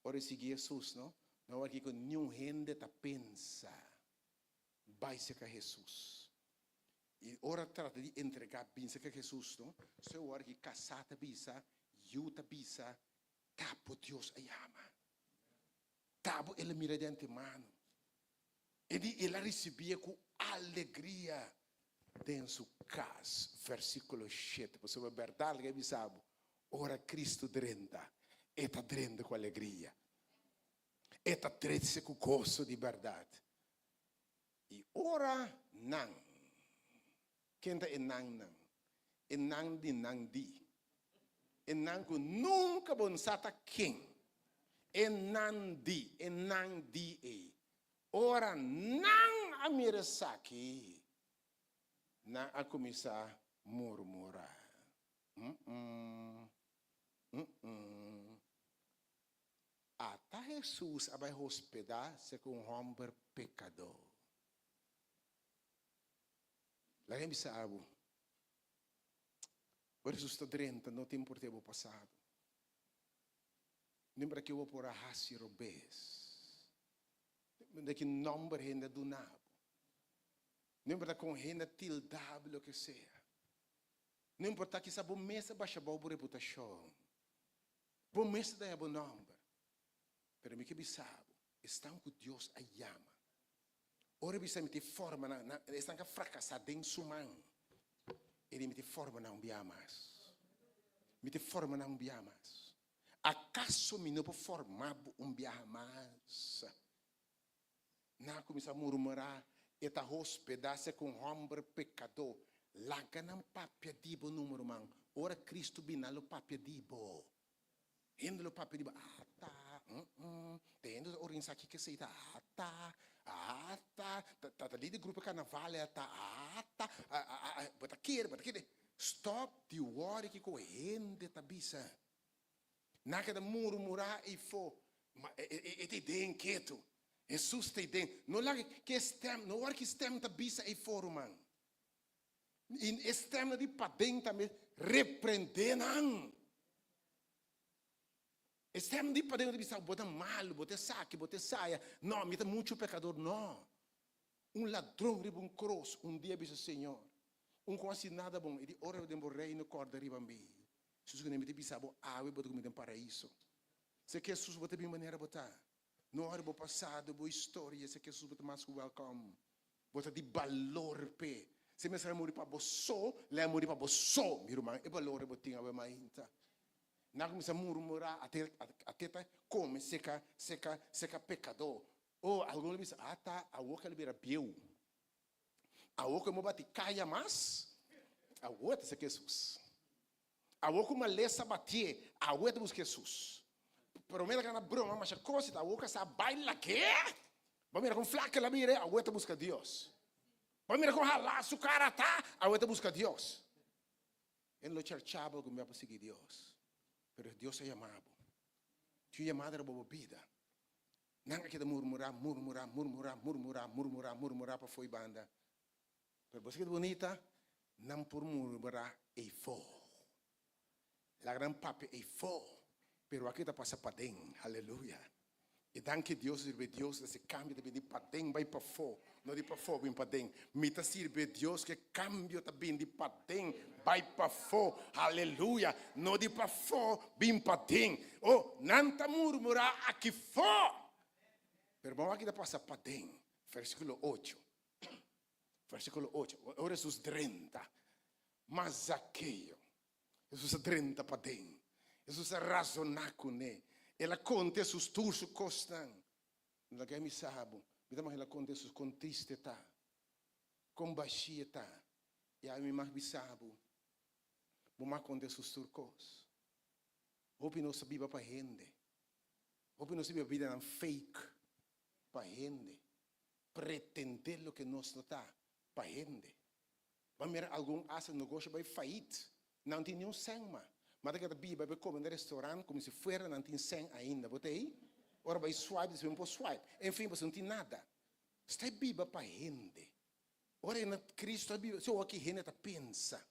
A: Ora seguir Jesus, não? Não hora que nenhum gente tá pensa. Vai ser com Jesus. E ora trata de entregar pensa com Jesus, não? Se eu hora que casata bisa, yuta bisa, tapo Deus a ama. Tapo ele mira de antemano. E ela recebia com alegria dentro sua casa. Versículo 7. Você vai verdade que sabe. Ora Cristo drenda. E está drenda com alegria. E está treze com gozo de verdade. E ora não. Quem está em não? E não de não di. E não que nunca bonsata quem. E não di. E não di e. Ora não a mira saki. Não a começar a murmurar. Até Jesus vai hospedar-se com um homem pecador. Lá em sabe, o Jesus está drenta, não tem por tempo passado. Lembra que eu vou por a raça robês. Lembra que nome ainda do nabo. Lembra com ainda tildável o que seja. Não importa que essa boa mesa baixa boa reputação. Boa mesa da bom nome. Pero me que bisabo, estão com Deus a llama. Ora bisabo me te forma estão que fracassar dentro sua mão. Ele me te forma não bia mais. Me te forma não bia mais. Acaso me não formar bia mais? Não começa a murmurar, e tá hospedar-se com um homem pecador. Laga não papia dibo número man. Ora Cristo binalo papia dibo. Indo papia dibo. Tendo orinsa aqui que sei tá. Tá ali de grupo carnaval bota aqui. Stop de worry que com gente tá bisa. Naka da murmurar e for. E te den quieto. Jesus te den. Não lá que stem, não hora que stem ta bisa e for, man. In stem de padem também repreendenam. Stem de padem de bisa bota mal, bota saque, bota saia. Não, me tá muito pecador, não. Ladrão riba cruz, dia bisa Senhor. Quase nada bom, e de hora de morrer no corda riba mbi. Jesus nem me te bisa bo awe bota comigo em paraíso. Se que Jesus bota bem maneira botar. No hora bo passado, bo história, se que Jesus bota mais welcome. Bota de valor pe. Se me sai morrer para bosso, le morrer para bosso, meu irmão, e valor botinha we mainta. Na começa murmurar até come seca pecador. Ou alguém diz, tá, a outra libera biu. A outra mo bati caia mais. A outra se Jesus. A outra uma lesa batie, a outra busca Jesus. Pero mira que na broma, mas a coisa a outra sa baila que? Vamos mira com flaca la mire, a outra busca Deus. Vamos mira com ralar su cara tá, a outra busca Deus. En lo charchabo que me va a seguir Deus. Pero Deus é amado. Tu chamada era boa vida. Nanga que murmurar para foi banda. Pero você que é bonita, não por murmurar e for. La gran papi e for. Pero aqui tá passa para dentro. Aleluia. E danke Deus sirve Deus esse cambio de para dentro vai para fora, não de para fora vem para dentro. Mita sirve Deus que cambio também de para dentro vai para fora. Aleluia. Não de para fora vem para dentro. Oh, não tá murmurar aqui fora. Pero vamos aqui da passa para dentro. Versículo 8. Versículo 8. Ora Jesus 30. Mas Zaqueu. Jesus 30 para dentro. Jesus razonar com ele. Ela conta sus tursos costan. Não quer me sabe. Me dá mais ela conta sus com triste tá. Com baixia tá. E aí me mais sabe. Vamos contar sus turcos. Hope não sabia para gente. Hope não sabia vida fake. Para gente. Pretender lo que nós não está. Para gente. Vamos ver algum asa negócio vai falir. Não tem nenhum sangue. Mas que a Bíblia vai comer no restaurante como se fosse não tem sangue ainda. Botei? Ora vai swipe, você não pode swipe. Enfim, você não tem nada. Está a Bíblia para gente. Ora na Cristo a Bíblia. Se o que gente pensa.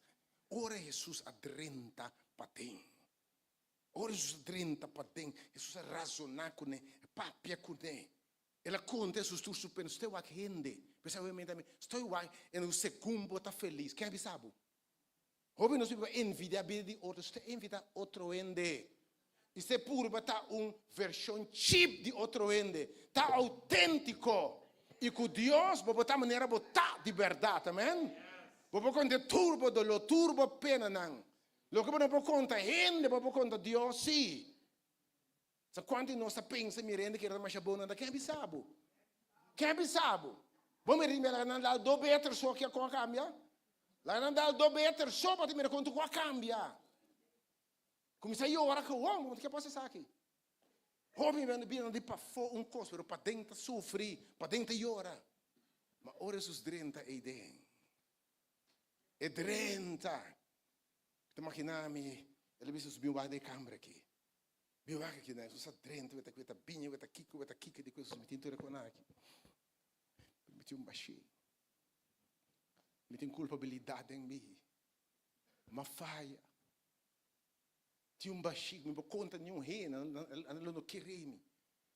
A: Ora Jesus adrenta para dentro. Ora Jesus adrenta para dentro. Jesus razonar com ele. Papia com ele. Ela conta Jesus tu super. Estou aqui gente. Pensava também. Estou aqui e no segundo está feliz. Quem sabe? Hoje nós vamos envidiar de outros. Você envia outro ende. Isso é puro para versão cheap de outro ende. Está autêntico. E com Deus, vou botar maneira botar de verdade, amém? Vou contar turbo do turbo pena não. Lo que vou contar ende, vou contar Deus sim. Se quando nós pensa mirando que era mais boa, quem sabe? Quem sabe? Vamos ver lá na do better só que a coisa cambia. Lá na do better só para te mirar quanto coisa cambia. Começa a ora que o homem, o que pode ser aqui? Homem vem de para fora coisa, mas para dentro sofre, para dentro llora. Mas ora Jesus drenta e den. E drenta. Te imaginami, ele viu subir o de câmara aqui. Viu aqui, né? Jesus drenta, vai estar binha, vai estar kika de coisas, me tinha com aqui. Me tinha baixinho. Me tem culpabilidade em mim. Uma falha. Tinha baixinho, me conta nenhum rei, não queria-me.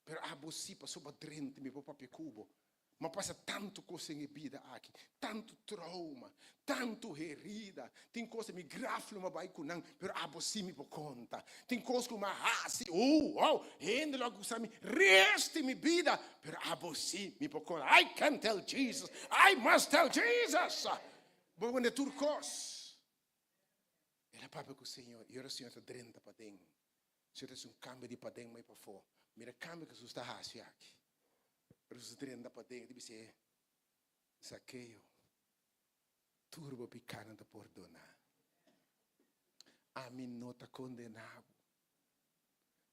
A: Pero você passou para dentro, me papel cubo. Mas passa tanto coisa em vida aqui, tanto trauma, tanto herida. Tem coisa me grafo uma vai com não, pero você me conta. Tem coisa que uma raça, rende logo sabe, reste minha vida, pero você me conta. I can tell Jesus, I must tell Jesus. Vou vender turcos. Ela papai com o Senhor, e ora o Senhor está dentro para dentro. O Senhor tem cambio de para dentro, mas para fora. Mira cambio que Jesus está hacia aqui. Jesus dentro para dentro, deve ser Zaqueu. Turbo picando da perdonar. A mim não está condenado.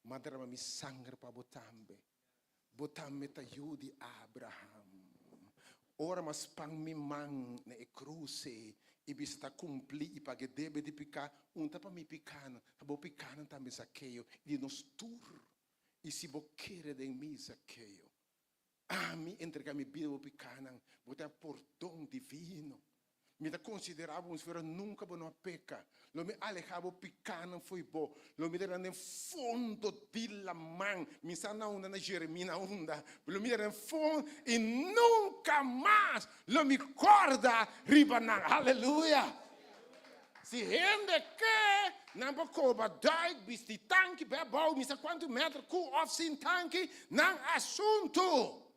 A: Madre me sangue para botambe. Botambe te ajude Abraham. ora mas pang mi mang na e cruce e bista cumpli e pague debe de picar tapa mi picana abo picana também Zaqueu e nos tur e se bo querer de mim Zaqueu me entregar mi vida picana botar perdão divino me da considerava um esfera nunca bo não peca lo me alejava picana foi bo lo me era no fundo de la man mi sana onda na Jeremina onda lo me era no fundo e nunca mais lo me corda ribanan aleluia se rende que não bocoba dai bisti tanque bebau mi sa quanto metro cu off sin tanque não assunto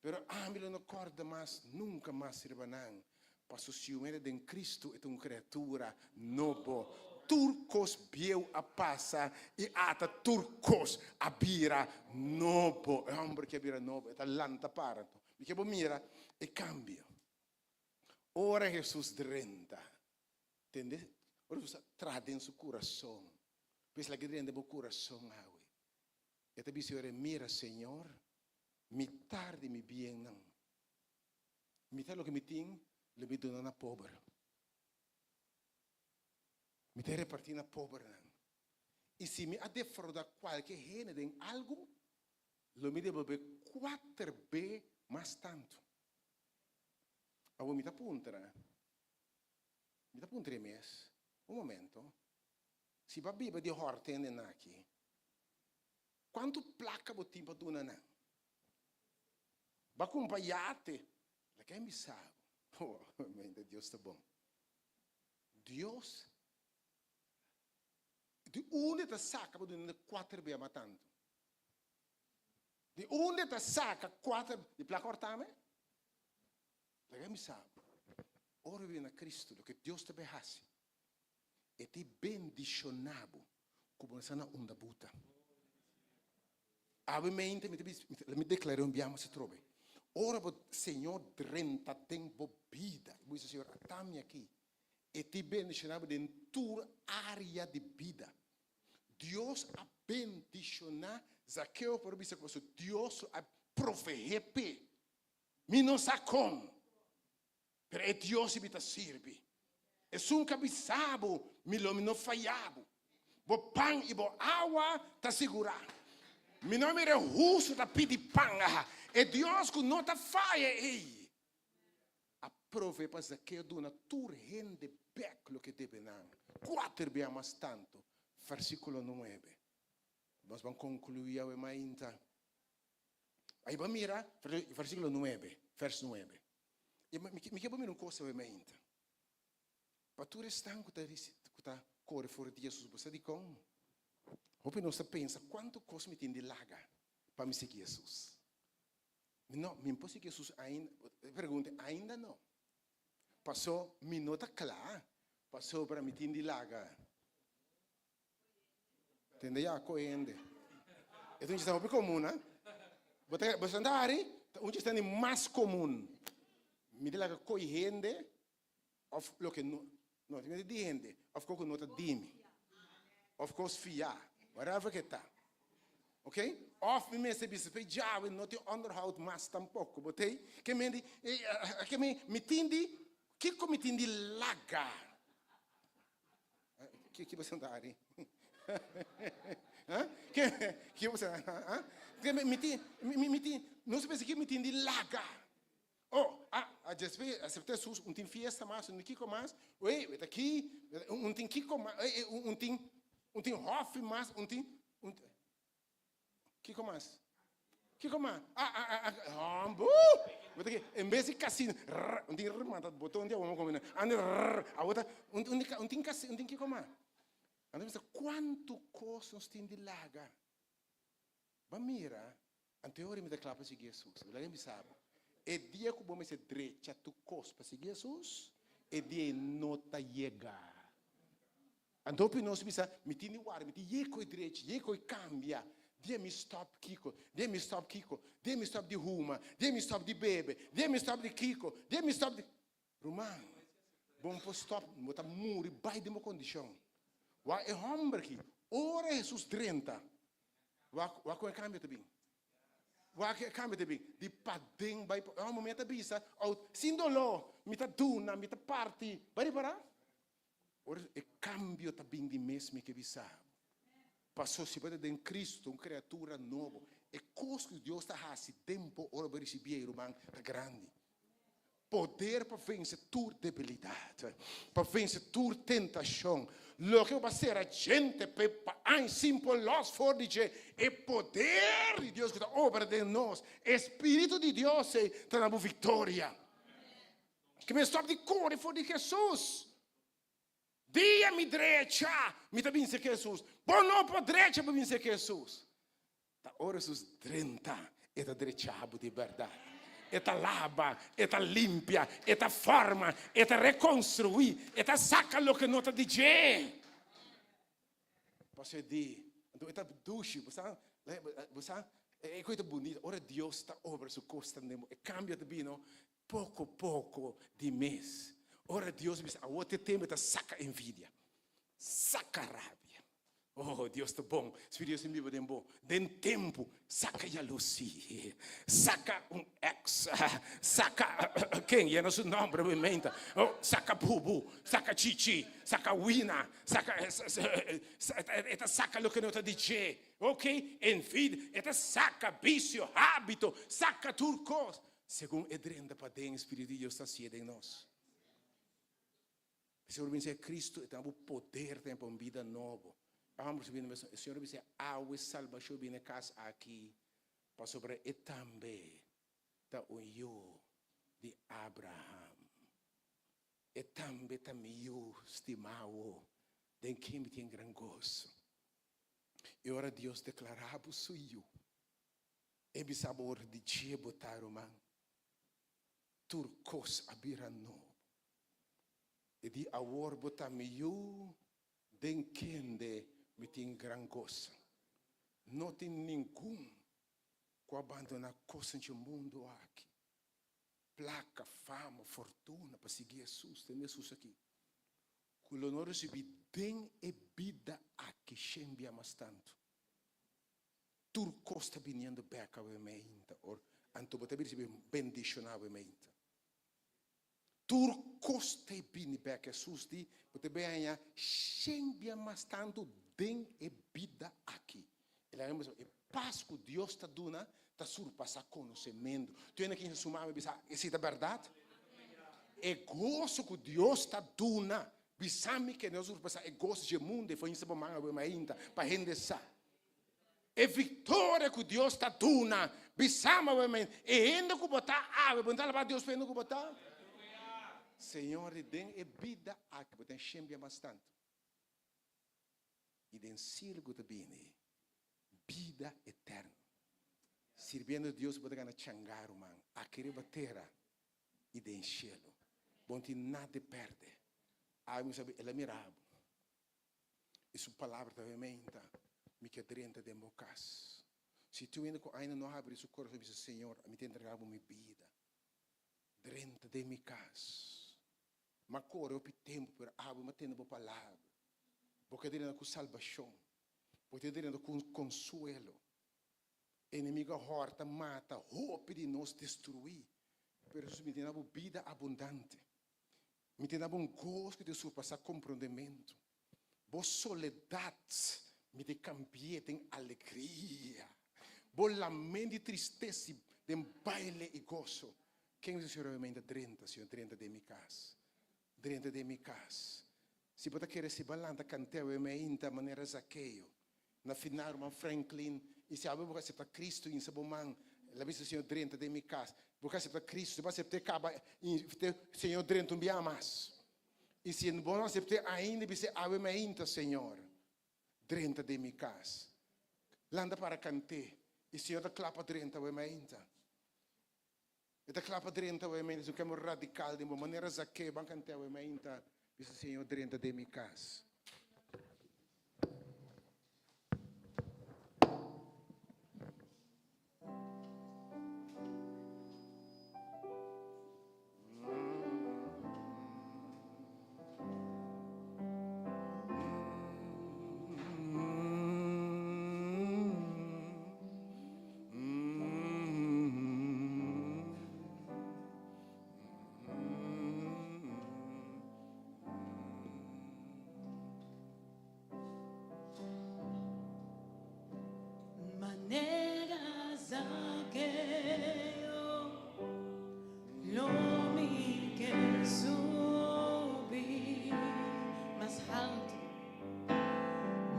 A: pero me lo não corda mais nunca mais ribanan Passo ciumere den Cristo è una creatura novo. Turcos bieu a passa e ata turcos abira novo. È hombre che abira novo, è talanta parato. Mi chiamo mira e cambio. Ora Jesus drenta. Entende? Ora Jesus trade in suo coração. Pes la che drende bo coração awe. E te bisi ora mira, Senhor, mi tardi mi bien nan. Mi tal lo che mi ting le mi dona na pobre. Mi te reparti na pobre. E se mi ha defraudar qualche gene de algo, lo mi devo be 4B mais tanto. Avo mi ta puntera. Mi ta puntere mes. Un momento. Si va biba di horte ne naki. Quanto placa bo timpa duna na? Ba compaiate. La che mi sa. Oh, mente Deus está bom. Deus, de onde está saca para donde 4B matando? De onde está saca 4 de placa hortame? La que me sabe. Ora viene a Cristo, lo que Deus te behasi. E ti bendicionabo como sana onda buta. Ave mente, mi declaro abbiamo se trobe. Ora o Senhor drenta tempo vida. E dice Senhor, attami aqui. E ti bendicionava in tua área de vida. Deus a bendicionar Zaqueu por isso que Deus a proferrepe. Mi não sa como. Pero é Deus que te serve. É um cabeçabo, mi não falhabo. Bo pão e bo água te segurar. Mi não me rehuso te pedir pão. E Deus que não te falha aí. Aprove para Zaqueu dona tu rende back lo que deve não. 4B mais tanto. Versículo 9. Nós vamos concluir a mainta. Aí vamos mirar, versículo 9, verso 9. E me quero mirar uma coisa a mainta. Para tu restar que está corre fora de Jesus, você diz como? Hope não se pensa quanto coisa me tem de larga para me seguir Jesus. Não, me posso seguir Jesus ainda? Pergunta, ainda não. Passou minuto claro, passou para me ter de larga. Entende? Já coende. Então, está muito comum, né? Você andare, onde está mais comum. Me diga que coende, of lo que não tem de gente, of course não está dime. Of course fiar, whatever que está. Ok? Of me recebi se já não tem onderhoud mais tampouco, botei? Que me tindi, que me tindi laga. Que você andare? Que você não se pensa que me tem de laga. Aceptei sus tem fiesta mais, kiko mais. Oi, aqui, tem kiko mais, tem hof mais, tem kiko mais. Kiko mais. Em vez de casino, tem remata botão de alguma coisa. A outra, tem casino, tem kiko mais. Então, quanto coisas tem de larga? Vamos mirar, anteriormente me declara para seguir Jesus. Você me sabe. É dia que vamos ser direita tu coisa para seguir Jesus. É dia não está chega. Então, nós me tem de guardar, me tem de ir direita, ir cambia. Dia me stop kiko, dia me stop kiko, dia me stop de ruma, dia me stop de bebe, dia me stop de kiko, dia me stop de Romano. Bom para stop, botar muri, vai de uma condição. Wa é homem aqui. Ora Jesus 30. Wa com cambio também. Waar kan me bem? Die pading bij een moment te bisa, out sin dolor, met a duna, met a party, bari para? Ora e cambio ta bing di mesmo que bisa. Passou se pode em Cristo, uma criatura nova. E coisa que Deus está fazendo tempo ora para receber irmão tá grande. Poder para vencer tua debilidade, para vencer tua tentação. Lo que vai ser a gente para em simbolos for dizer é poder de Deus que está obra de nós. Espírito de Deus está dando vitória. Que me stop de correr for de Jesus. Dia mi direita, me está vindo Jesus. Bom não para direita para vencer Jesus. Tá ora sus 30 é da direita de verdade. Eta lava, eta limpia, eta forma, eta reconstruir, eta saca lo que não está dizendo. Posso dizer, então eta duche, você é coisa bonita. Ora Deus está obra sua costa nemo, e cambia de bino pouco de mês. Ora Deus me a outro tempo eta saca envidia, saca raiva. Oh, Deus está bom. Espírito Deus me vai bom. Den tempo, saca a Lucy, saca ex, saca quem é nosso nome, provavelmente. Oh, saca Bubu, saca Chichi, saca Wina, saca o que não está dizendo. Ok? Envidia, saca vício, hábito, saca turcos. Segundo Edrenda para dentro, Espírito de Deus está sendo em nós. Senhor, é Cristo, tem o poder, tem uma vida nova. Vamos subir, o Senhor disse, a salvação vem casa aqui, para sobre e também da o eu de Abraham. E também eu estimado, de quem me tem grande gozo. E ora Deus declarava o seu. E me sabor de dia botar o man. Turcos abirano. E de agora botar eu, de quem de me tem grande gozo. Não tem nenhum que abandona coisa no mundo aqui. Placa, fama, fortuna para seguir Jesus. Tem Jesus aqui. Que o honor recebi den e vida aqui, chembia mais tanto. Turco está vindo beca a meinta, or anto bote recebi bendicionava meinta. Turco está vindo beca Jesus di, bote bem chembia mais tanto den e vida aqui. Ela é e paz que Deus está dando, está surpassar conhecimento. Tu ainda que se sumar e pensar, isso é verdade? É gozo que Deus está dando. Bisami que nós surpassar é gozo de mundo e foi isso para manga ainda para rendezar. É vitória que Deus está dando. Bisama e ainda que botar água, botar lá para Deus para ainda que botar. Senhor, den e vida aqui, botar chembia bastante. E den circo de bine, vida eterna. Servindo a Deus, pode ganhar changar o man, a querer bater e den cielo. Bom, nada perde. Ah, me sabe, ela mirava. E sua palavra também me quer dentro de meu caso. Se tu ainda não abre seu coração, diz Senhor, me tem entregado minha vida dentro de meu caso. Mas corre o tempo para abrir, mas tendo boa palavra. Porque dentro com salvação, porque dentro com consuelo. Inimigo horta, mata, roupa de nos destruir. Pero Jesus me tem uma vida abundante. Me tem um gozo que te surpassa compreendimento. Boa soledade me te cambia em alegria. Boa lamento e tristeza de baile e gozo. Quem é o Senhor realmente 30, Senhor, 30 de minha casa. 30 de minha casa. Se você quer se balanta, cantar o de maneira zaqueio. Na final, uma Franklin, e se você aceitar Cristo em seu mão, la vista Senhor 30 de minha casa. Porque se para Cristo, se você acaba, Senhor 30 não mais. E se não aceitar ainda, você abre ainda, Senhor 30 de minha casa. Landa para cantar. E Senhor da clapa 30 ainda. E da clapa 30 ainda, se eu quero radical de uma maneira zaqueia, vamos cantar ainda, você Senhor 30 de minha casa.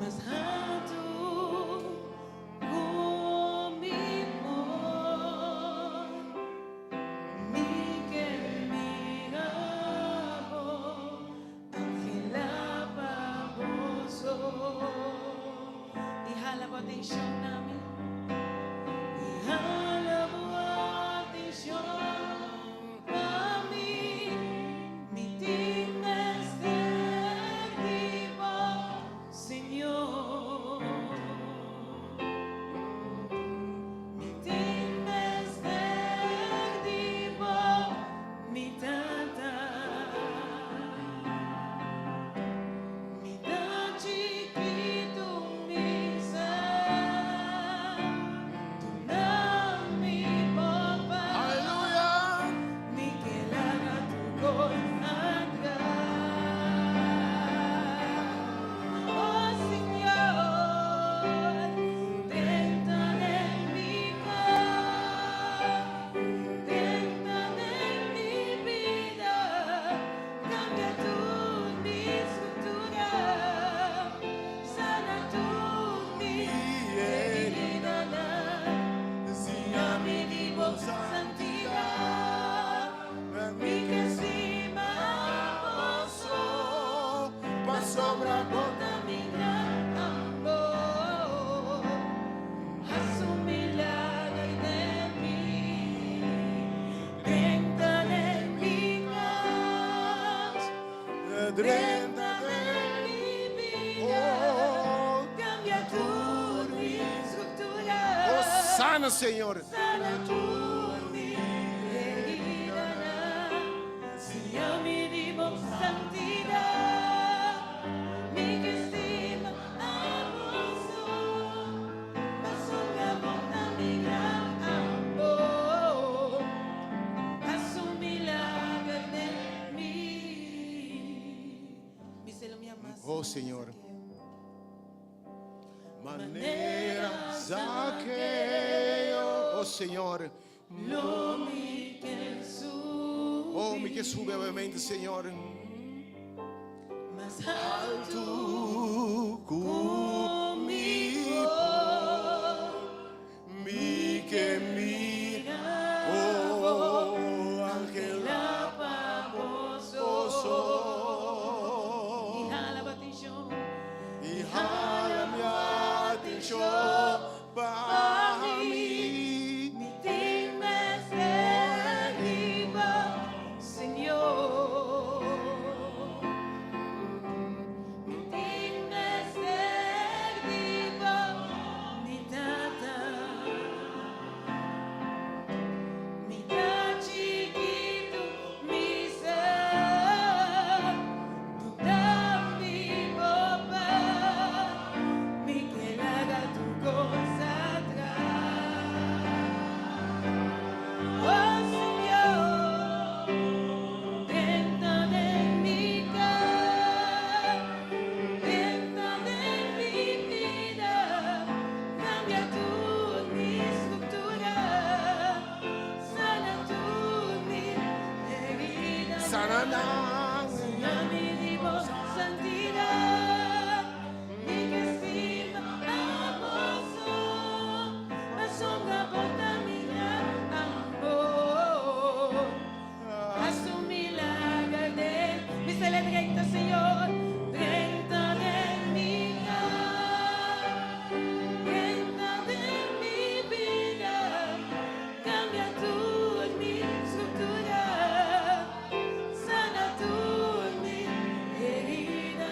B: Mas alto comigo, mi que mirabo, Angela baboso. Y jala por atención namin. Y jala por atención namin. Mi tienes de vivo, Señor. Mi tienes de vivo, mi tata. Mi tan chiquito, mi ser. Tú no mi papá.
A: Aleluya.
B: Mi que haga tu cosa. Oh Señor, dentro de mi casa, dentro de mi vida, cambia tu mi estructura, sana tu mi herida, enseña mi vivo santidad, mi que encima poso, pa sobra bota mi gran amor, haz un milagro de mí, entra en mi casa, entra en mi vida, cambia tu mi estructura.
A: Oh, sana, Señor.
B: Sana tu mi herida, enseña mi vivo santidad, mi que estima hermoso, paso la bota mi gran amor, haz un milagro de mí. Mi celo me amas.
A: Oh, Señor. Manera Zaqueo. Oh, Señor.
B: Lo mi que sube,
A: Oh, mi que sube obviamente, Señor.
B: más alto
A: Tu
B: conmigo,
A: mi que mira. Oh, ángel
B: baboso. Y jala batillo,
A: y jala mi atención para mí.
B: mi time se viva, Señor. Mi time se viva, mi tata. Mi tan chiquito, mi ser, tú tan mi papá, mi que haga tu cosa atrás. Oh Señor, dentro de mi casa, dentro de mi vida, cambia tu mi estructura, sana tu mi herida,
A: Sana.
B: enseña mi vivo santidad, mi que estima hermoso, asombra bota mi gran amor, haz un milagro de mi celebrita, Señor, dentro de mi casa, dentro de mi vida, cambia tu mi estructura, sana tu mi herida,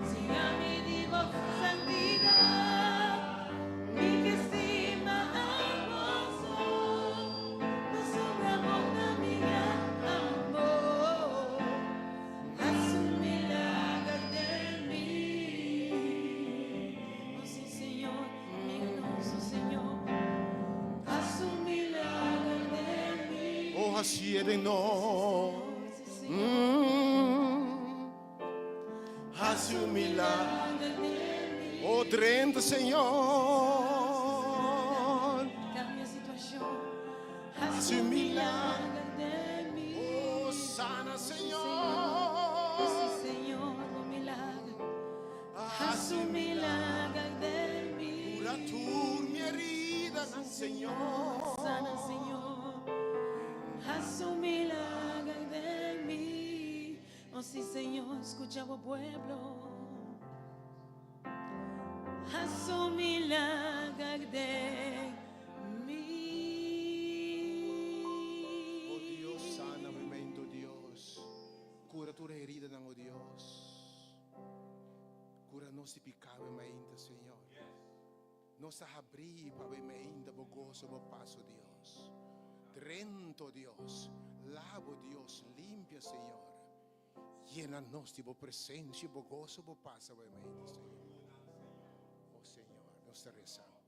B: enseña mi vivo santidad, mi que estima hermoso, asombra bota mi gran amor, haz un milagro de mí. Oh sí, Señor, mi hermoso Señor, haz un milagro de mí.
A: Oh, así eres no.
B: Sí, Señor,
A: Haz un milagro.
B: milagro de mí.
A: Oh, 30, Señor.
B: Cambia situación,
A: Haz
B: haz
A: un
B: un
A: milagro.
B: milagro de mí.
A: Oh, sana,
B: Sí,
A: Señor.
B: Señor, un milagro.
A: Haz
B: haz un milagro de mí.
A: Cura tu mi herida, Señor.
B: Sana, Señor, haz un milagro de mí. Oh sí, Señor, escucha, oh pueblo. Haz un milagro de mí.
A: Oh Dios, sana memento Dios. Cura tu herida, oh Dios. Cura nosso pecado ainda, Senhor. Nossa abrir para ainda bogoso bo passo, Deus. Drento, Deus. Lavo, Deus. Limpia, Senhor. Llena-nos de boa presença, bogoso bo passa, ainda, Senhor. Oh, Senhor, nós te rezamos.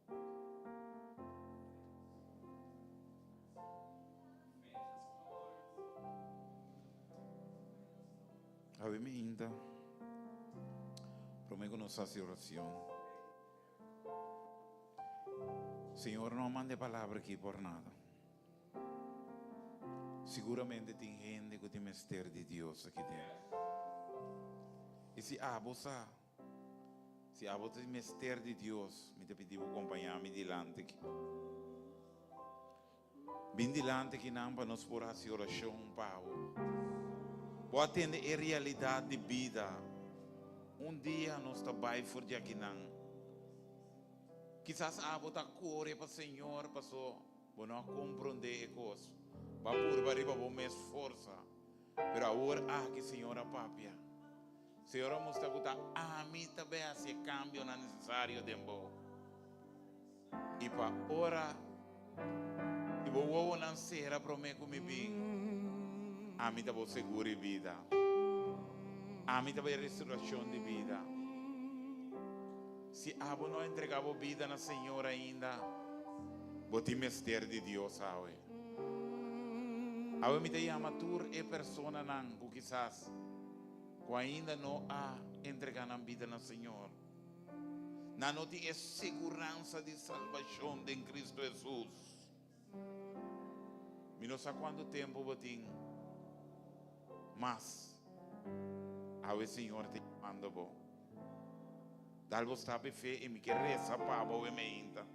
C: Ave me ainda. Prometo nossa oração. Senhor, não mande palavra aqui por nada. Seguramente tem gente que tem mistério de Deus aqui dentro. E se você tem mistério de Deus, me te pediu acompanhar-me dilante aqui. Bem dilante que não para nos por essa oração, Paulo. Vou atender a realidade de vida. Dia nós trabalhamos por dia que não. Quizás a botar corre para o Senhor, passou, vou não compreender as coisas. Vai por barriga, vou me esforçar. Mas agora, que a Senhora papia. Senhora mostra que a mim também esse cambio não necessário de mim. E para ora, e vou não ser para mim como bem. A mim também seguro e vida. A mim também restauração de vida. Se a você não entregava vida na Senhora ainda, você mistério de Deus, sabe? A você me chama tur e persona não, que quizás, que ainda não há entregado a vida na Senhor. Não tem segurança de salvação em Cristo Jesus. Eu não sei quanto tempo você tem, mas o Senhor te manda bom. Dá-lhe sabe fé e me quer rezar para o emenda.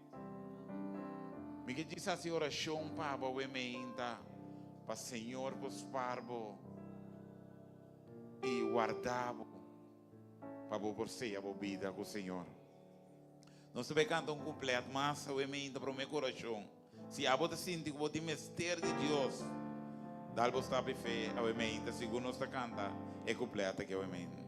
C: Me quer dizer essa oração para o emenda, para o Senhor vos parvo e guardar para você a vida com o Senhor. Nós também cantamos completo, mas o emenda para o meu coração. Se a você sente que você mistério de Deus, dá-lhe sabe fé o emenda, segundo nós canta, é completa que é o emenda.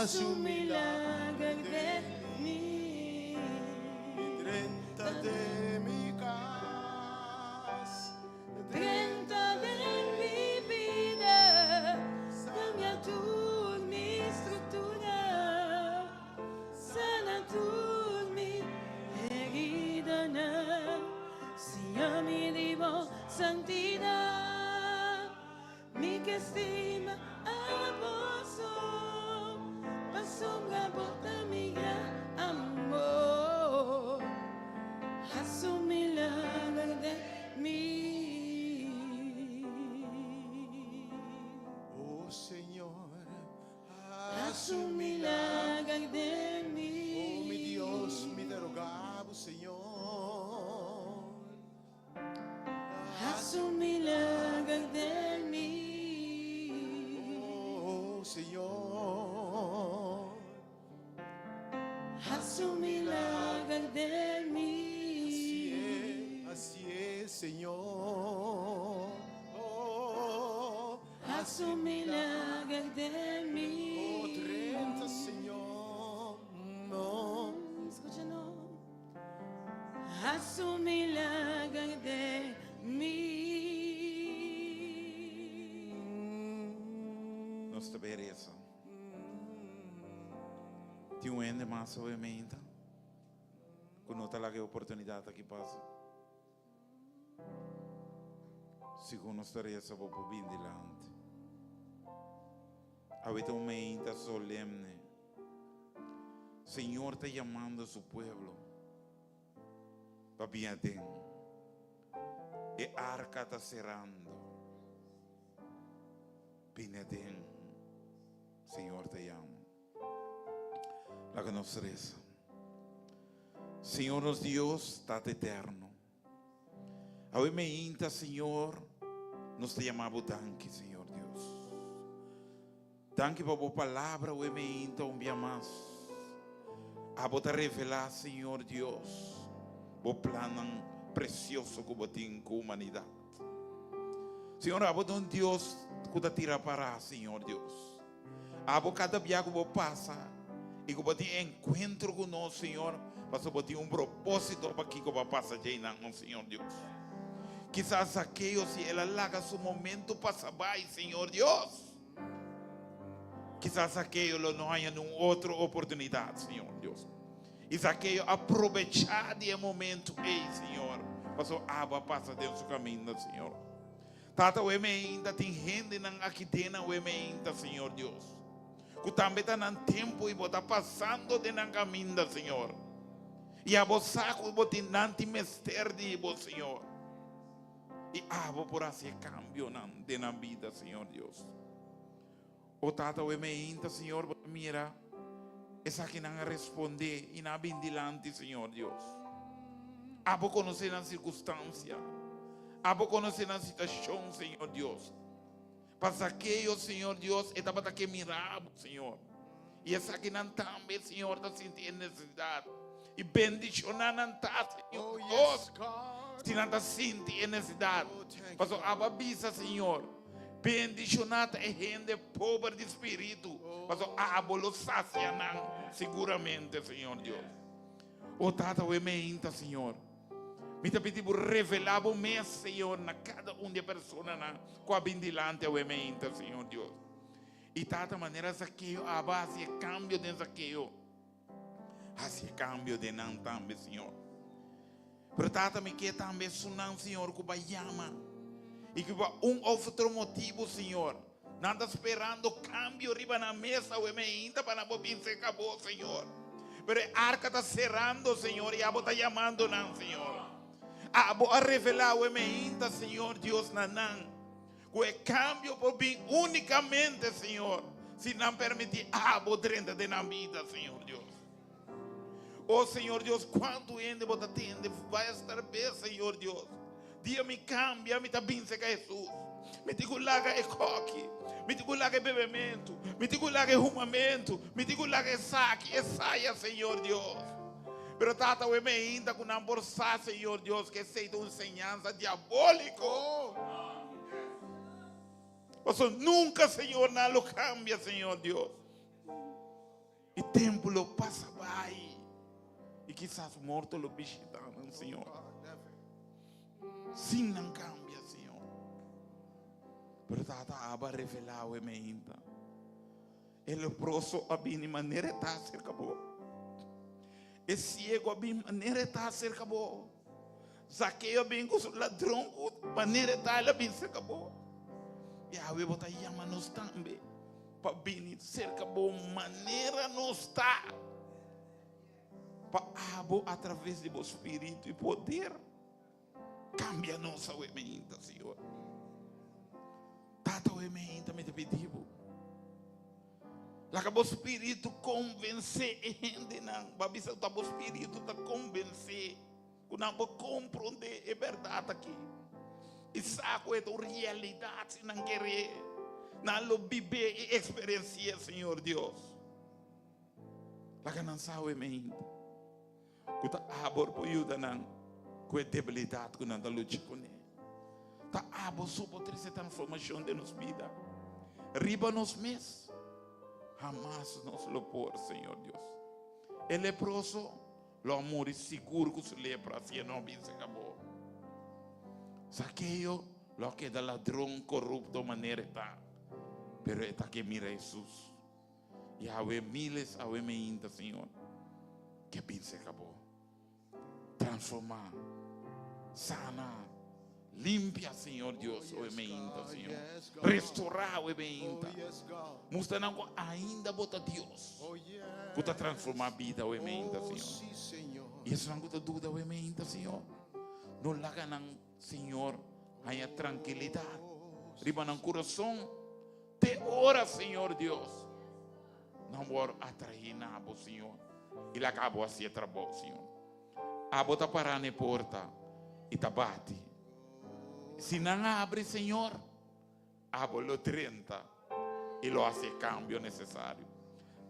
A: Haz un milagro de mí, renta de mi casa,
B: Renta de mi vida, cambia tu mi estructura, sana tu mi herida, si a mi divo santidad, mi que estima a vos, sombra bota mi gran amor, haz un milagro de mí.
A: oh Señor,
B: Haz un milagro de mí.
A: oh mi Dios, mi derogado Señor,
B: Haz un milagro de mí.
A: oh Señor.
B: Haz un milagro de mí.
A: Así es, Señor. Oh,
B: Haz un milagro de haz un milagro de mí.
C: Nós te beresa. Ti un ende mas ovviamente. Conota la che opportunità che passa. Segundo nós te resa popo bindilante. Avete un momento solemne. Señor está llamando a su pueblo. Papi aten. E arca está cerrando. Pineten. Señor te llama. La que nos reza. Señor nos Dios está eterno. Hoy me inta, Señor, nos te llamamos danke, Señor Dios. Danke por tu palabra, hoy me inta un día más. A te revelar, Señor Dios, o plan precioso que vos tienes con la humanidad. Señor, a un Dios que te tira para, Señor Dios. A cada día que vos pasa y que vos tienes encuentro con nosotros, Señor, mas vos tienes un propósito para que vos pasa llenando, Señor Dios. Quizás aquellos, si Él halaga su momento, pasa by, Señor Dios. Quizás aquellos no hayan otra oportunidad, Señor Dios. Y aquellos aprovechar de momento, Señor. Pasó agua pasa de su camino, Señor. Tata, we me ainda tem gente aqui dentro, we me ainda, Señor Dios. Que também está no tempo e está passando de na caminho, Señor. E a vos saco e botin nanti mester de vos, Señor. E vos por assim cambio de na vida, Señor Dios. O tata, we me ainda, Señor, mira. Essa que não responder e não bindilante, Senhor Deus. Abo conhecer a circunstância. Abo conhecer a situação, Senhor Deus. Para aqueles, Senhor Deus, estava aqui mirado, Senhor. E essa que não também, Senhor, está sentindo necessidade. E bendicionar não está, Senhor Deus. Se não está sentindo necessidade. Mas abo avisa, Senhor. Bendicionar é gente pobre de espírito. Mas abo lo sacia seguramente, Senhor Deus. O tata o ementa, Senhor. Me te pedi por revelar o mês, Senhor, na cada de pessoa na com a bindilante o ementa, Senhor Deus. E tata maneira que a base cambio de aquilo. Assim cambio de não também, Senhor. Pero tata me quer também sonar, Senhor, que vai chamar. E que vai outro motivo, Senhor. Nada esperando cambio arriba na mesa, o ementa para não vir se acabou, Senhor. Pero a arca está cerrando, Senhor, e a está chamando, não, Senhor. A revelar o ementa, Senhor Deus, nanã. O cambio por vir unicamente, Senhor, se não permitir a bodrenda de na vida, Senhor Deus. Oh, Senhor Deus, quanto ainda você atende, vai estar bem, Senhor Deus. Dia me cambia, me tá bem, Jesus. Me digo lá que é coque, me digo lá que é bebimento, me digo lá que é rumamento, me digo lá que é saque, é saia, Senhor Deus. Pero tata, eu me ainda com não forçar, Senhor Deus, que seja uma ensinança diabólica. Você nunca, Senhor, não lo cambia, Senhor Deus. E tempo lo passa vai. E quizás morto lo visitando, Senhor. Sim, não cambia, Senhor. Pero tata, aba revelar o me ainda. Ele proso a bem de maneira está cerca boa. E ciego a bem maneira está cerca boa. Zaqueu a bem com o ladrão, maneira está ele bem cerca boa. E a we botar chama nos também para bem cerca boa maneira não está. Para abo através de o Espírito e poder cambia nossa emenda, Senhor. Tata o emenda me te pediu. Lá que o Espírito convencer gente não, babisa o Espírito tá convencer, que não vou compreender é verdade aqui. E saco é a realidade, se não querer, não lo viver e experienciar, Senhor Deus. Lá que não sabe o emenda, que tá abor por ajuda não, com a debilidade que não está lutando com ele. Tá abor suportar essa transformação de nossa vida. Riba nos mês, jamás nos lo por, Senhor Deus. El leproso, Lo amor seguro que se lepra si no se acabó. Saqueo lo que da ladrón corrupto manera está. Pero está que mira Jesús. Y a miles, a me Señor. Que bien se acabó. Transformar. Sana. Limpia, Señor Dios, o emenda, Señor. Restaurar, o emenda. Mostrando ainda bota Deus. Puta transformar a vida, o emenda, Señor. E isso não é dúvida, o emenda, Señor. Não larga, Señor, aí a tranquilidade. Riba no coração. Te ora, Señor Deus. Não vou atrair nada, Señor. E lá acabou assim, trabalho, Señor. A bota parar na porta e tá bate. Se não abre, Senhor, abre 30 e lo hace cambio necessário.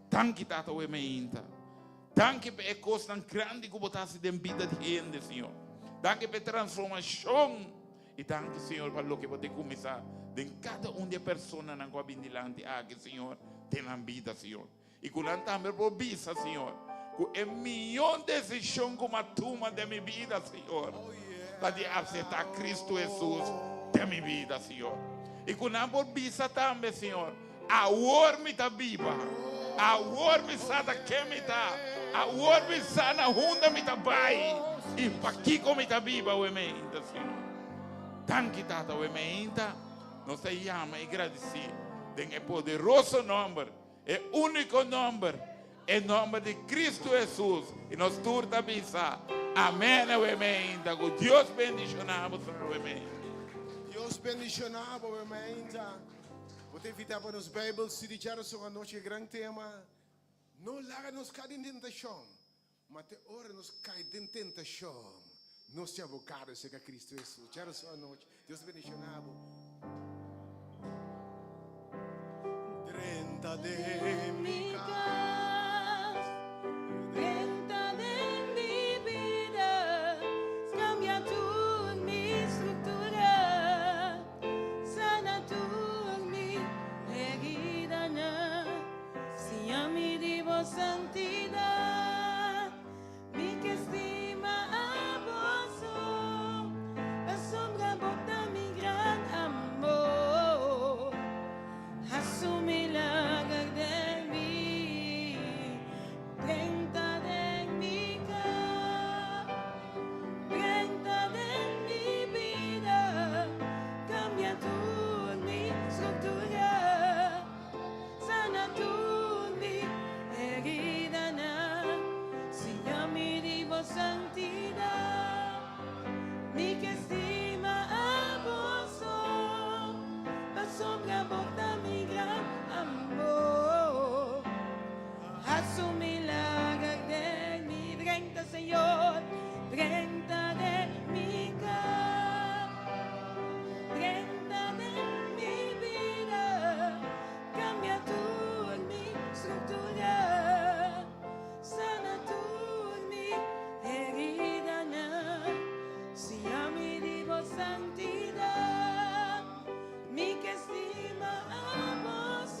C: Tanque tata o emenda. Tanque per coisa tão grande que botasse dentro vida de gente, Senhor. Tanque per transformação. E tanque, Senhor, para lo que pode começar de cada de pessoas na qual vem dilante aqui, Senhor, tem a vida, Senhor. E com a também por visa, Senhor. Com milhão de decisões como a turma de minha vida, Senhor. Para aceitar Cristo Jesus de minha vida, Senhor. E com a borbisa também, Senhor. A orme está viva. A orme está que me está. A orme está na runda me está bai. E para aqui como está viva o emenda, Senhor. Tanque tata o emenda. Não se chama e agradecer. Tem poderoso nome. É único nome. É o nome de Cristo Jesus. E nós turta bisa. Amém, amém. Deus bendicionamos, amém.
A: Deus bendicionamos, amém. Vou evitar para nos Bíblias se dizer sobre a noite grande tema. Não larga nos cair em tentação, mas te ora nos cair em tentação. Nós te abocados a Cristo Jesus. Quero só a noite. Deus bendicionamos. 30 de mi
B: santidad, mi que estima a vos, asombra bota mi gran amor, a su milagro de mí, prenda de mi cara, prenda de mi vida, cambia tu mi estructura, sana tu santidad, mi que estima a vos, asombra bota mi gran amor, a su milagro de mi 30, Señor, 30 de mi cara, 30 de mi vida, cambia tu mi estructura, sana tu santidad, mi que estima a vos,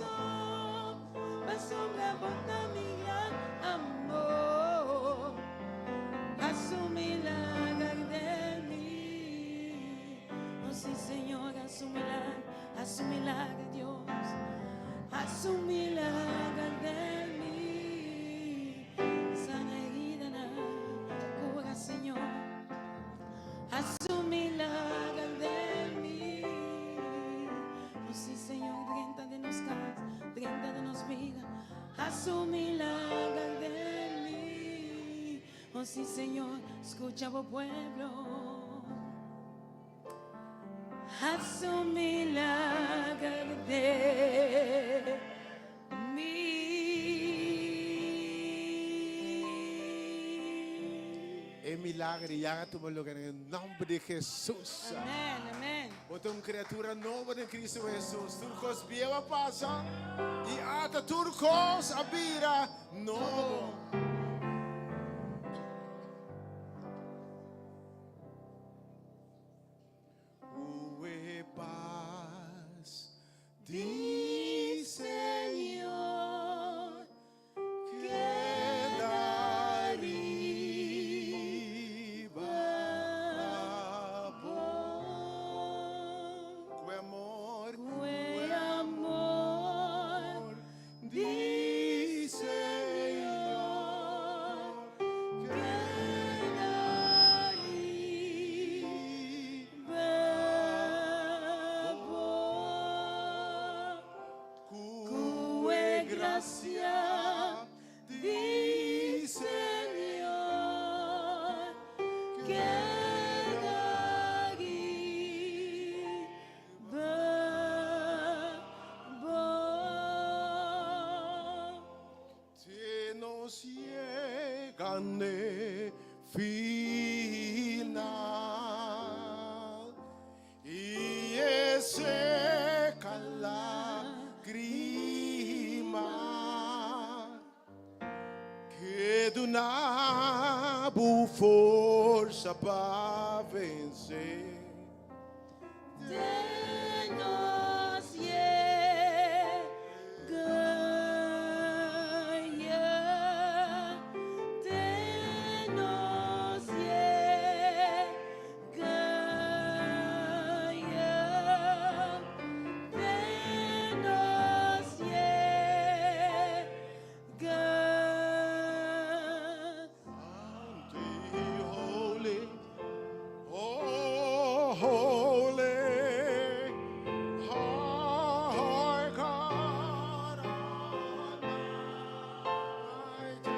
B: asombra bota mi gran amor, a su milagro de mí. Oh sí, Señor, a su milagro, Dios, a su milagro de mí. Sana herida, cura, Señor. A su milagro de mí. Oh sí, Señor, 30 de nos casa, 30 de nos vida. A su milagro de mí. Oh sí, Señor, escucha, oh pueblo. A su milagro de mí.
A: É milagre, já tu lugar em nome de Jesus.
B: Amém, amém.
A: Bota uma criatura nova em Cristo Jesus. Tudo coisa viva passa e ata tudo coisa a vida novo. Ue paz de Senhor que daria.
D: gracia, di Señor, que
E: te nos llegan de final y es seca lágrima que donava força para vencer.
D: Denos lleganha, denos lleganha, denos
E: Holy, oh holy, our God Almighty.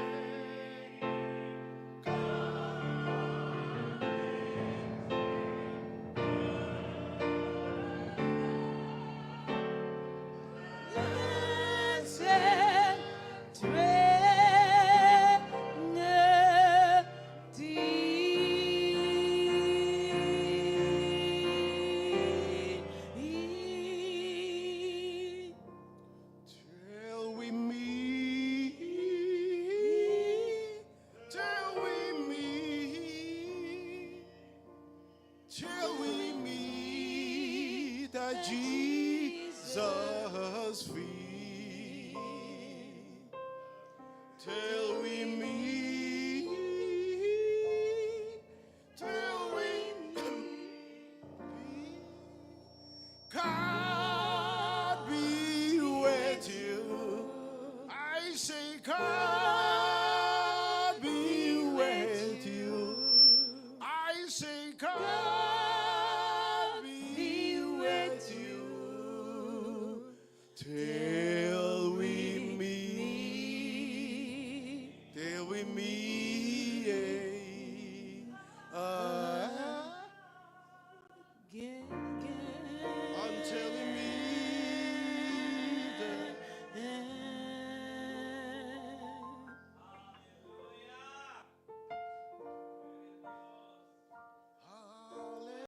E: Till we meet, till we meet, till we meet at Jesus' feet. Till we meet, till we meet. God be with you. I say, God